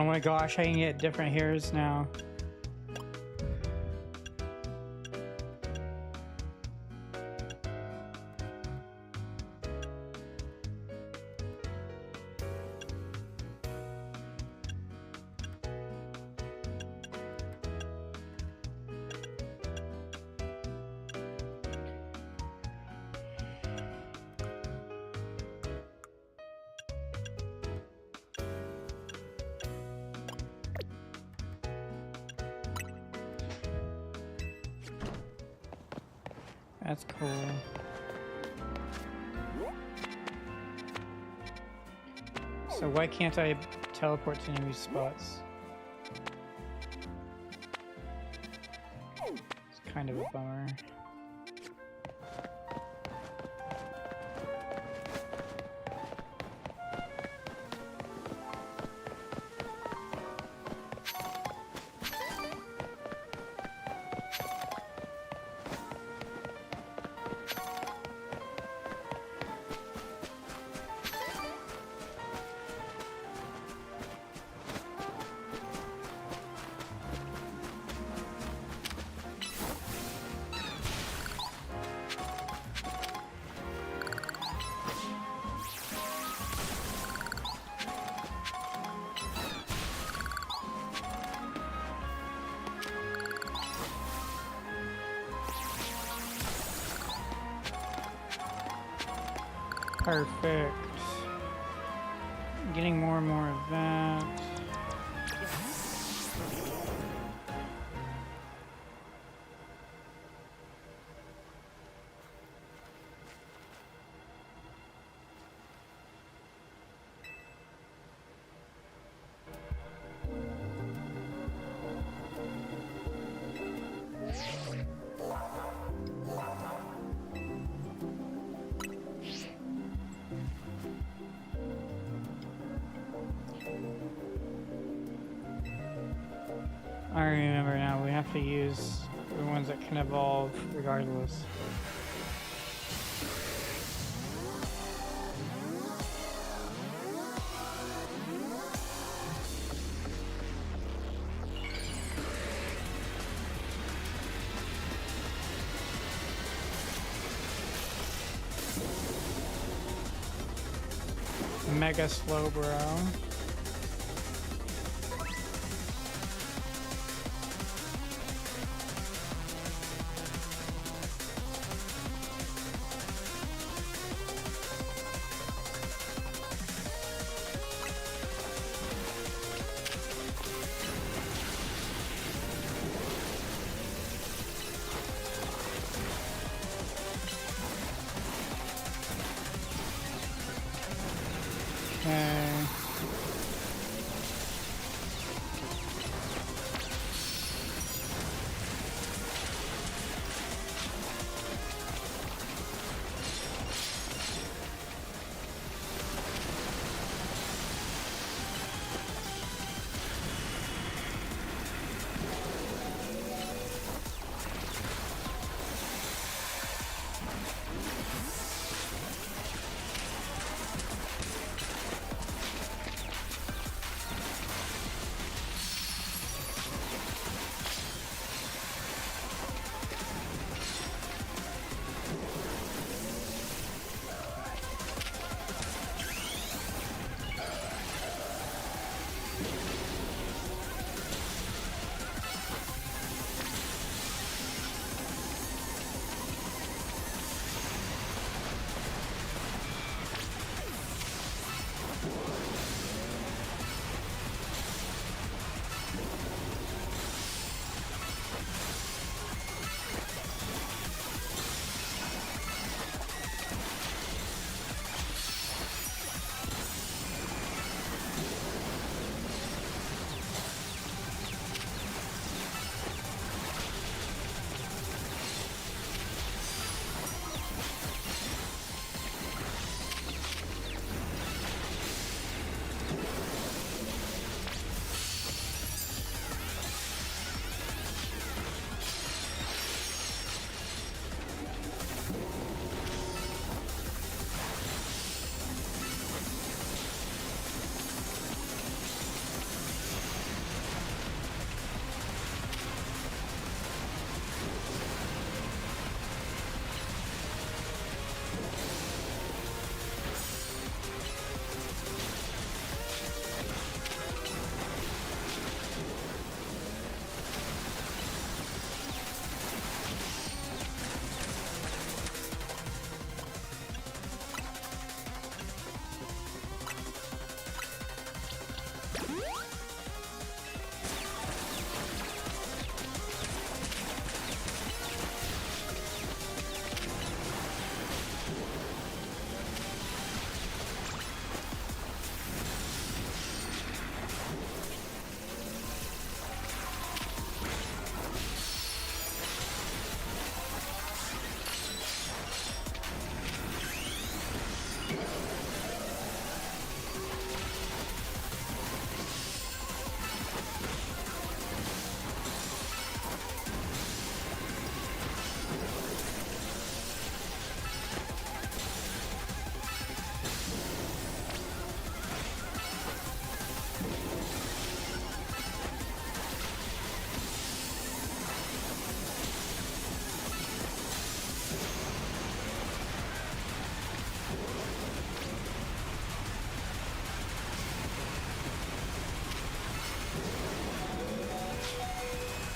Oh my gosh, I can get different hairs now. That's cool. So why can't I teleport to enemy spots? It's kind of a bummer. Perfect. Getting more and more of that. I remember now, we have to use the ones that can evolve regardless. Mega slow, bro. Okay.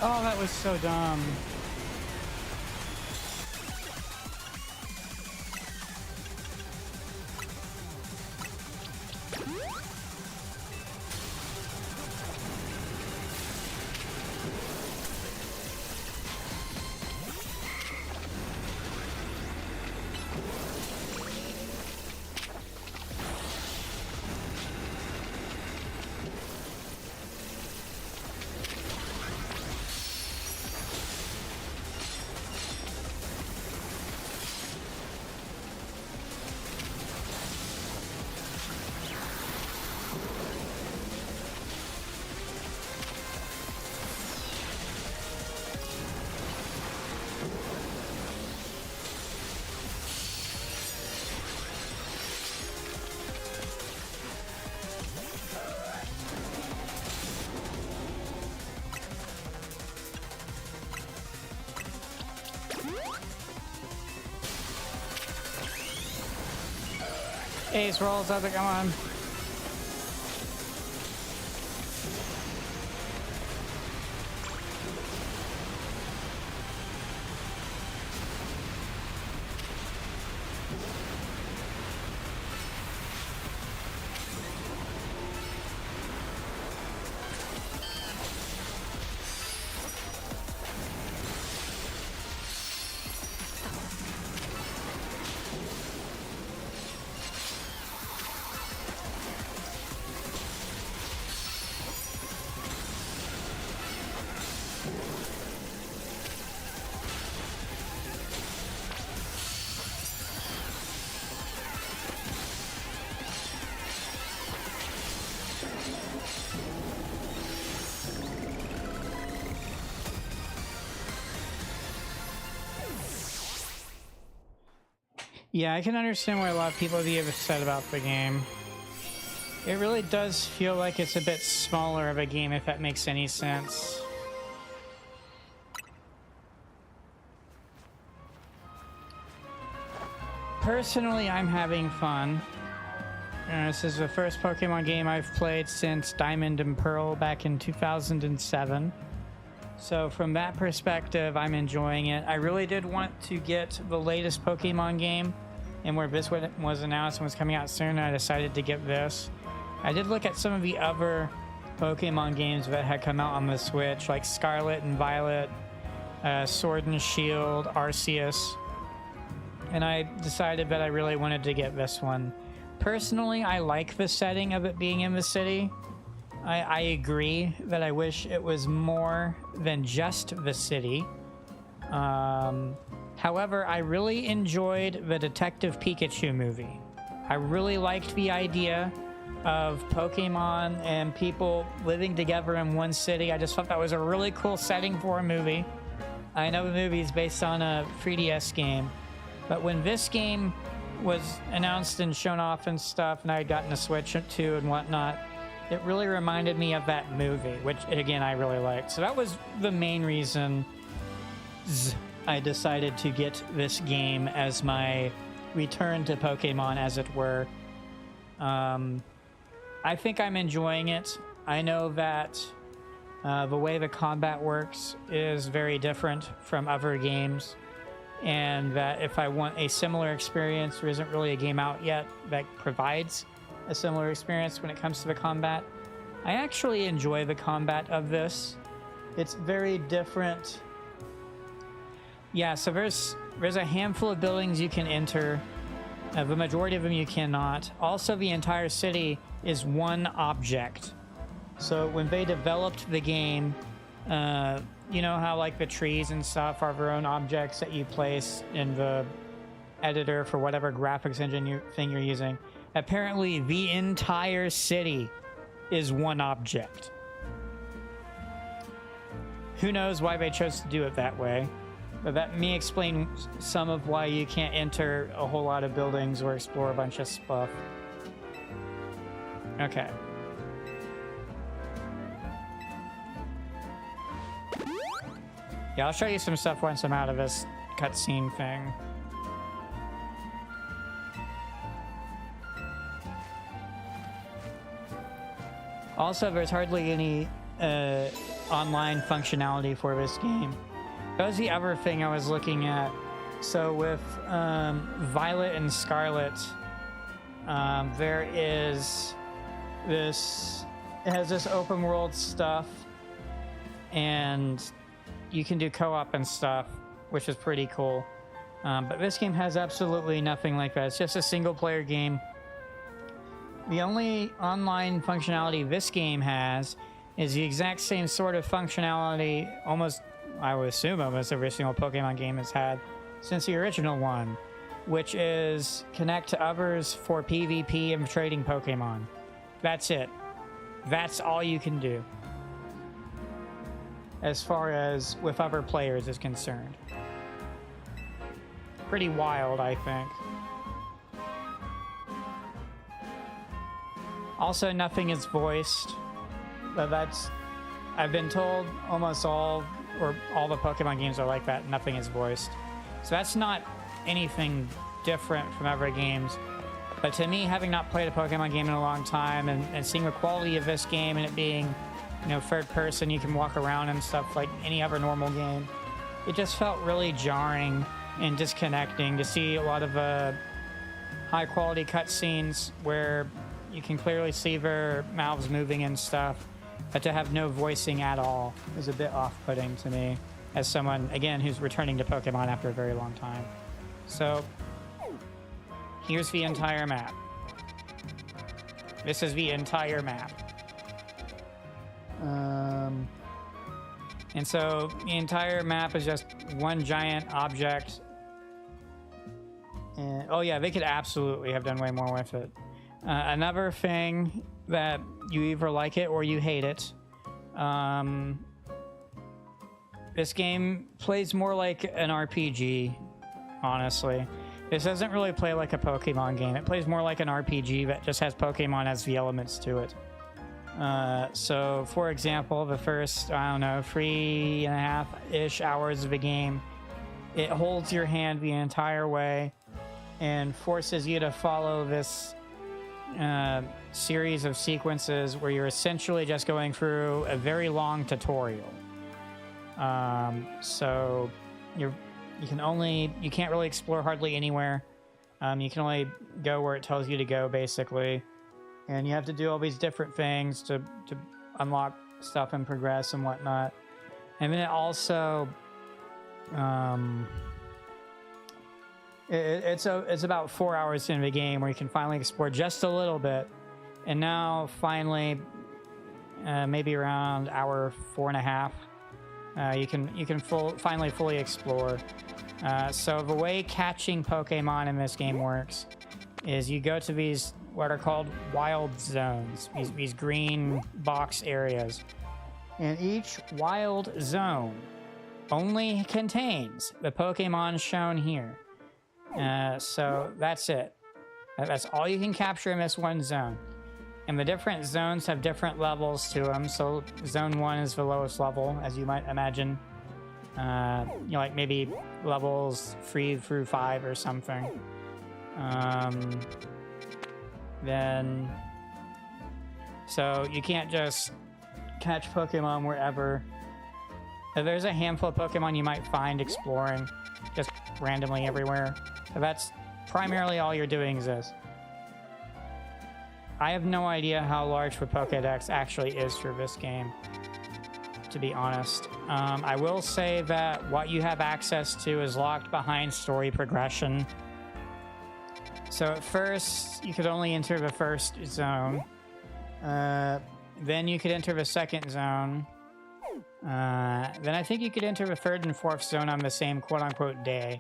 Oh, that was so dumb. Ace rolls up, come on. Yeah, I can understand why a lot of people would be upset about the game. It really does feel like it's a bit smaller of a game, if that makes any sense. Personally, I'm having fun. This is the first Pokemon game I've played since Diamond and Pearl back in 2007. So from that perspective, I'm enjoying it. I really did want to get the latest Pokemon game, and where this was announced and was coming out soon, I decided to get this. I did look at some of the other Pokemon games that had come out on the Switch, like Scarlet and Violet, Sword and Shield, Arceus, and I decided that I really wanted to get this one. Personally, I like the setting of it being in the city. I agree that I wish it was more than just the city. However, I really enjoyed the Detective Pikachu movie. I really liked the idea of Pokemon and people living together in one city. I just thought that was a really cool setting for a movie. I know the movie is based on a 3DS game, but when this game was announced and shown off and stuff, and I had gotten a Switch too and whatnot, it really reminded me of that movie, which, again, I really liked. So that was the main reason I decided to get this game as my return to Pokemon, as it were. I think I'm enjoying it. I know that the way the combat works is very different from other games, and that if I want a similar experience, there isn't really a game out yet that provides a similar experience when it comes to the combat. I actually enjoy the combat of this. It's very different. Yeah, so there's a handful of buildings you can enter. The majority of them you cannot. Also, the entire city is one object. So when they developed the game, you know how like the trees and stuff are their own objects that you place in the editor for whatever graphics engine thing you're using. Apparently, the entire city is one object. Who knows why they chose to do it that way? But let me explain some of why you can't enter a whole lot of buildings or explore a bunch of stuff. Okay. Yeah, I'll show you some stuff once I'm out of this cutscene thing. Also, there's hardly any online functionality for this game. That was the other thing I was looking at. So with Violet and Scarlet, there is this, it has this open world stuff, and you can do co-op and stuff, which is pretty cool. But this game has absolutely nothing like that. It's just a single player game. The only online functionality this game has is the exact same sort of functionality, almost, I would assume, almost every single Pokemon game has had since the original one, which is connect to others for PvP and trading Pokemon. That's it. That's all you can do as far as with other players is concerned. Pretty wild, I think. Also, nothing is voiced. But that's, I've been told almost all the Pokemon games are like that. Nothing is voiced. So that's not anything different from other games. But to me, having not played a Pokemon game in a long time and seeing the quality of this game and it being, you know, third person, you can walk around and stuff like any other normal game, it just felt really jarring and disconnecting to see a lot of high quality cutscenes where you can clearly see their mouths moving and stuff, but to have no voicing at all is a bit off-putting to me as someone, again, who's returning to Pokemon after a very long time. So here's the entire map. This is the entire map. And so the entire map is just one giant object. And, oh yeah, they could absolutely have done way more with it. Another thing that you either like it or you hate it. This game plays more like an RPG, honestly. This doesn't really play like a Pokemon game. It plays more like an RPG that just has Pokemon as the elements to it. So, for example, the first, I don't know, 3.5-ish hours of the game, it holds your hand the entire way and forces you to follow this series of sequences where you're essentially just going through a very long tutorial. So you can't really explore hardly anywhere. You can only go where it tells you to go, basically. And you have to do all these different things to unlock stuff and progress and whatnot. And then it also, it's about 4 hours into the game where you can finally explore just a little bit. And now, finally, maybe around hour 4.5, you can finally fully explore. So the way catching Pokemon in this game works is you go to these what are called wild zones, these green box areas, and each wild zone only contains the Pokemon shown here. So that's it. That's all you can capture in this one zone. And the different zones have different levels to them. So zone 1 is the lowest level, as you might imagine. Like maybe levels 3 through 5 or something. Then, so you can't just catch Pokemon wherever. There's a handful of Pokemon you might find exploring just randomly everywhere. So that's primarily all you're doing is this. I have no idea how large the Pokédex actually is for this game, to be honest. I will say that what you have access to is locked behind story progression. So at first, you could only enter the first zone. Then you could enter the second zone. Then I think you could enter the third and fourth zone on the same quote-unquote day.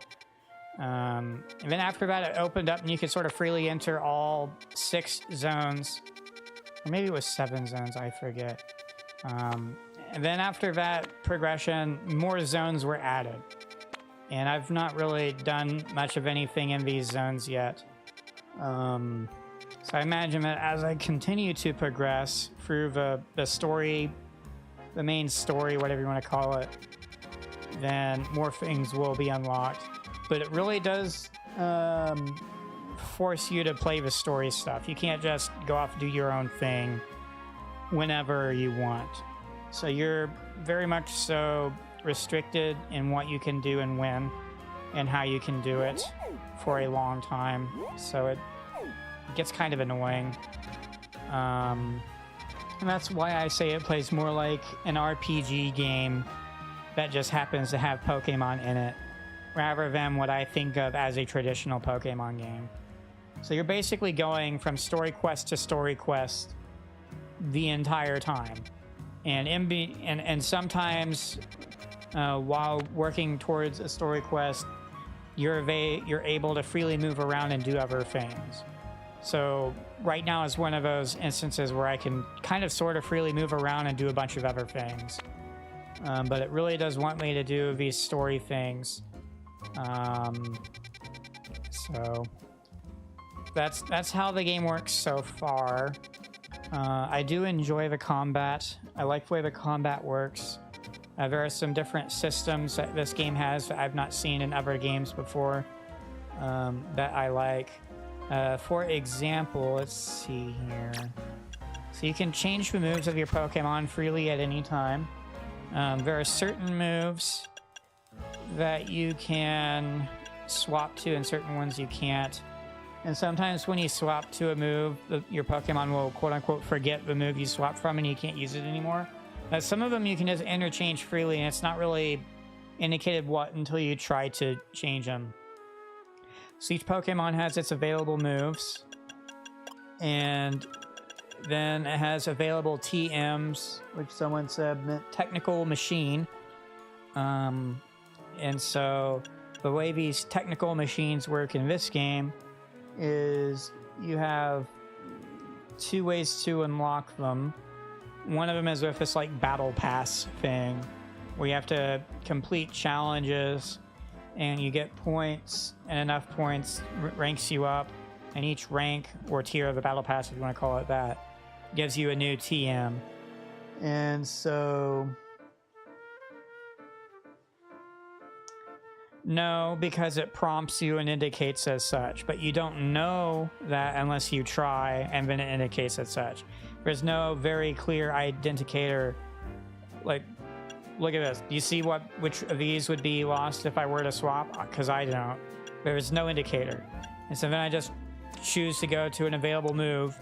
And then after that, it opened up and you could sort of freely enter all 6 zones. Or maybe it was 7 zones, I forget. And then after that progression, more zones were added. And I've not really done much of anything in these zones yet. So I imagine that as I continue to progress through the story, the main story, whatever you want to call it, then more things will be unlocked. But it really does force you to play the story stuff. You can't just go off and do your own thing whenever you want. So you're very much so restricted in what you can do and when and how you can do it for a long time. So it gets kind of annoying. And that's why I say it plays more like an RPG game that just happens to have Pokemon in it, rather than what I think of as a traditional Pokemon game. So you're basically going from story quest to story quest the entire time. And sometimes while working towards a story quest, you're able to freely move around and do other things. So right now is one of those instances where I can kind of sort of freely move around and do a bunch of other things. But it really does want me to do these story things. So that's how the game works so far. I do enjoy the combat. I like the way the combat works. There are some different systems that this game has that I've not seen in other games before that I like. For example, let's see here. So you can change the moves of your Pokemon freely at any time. There are certain moves that you can swap to and certain ones you can't. And sometimes when you swap to a move, your Pokemon will quote-unquote forget the move you swapped from and you can't use it anymore. Some of them you can just interchange freely and it's not really indicated what until you try to change them. So each Pokemon has its available moves. And then it has available TMs, which someone said meant technical machine. And so the way these technical machines work in this game is you have two ways to unlock them. One of them is with this like battle pass thing where you have to complete challenges and you get points, and enough points ranks you up, and each rank or tier of the battle pass, if you want to call it that, gives you a new TM. And so no, because it prompts you and indicates as such, but you don't know that unless you try and then it indicates as such. There's no very clear identifier. Like, look at this. Do you see which of these would be lost if I were to swap? Because I don't. There is no indicator. And so then I just choose to go to an available move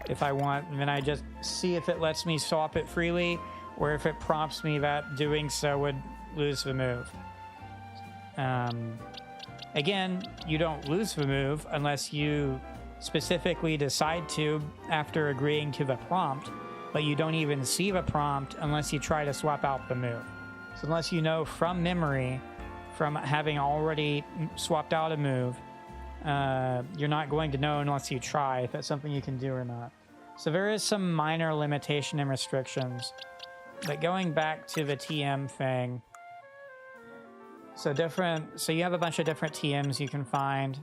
if I want, and then I just see if it lets me swap it freely or if it prompts me that doing so would lose the move. Again, you don't lose the move unless you specifically decide to after agreeing to the prompt, but you don't even see the prompt unless you try to swap out the move. So unless you know from memory, from having already swapped out a move, you're not going to know unless you try if it's something you can do or not. So there is some minor limitation and restrictions. But going back to the TM thing, so you have a bunch of different TMs you can find,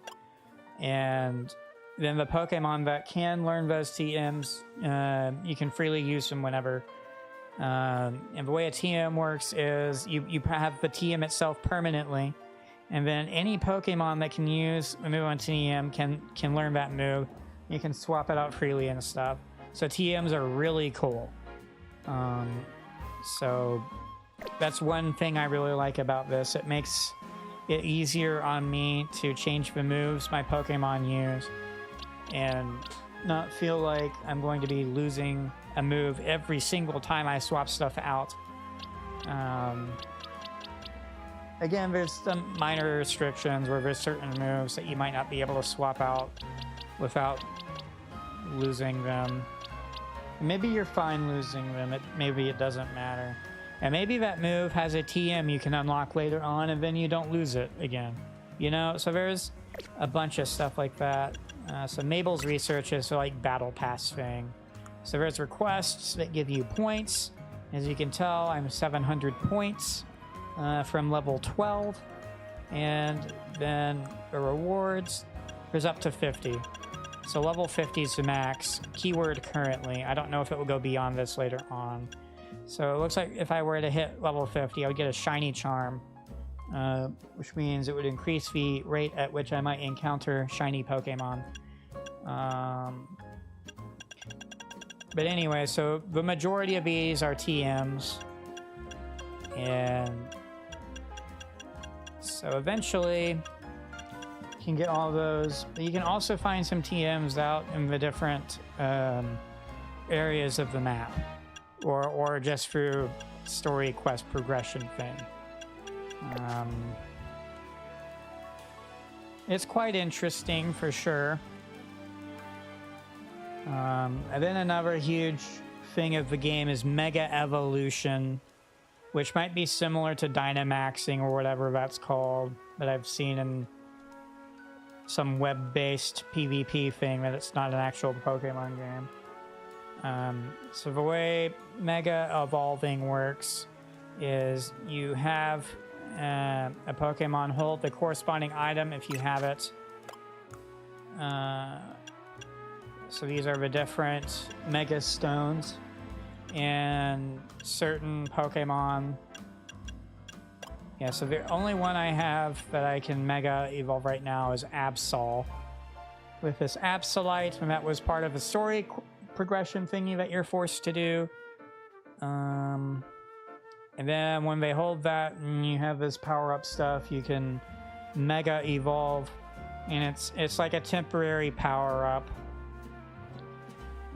and then the Pokemon that can learn those TMs, you can freely use them whenever. And the way a TM works is you have the TM itself permanently, and then any Pokemon that can use a move on TM can learn that move. You can swap it out freely and stuff. So TMs are really cool. So that's one thing I really like about this. It makes it easier on me to change the moves my Pokemon use and not feel like I'm going to be losing a move every single time I swap stuff out. Again, there's some minor restrictions where there's certain moves that you might not be able to swap out without losing them. Maybe you're fine losing them. Maybe it doesn't matter. And maybe that move has a TM you can unlock later on, and then you don't lose it again. You know, so there's a bunch of stuff like that. So Mabel's research is like battle pass thing. So there's requests that give you points. As you can tell, I'm 700 points from level 12. And then the rewards, there's up to 50. So level 50 is the max. Keyword currently. I don't know if it will go beyond this later on. So it looks like if I were to hit level 50, I would get a shiny charm, which means it would increase the rate at which I might encounter shiny Pokemon. But anyway, so the majority of these are TMs. And so eventually you can get all those. But you can also find some TMs out in the different areas of the map. Or just through story quest progression thing. It's quite interesting for sure. And then another huge thing of the game is Mega Evolution, which might be similar to Dynamaxing or whatever that's called, that I've seen in some web-based PvP thing, that it's not an actual Pokemon game. So the way Mega Evolving works is you have a Pokemon hold the corresponding item if you have it. So these are the different Mega Stones, and certain Pokemon. Yeah, so the only one I have that I can Mega Evolve right now is Absol. With this Absolite, and that was part of the story progression thingy that you're forced to do. And then when they hold that and you have this power-up stuff, you can Mega Evolve, and it's like a temporary power-up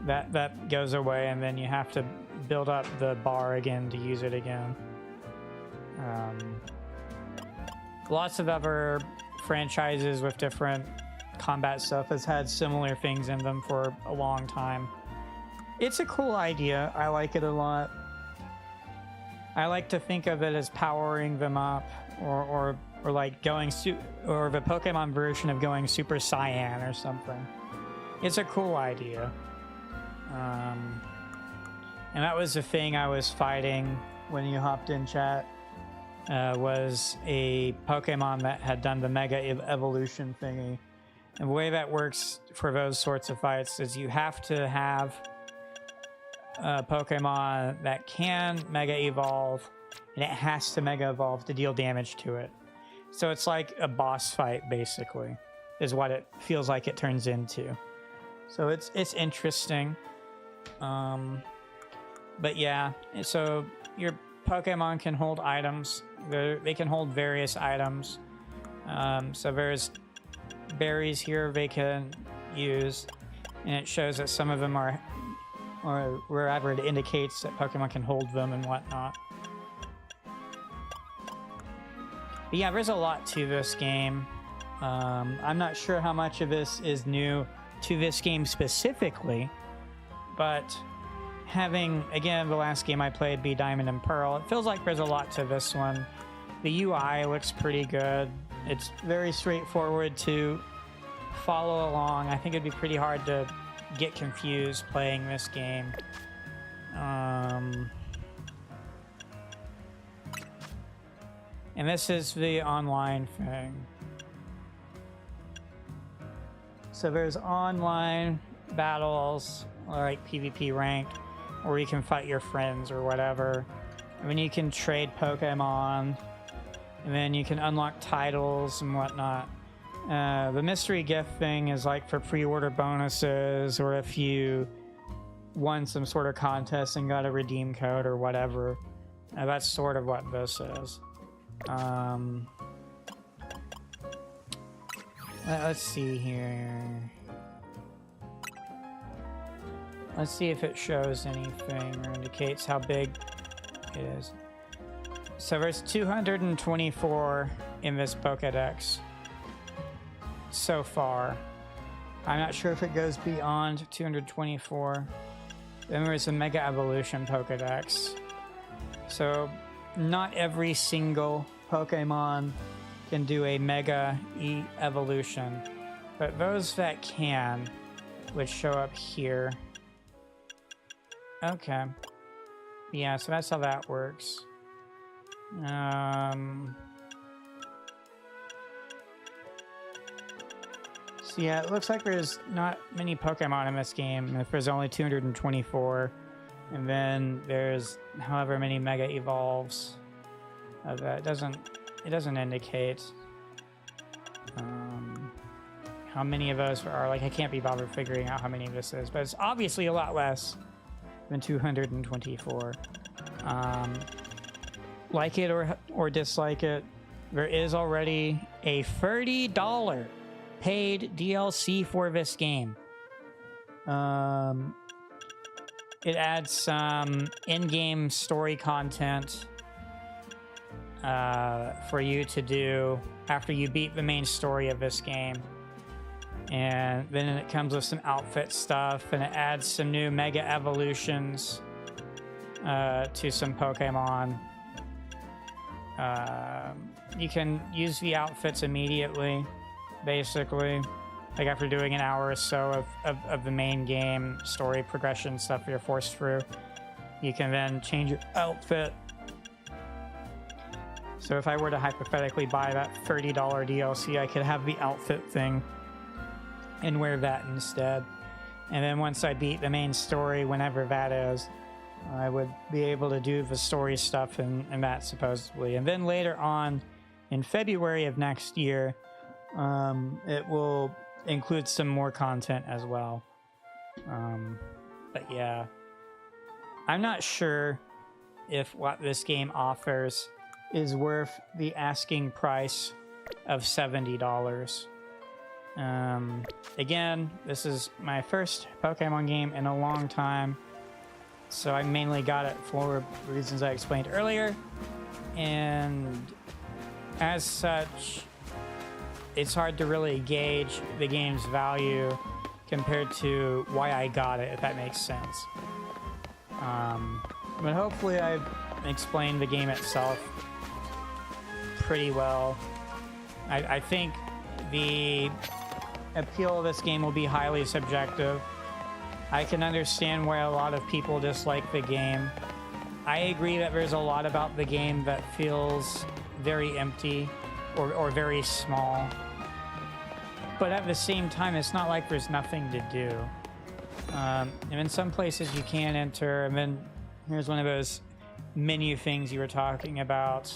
that goes away, and then you have to build up the bar again to use it again. Lots of other franchises with different combat stuff has had similar things in them for a long time. It's a cool idea. I like it a lot. I like to think of it as powering them up, or like going or the Pokemon version of going Super Saiyan or something. It's a cool idea. And that was the thing I was fighting when you hopped in chat. Was a Pokemon that had done the Mega Evolution thingy. And the way that works for those sorts of fights is you have to have a Pokemon that can Mega Evolve, and it has to Mega Evolve to deal damage to it. So it's like a boss fight, basically, is what it feels like it turns into. So it's interesting. But yeah, so your Pokemon can hold items. They can hold various items. So there's berries here they can use, and it shows that some of them are, or wherever it indicates that Pokemon can hold them and whatnot. But yeah, there's a lot to this game. I'm not sure how much of this is new to this game specifically, but having, again, the last game I played be Diamond and Pearl, it feels like there's a lot to this one. The UI looks pretty good. It's very straightforward to follow along. I think it'd be pretty hard to get confused playing this game. And this is the online thing. So there's online battles, like PvP rank, or you can fight your friends or whatever. I mean, you can trade Pokemon, and then you can unlock titles and whatnot. The mystery gift thing is like for pre-order bonuses, or if you won some sort of contest and got a redeem code or whatever. That's sort of what this is. Let's see here. Let's see if it shows anything or indicates how big it is. So there's 224 in this Pokedex so far. I'm not sure if it goes beyond 224. Then there's a Mega Evolution Pokedex. So not every single Pokemon can do a Mega Evolution, but those that can would show up here. Okay. Yeah, so that's how that works. So yeah, it looks like there's not many Pokemon in this game. If there's only 224, and then there's however many Mega Evolves. It doesn't indicate how many of those are. Like, I can't be bothered figuring out how many this is, but it's obviously a lot less than 224. Like it or dislike it, there is already a $30 paid DLC for this game. It adds some in-game story content for you to do after you beat the main story of this game. And then it comes with some outfit stuff, and it adds some new mega evolutions to some Pokemon. You can use the outfits immediately, basically. Like after doing an hour or so of the main game story progression stuff you're forced through, you can then change your outfit. So if I were to hypothetically buy that $30 DLC, I could have the outfit thing and wear that instead. And then once I beat the main story, whenever that is, I would be able to do the story stuff and that supposedly. And then later on, in February of next year, it will include some more content as well. But yeah, I'm not sure if what this game offers is worth the asking price of $70. Again, this is my first Pokemon game in a long time, so I mainly got it for reasons I explained earlier, and as such, it's hard to really gauge the game's value compared to why I got it, if that makes sense. But hopefully I've explained the game itself pretty well. I think the appeal of this game will be highly subjective. I can understand why a lot of people dislike the game. I agree that there's a lot about the game that feels very empty or very small. But at the same time, it's not like there's nothing to do. And in some places you can enter, and then here's one of those menu things you were talking about,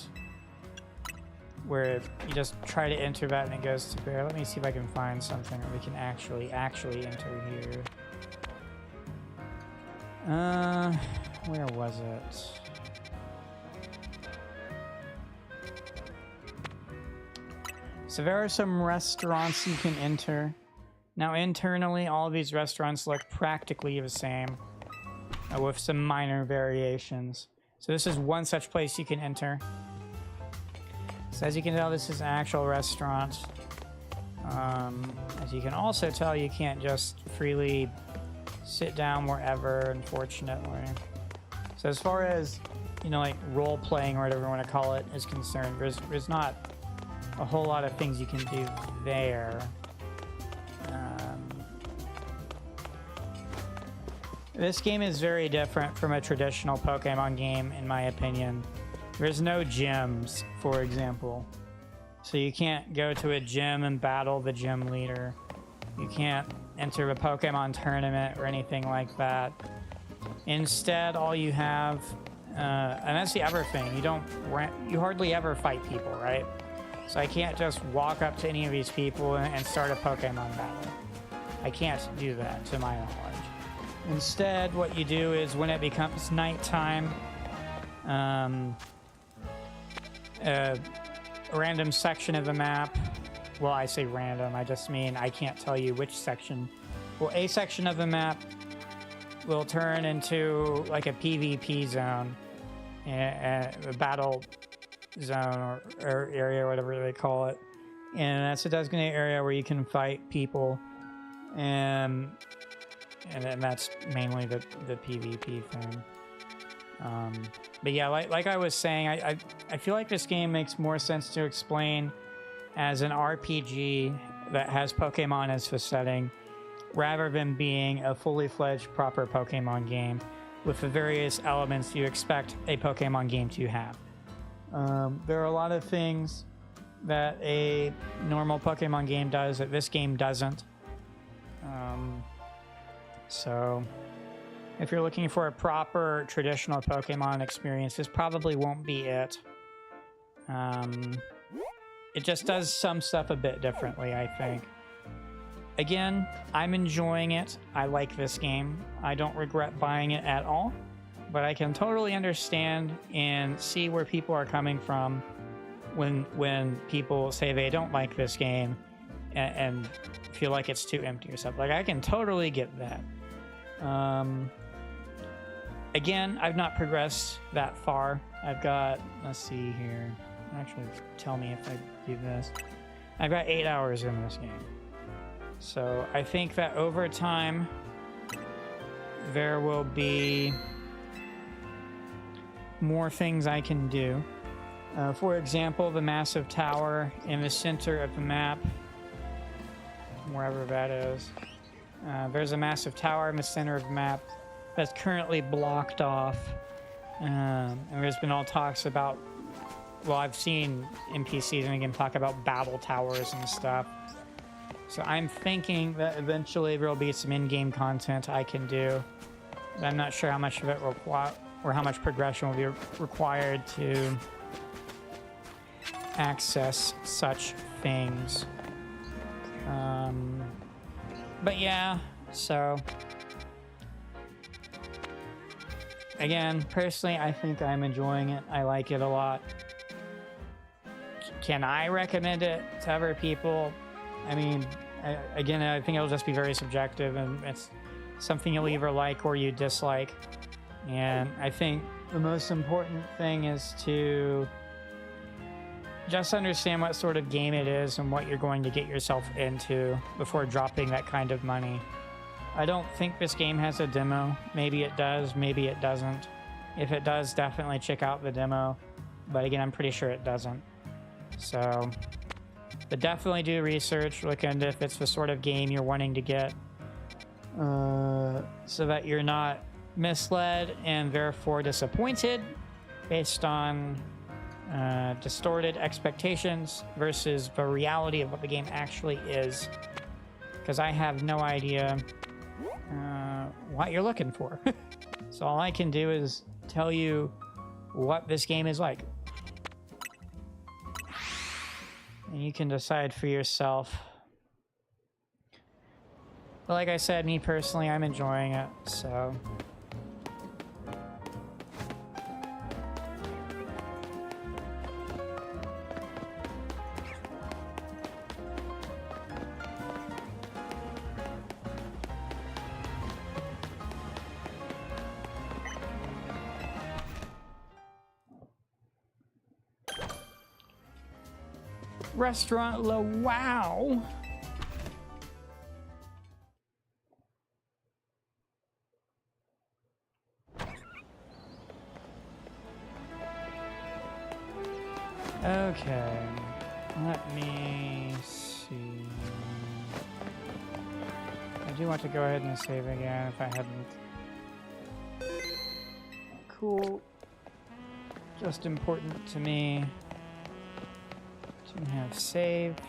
where you just try to enter that and it goes to there. Let me see if I can find something where we can actually enter here. Where was it? So there are some restaurants you can enter. Now internally, all of these restaurants look practically the same, with some minor variations. So this is one such place you can enter. So as you can tell, this is an actual restaurant. As you can also tell, you can't just freely sit down wherever, unfortunately. So as far as, you know, like role-playing or whatever you want to call it is concerned, there's not a whole lot of things you can do there. This game is very different from a traditional Pokemon game, in my opinion. There's no gyms, for example. So you can't go to a gym and battle the gym leader. You can't enter a Pokemon tournament or anything like that. Instead, all you have, and that's the other thing, you hardly ever fight people, right? So I can't just walk up to any of these people and start a Pokemon battle. I can't do that, to my knowledge. Instead, what you do is when it becomes nighttime, a random section of the map, well, I say random, I just mean I can't tell you which section. Well, a section of the map will turn into like a PvP zone, a battle zone or area, whatever they call it. And that's a designated area where you can fight people. And then that's mainly the PvP thing. But yeah, like I was saying, I feel like this game makes more sense to explain as an RPG that has Pokemon as the setting, rather than being a fully fledged proper Pokemon game with the various elements you expect a Pokemon game to have. There are a lot of things that a normal Pokemon game does that this game doesn't. So if you're looking for a proper traditional Pokemon experience, this probably won't be it. It just does some stuff a bit differently, I think. again, I'm enjoying it. I like this game. I don't regret buying it at all, but I can totally understand and see where people are coming from when people say they don't like this game and feel like it's too empty or stuff. Like, I can totally get that. Again, I've not progressed that far. I've got, let's see here. Actually, tell me if I do this. I've got 8 hours in this game. So I think that over time, there will be more things I can do. For example, the massive tower in the center of the map, wherever that is. There's a massive tower in the center of the map that's currently blocked off. And there's been all talks about, well, I've seen NPCs and again talk about battle towers and stuff. So I'm thinking that eventually there'll be some in-game content I can do. But I'm not sure how much of it or how much progression will be required to access such things. But yeah, so again, personally, I think I'm enjoying it. I like it a lot. Can I recommend it to other people? I mean, again, I think it'll just be very subjective, and it's something you'll either like or you dislike. And I think the most important thing is to just understand what sort of game it is and what you're going to get yourself into before dropping that kind of money. I don't think this game has a demo. Maybe it does, maybe it doesn't. If it does, definitely check out the demo. But again, I'm pretty sure it doesn't. So, but definitely do research, look into if it's the sort of game you're wanting to get, so that you're not misled and therefore disappointed based on distorted expectations versus the reality of what the game actually is. Because I have no idea what you're looking for. So all I can do is tell you what this game is like. And you can decide for yourself. But like I said, me personally, I'm enjoying it, so. Restaurant La Wow. Okay, let me see. I do want to go ahead and save again if I hadn't. Cool. Just important to me to have saved.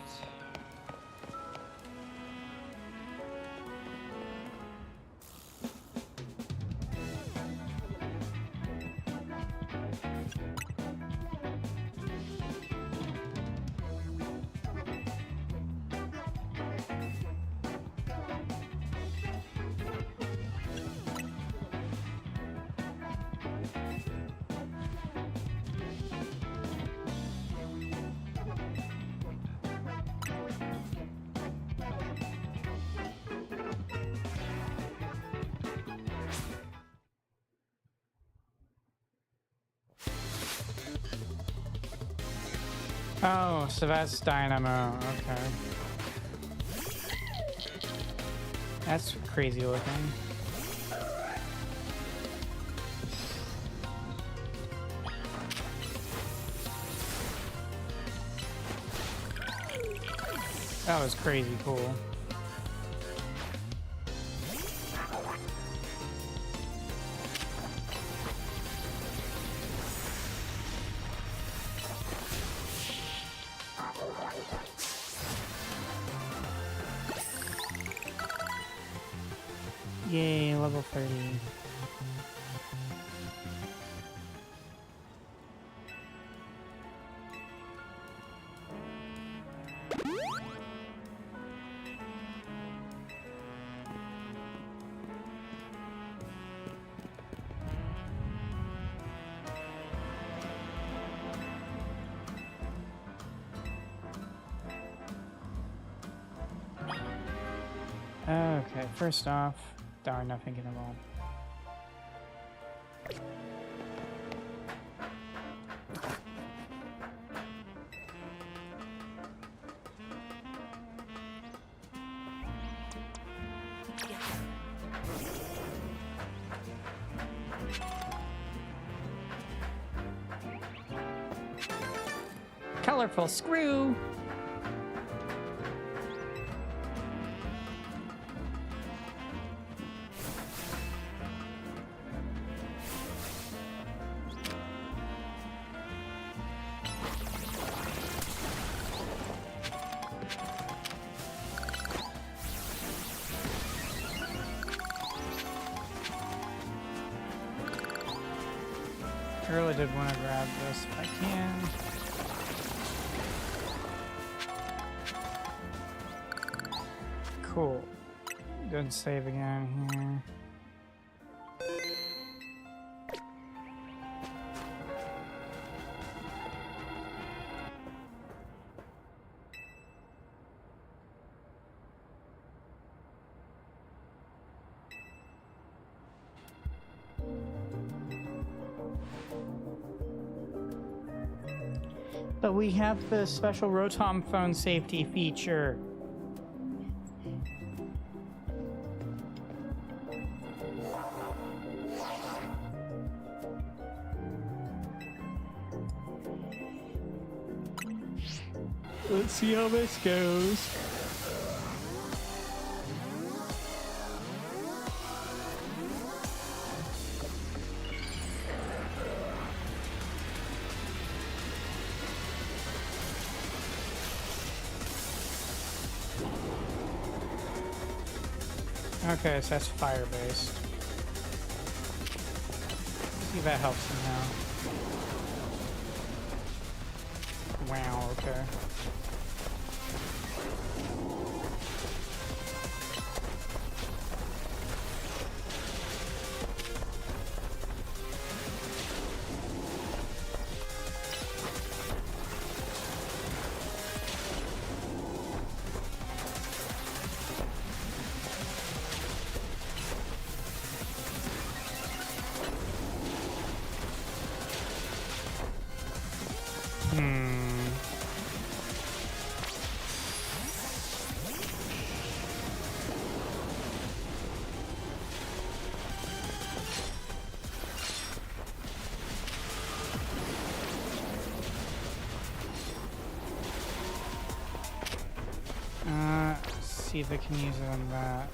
Oh, so that's Dynamo. Okay. That's crazy looking. That was crazy cool. Yay, level 30. Okay, first off, darn, not thinking of all. Colorful screw. I really did want to grab this if I can. Cool. Good save again here. But we have the special Rotom phone safety feature. Let's see how this goes. Okay, so that's fire-based. See if that helps somehow. Wow, okay. See if I can use it on that.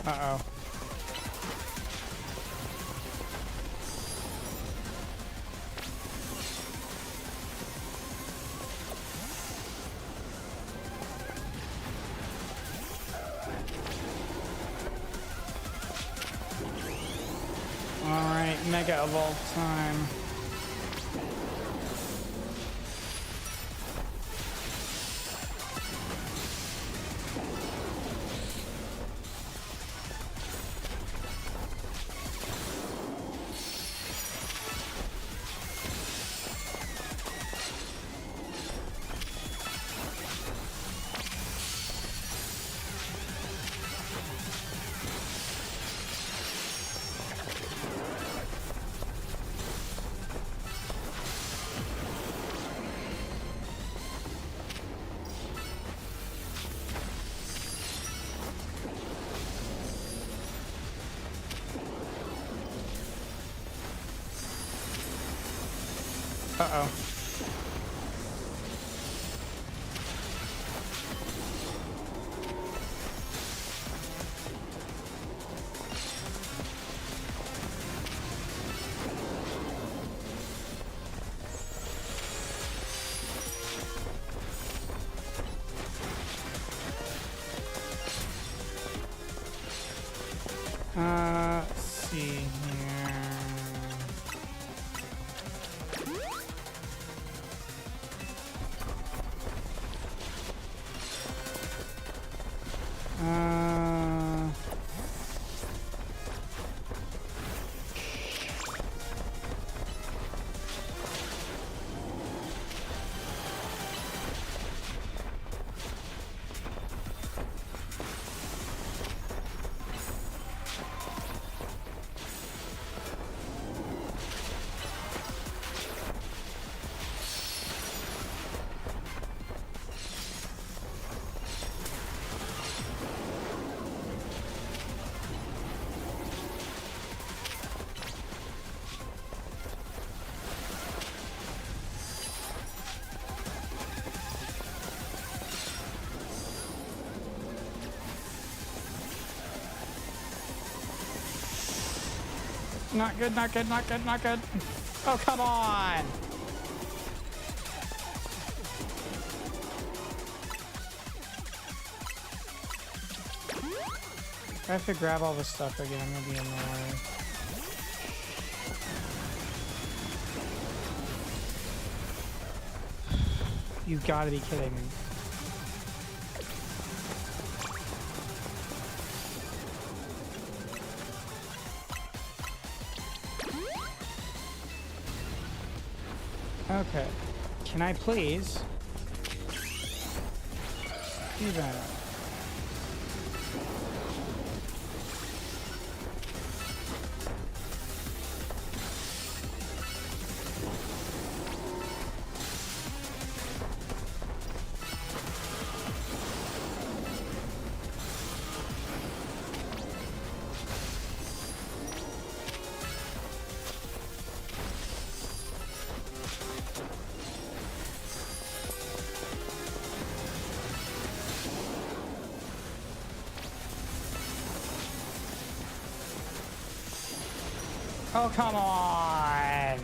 Uh-oh. Alright, Mega Evolve time. Uh-oh. Let's see here. Not good, not good, not good, not good. Oh, come on! I have to grab all this stuff again. I'm gonna be annoyed. You've got to be kidding me. Okay. Can I please do that? Oh, come on!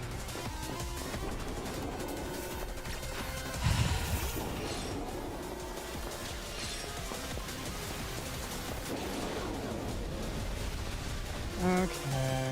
Okay.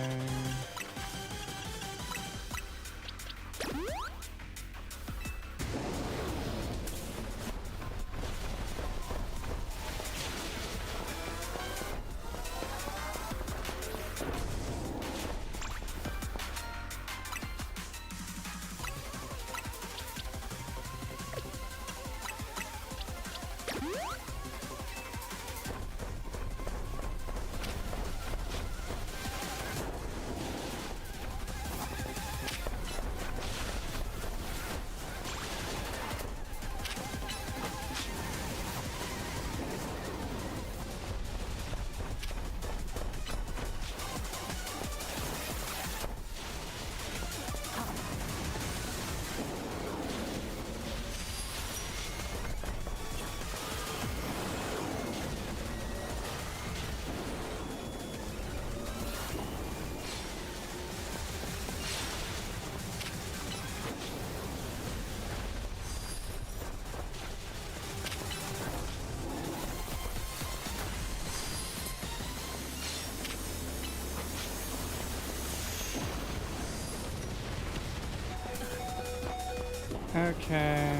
Okay,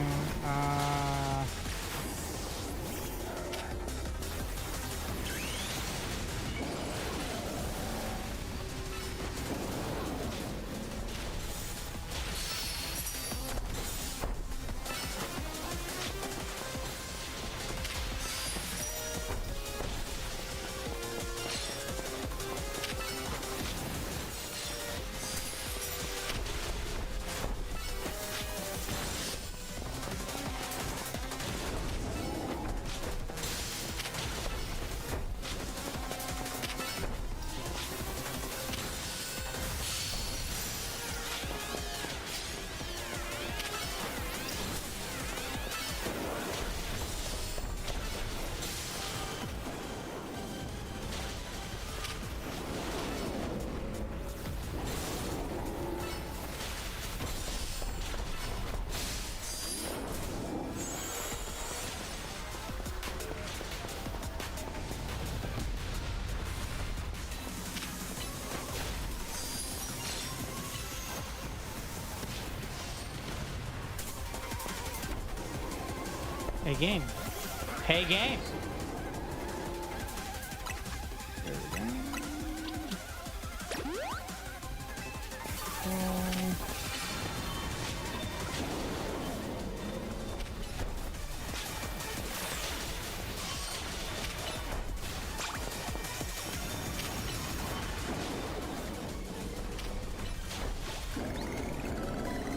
hey game. Hey game. There we go.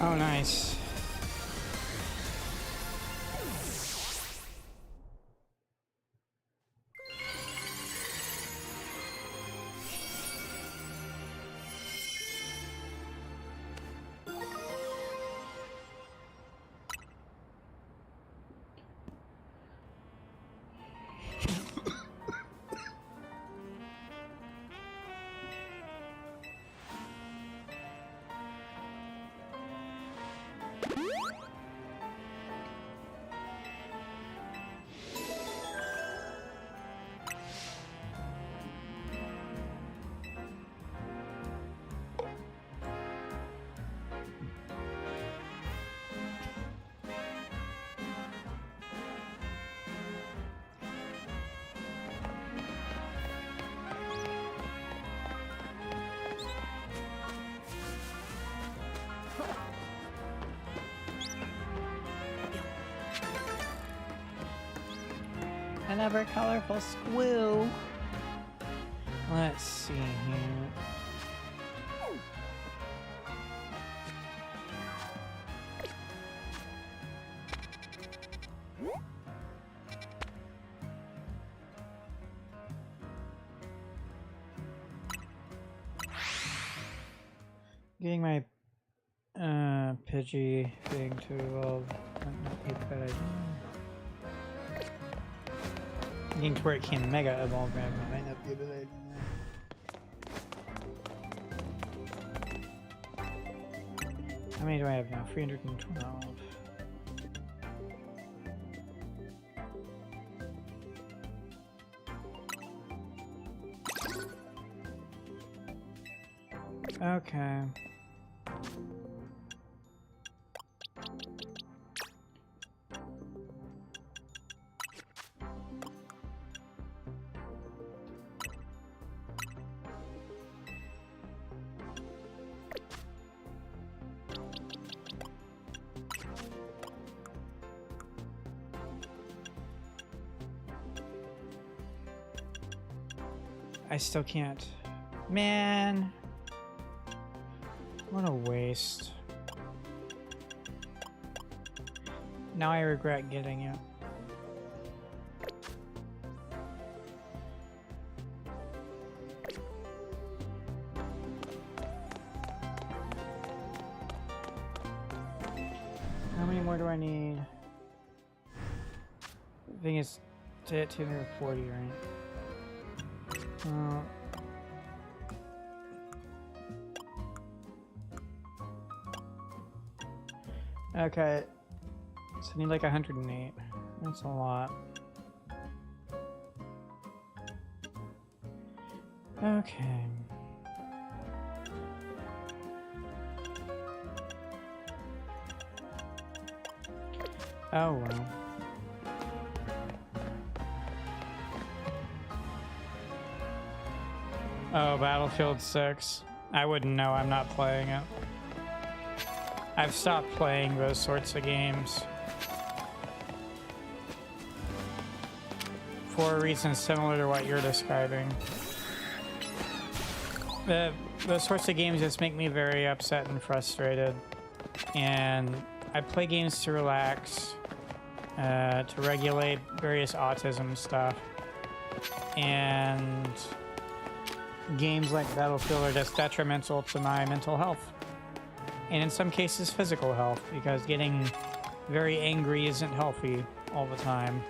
Oh, nice. an ever colorful squoo. Let's see here. Getting my Pidgey thing to evolve might not be a bad idea. Getting to where it can Mega Evolve Magma might not be a bad idea. How many do I have now? 312. Okay. I still can't. Man. What a waste. Now I regret getting it. How many more do I need? I think it's to hit 240, right? Okay, so I need like 108. That's a lot. Okay. Oh well. Oh, Battlefield 6. I wouldn't know, I'm not playing it. I've stopped playing those sorts of games for a reason similar to what you're describing. Those sorts of games just make me very upset and frustrated. And I play games to relax, to regulate various autism stuff. And games like Battlefield are just detrimental to my mental health. And in some cases, physical health, because getting very angry isn't healthy all the time.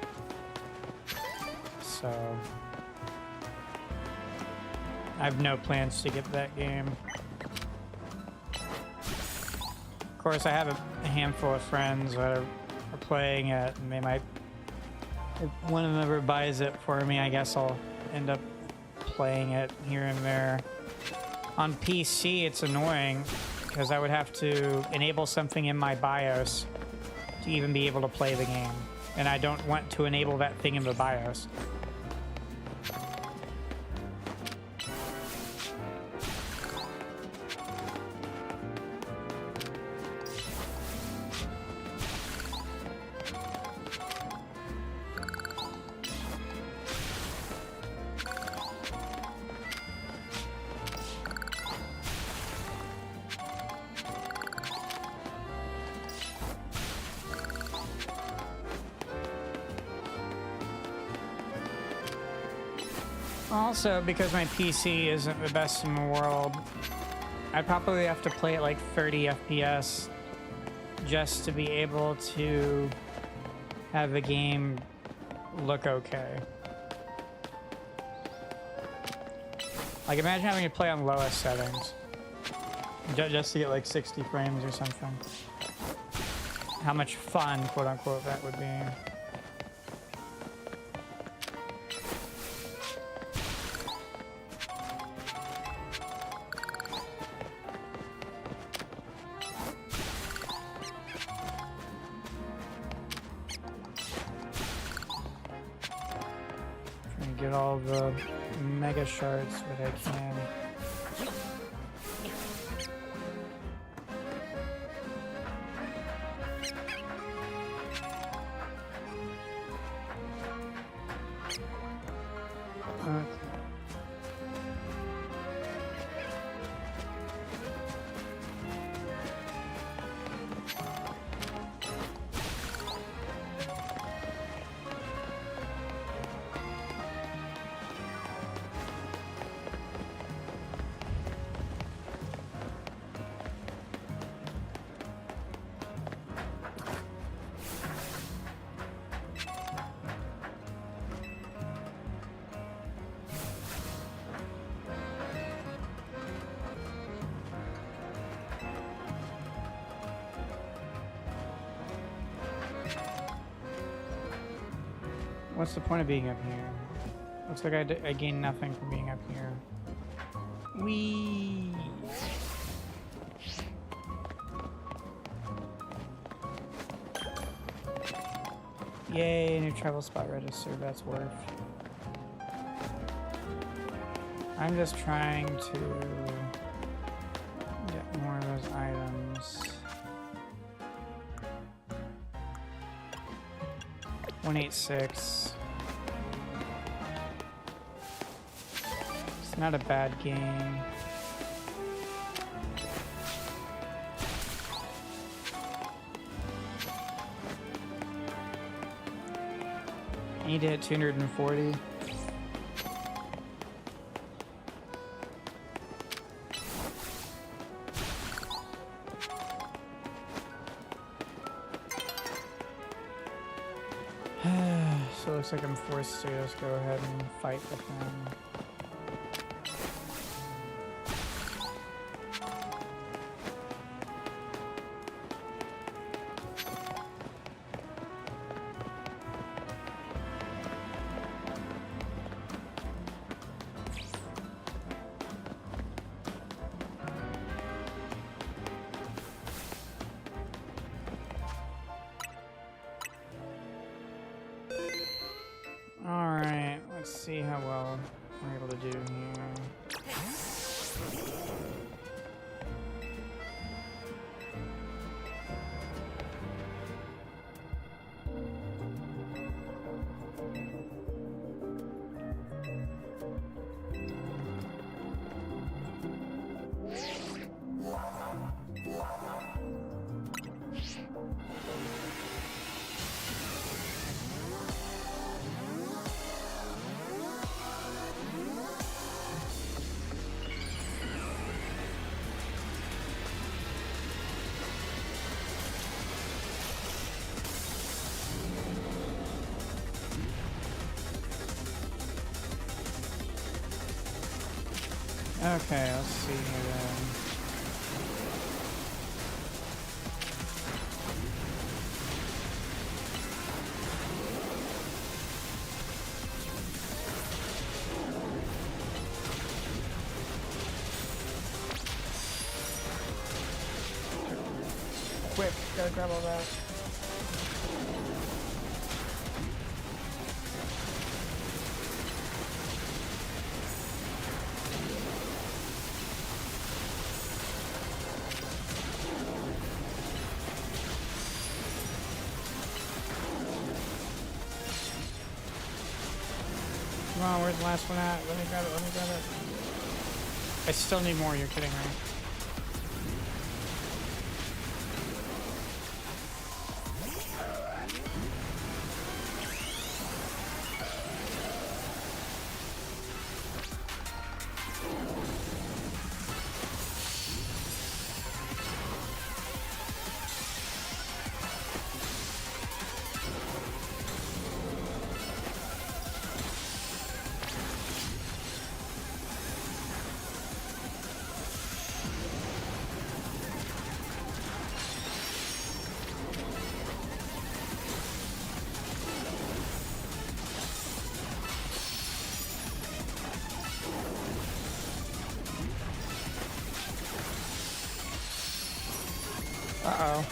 So I have no plans to get that game. Of course, I have a handful of friends that are playing it, and they might, if one of them ever buys it for me, I guess I'll end up playing it here and there. On PC, it's annoying because I would have to enable something in my BIOS to even be able to play the game. And I don't want to enable that thing in the BIOS. Also, because my PC isn't the best in the world, I'd probably have to play at like 30 FPS just to be able to have the game look okay. Like, imagine having to play on lowest settings just to get like 60 frames or something. How much fun, quote unquote, that would be. Get all the mega shards that I can. What's the point of being up here? Looks like I gain nothing from being up here. Whee! Yay, new travel spot register, that's worth. I'm just trying to get more of those items. 186. It's not a bad game. I need to hit 240. So it looks like I'm forced to just go ahead and fight with them. Alright, let's see how well we're able to do here. Okay, let's see here then. Quick, gotta grab all that. Come on, where's the last one at? Let me grab it, let me grab it. I still need more, you're kidding, right? Uh-oh.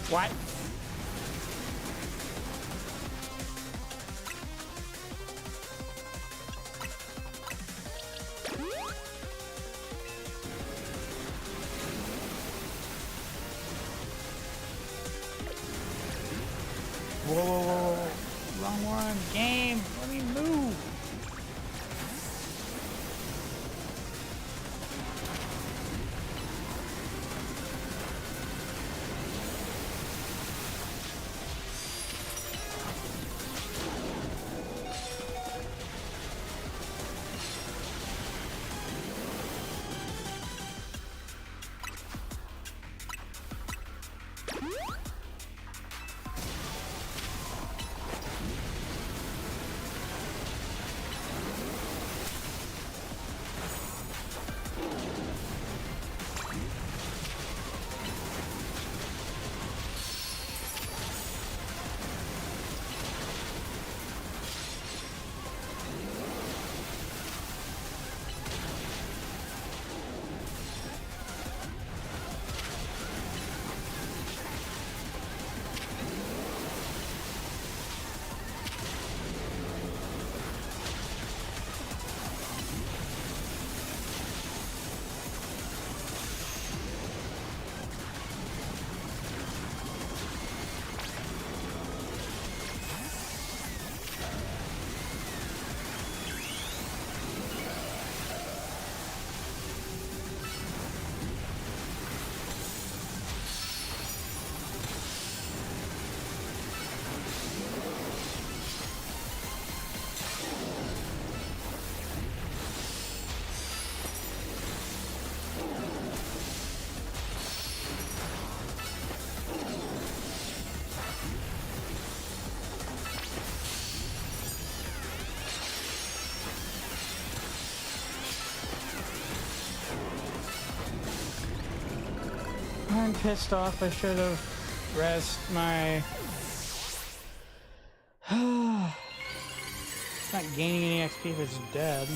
What? Whoa, whoa, whoa, whoa. Wrong one. Game. Let me move. pissed off. I should have rest my... Not gaining any XP if it's dead.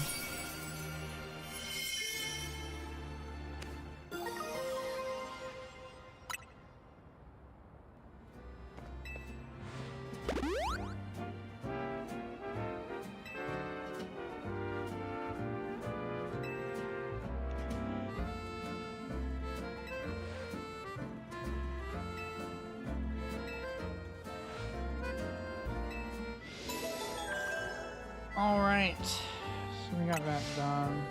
All right, so we got that done.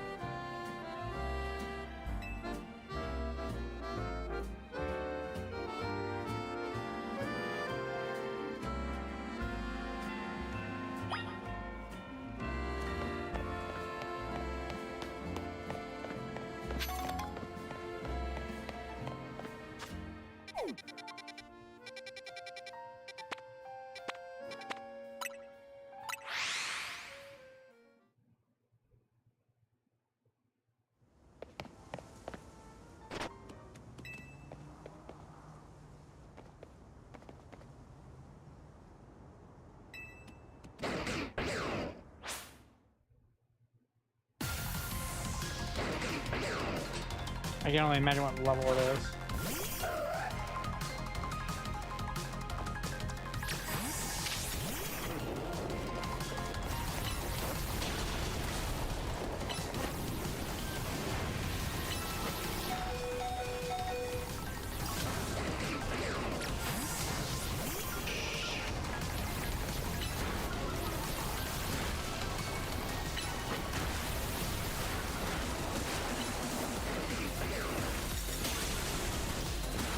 I can only imagine what level it is.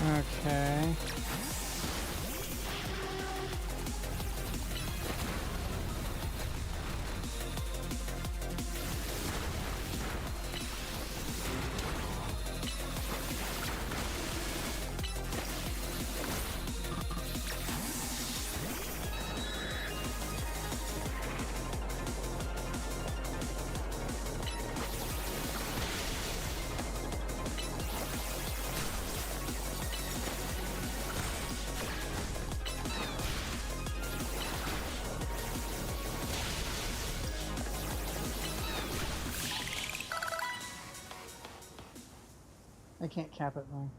Okay. I can't cap it though.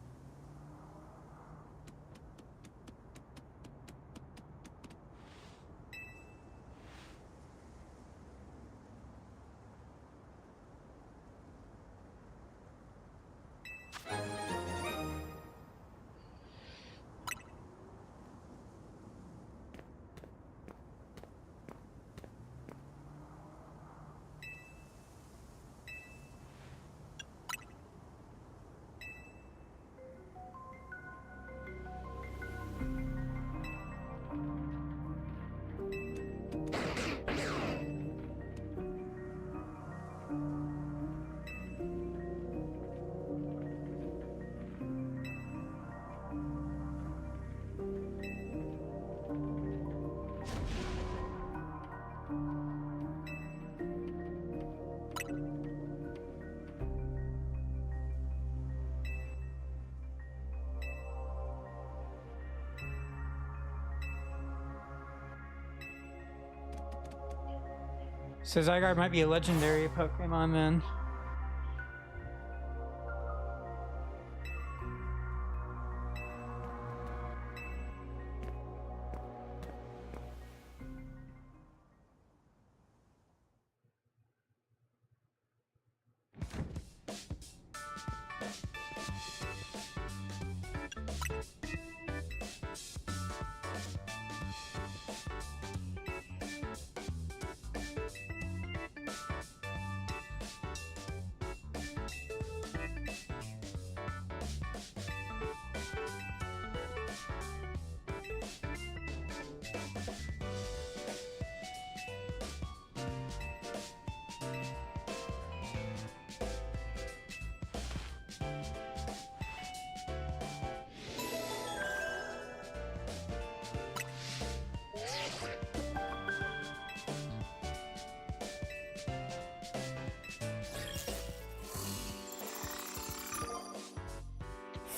So Zygarde might be a legendary Pokemon then.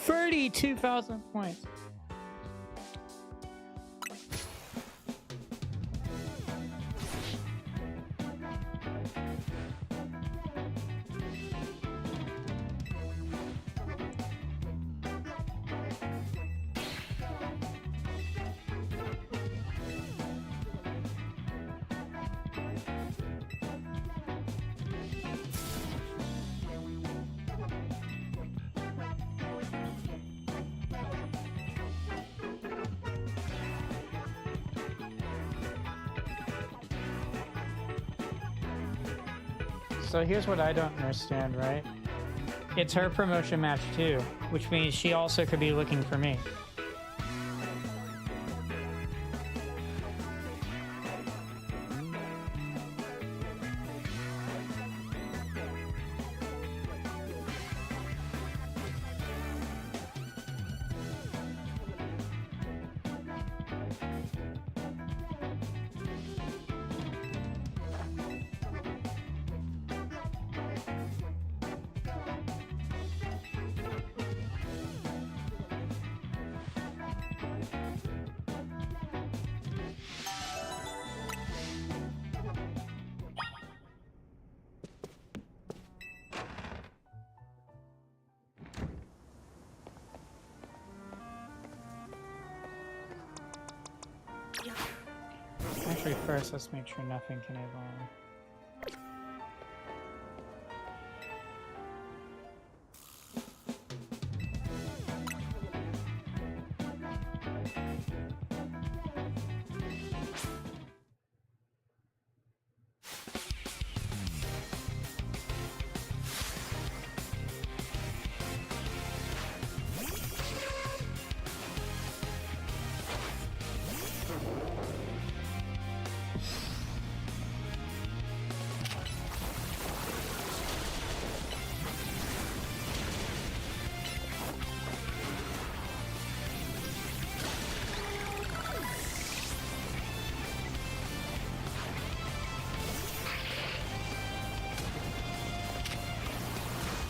32,000 points. So here's what I don't understand, right? It's her promotion match too, which means she also could be looking for me. Actually, first, let's make sure nothing can evolve.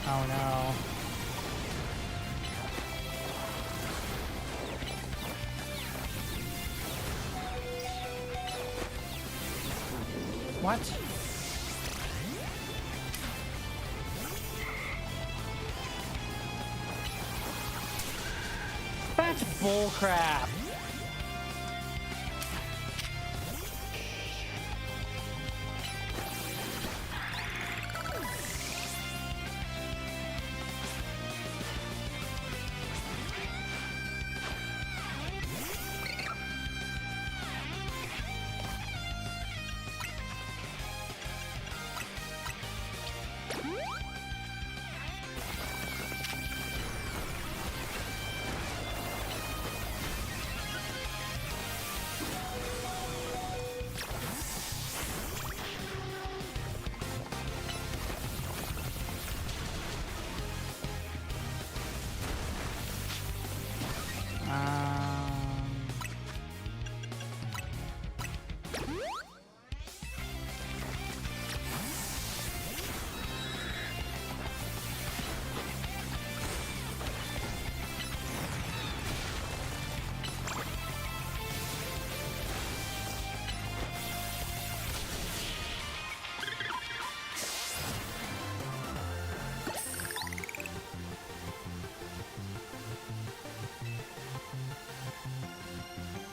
Oh no. What? That's bullcrap.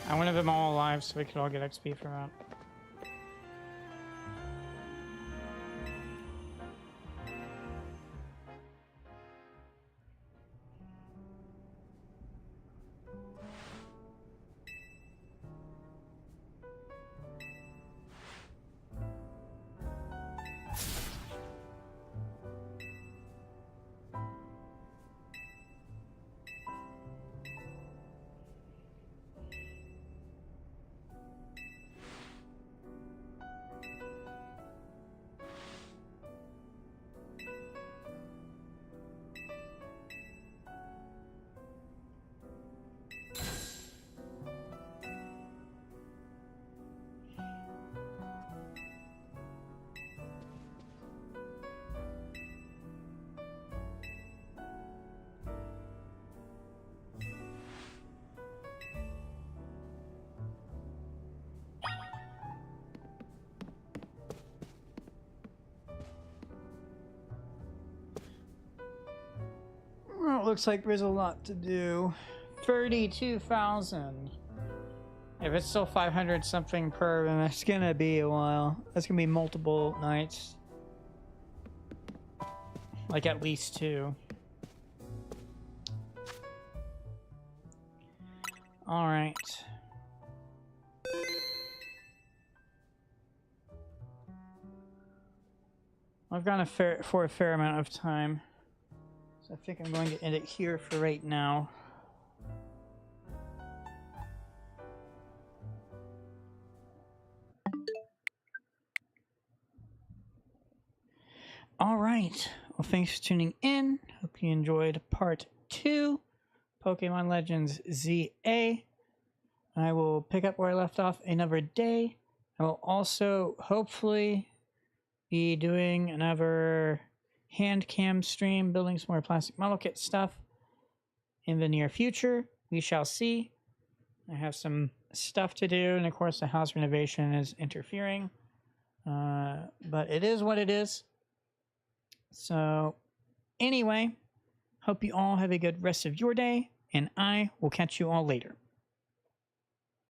I wanted them all alive so we could all get XP from it. looks like there's a lot to do. 32,000. If it's still 500 something per, then it's gonna be a while. That's gonna be multiple nights. Like at least 2. Alright. I've gone for a fair amount of time. So I think I'm going to end it here for right now. All right. Well, thanks for tuning in. Hope you enjoyed part 2, Pokemon Legends ZA. I will pick up where I left off another day. I will also hopefully be doing another hand cam stream, building some more plastic model kit stuff in the near future. We shall see. I have some stuff to do, and of course the house renovation is interfering. But it is what it is. So anyway, hope you all have a good rest of your day, and I will catch you all later.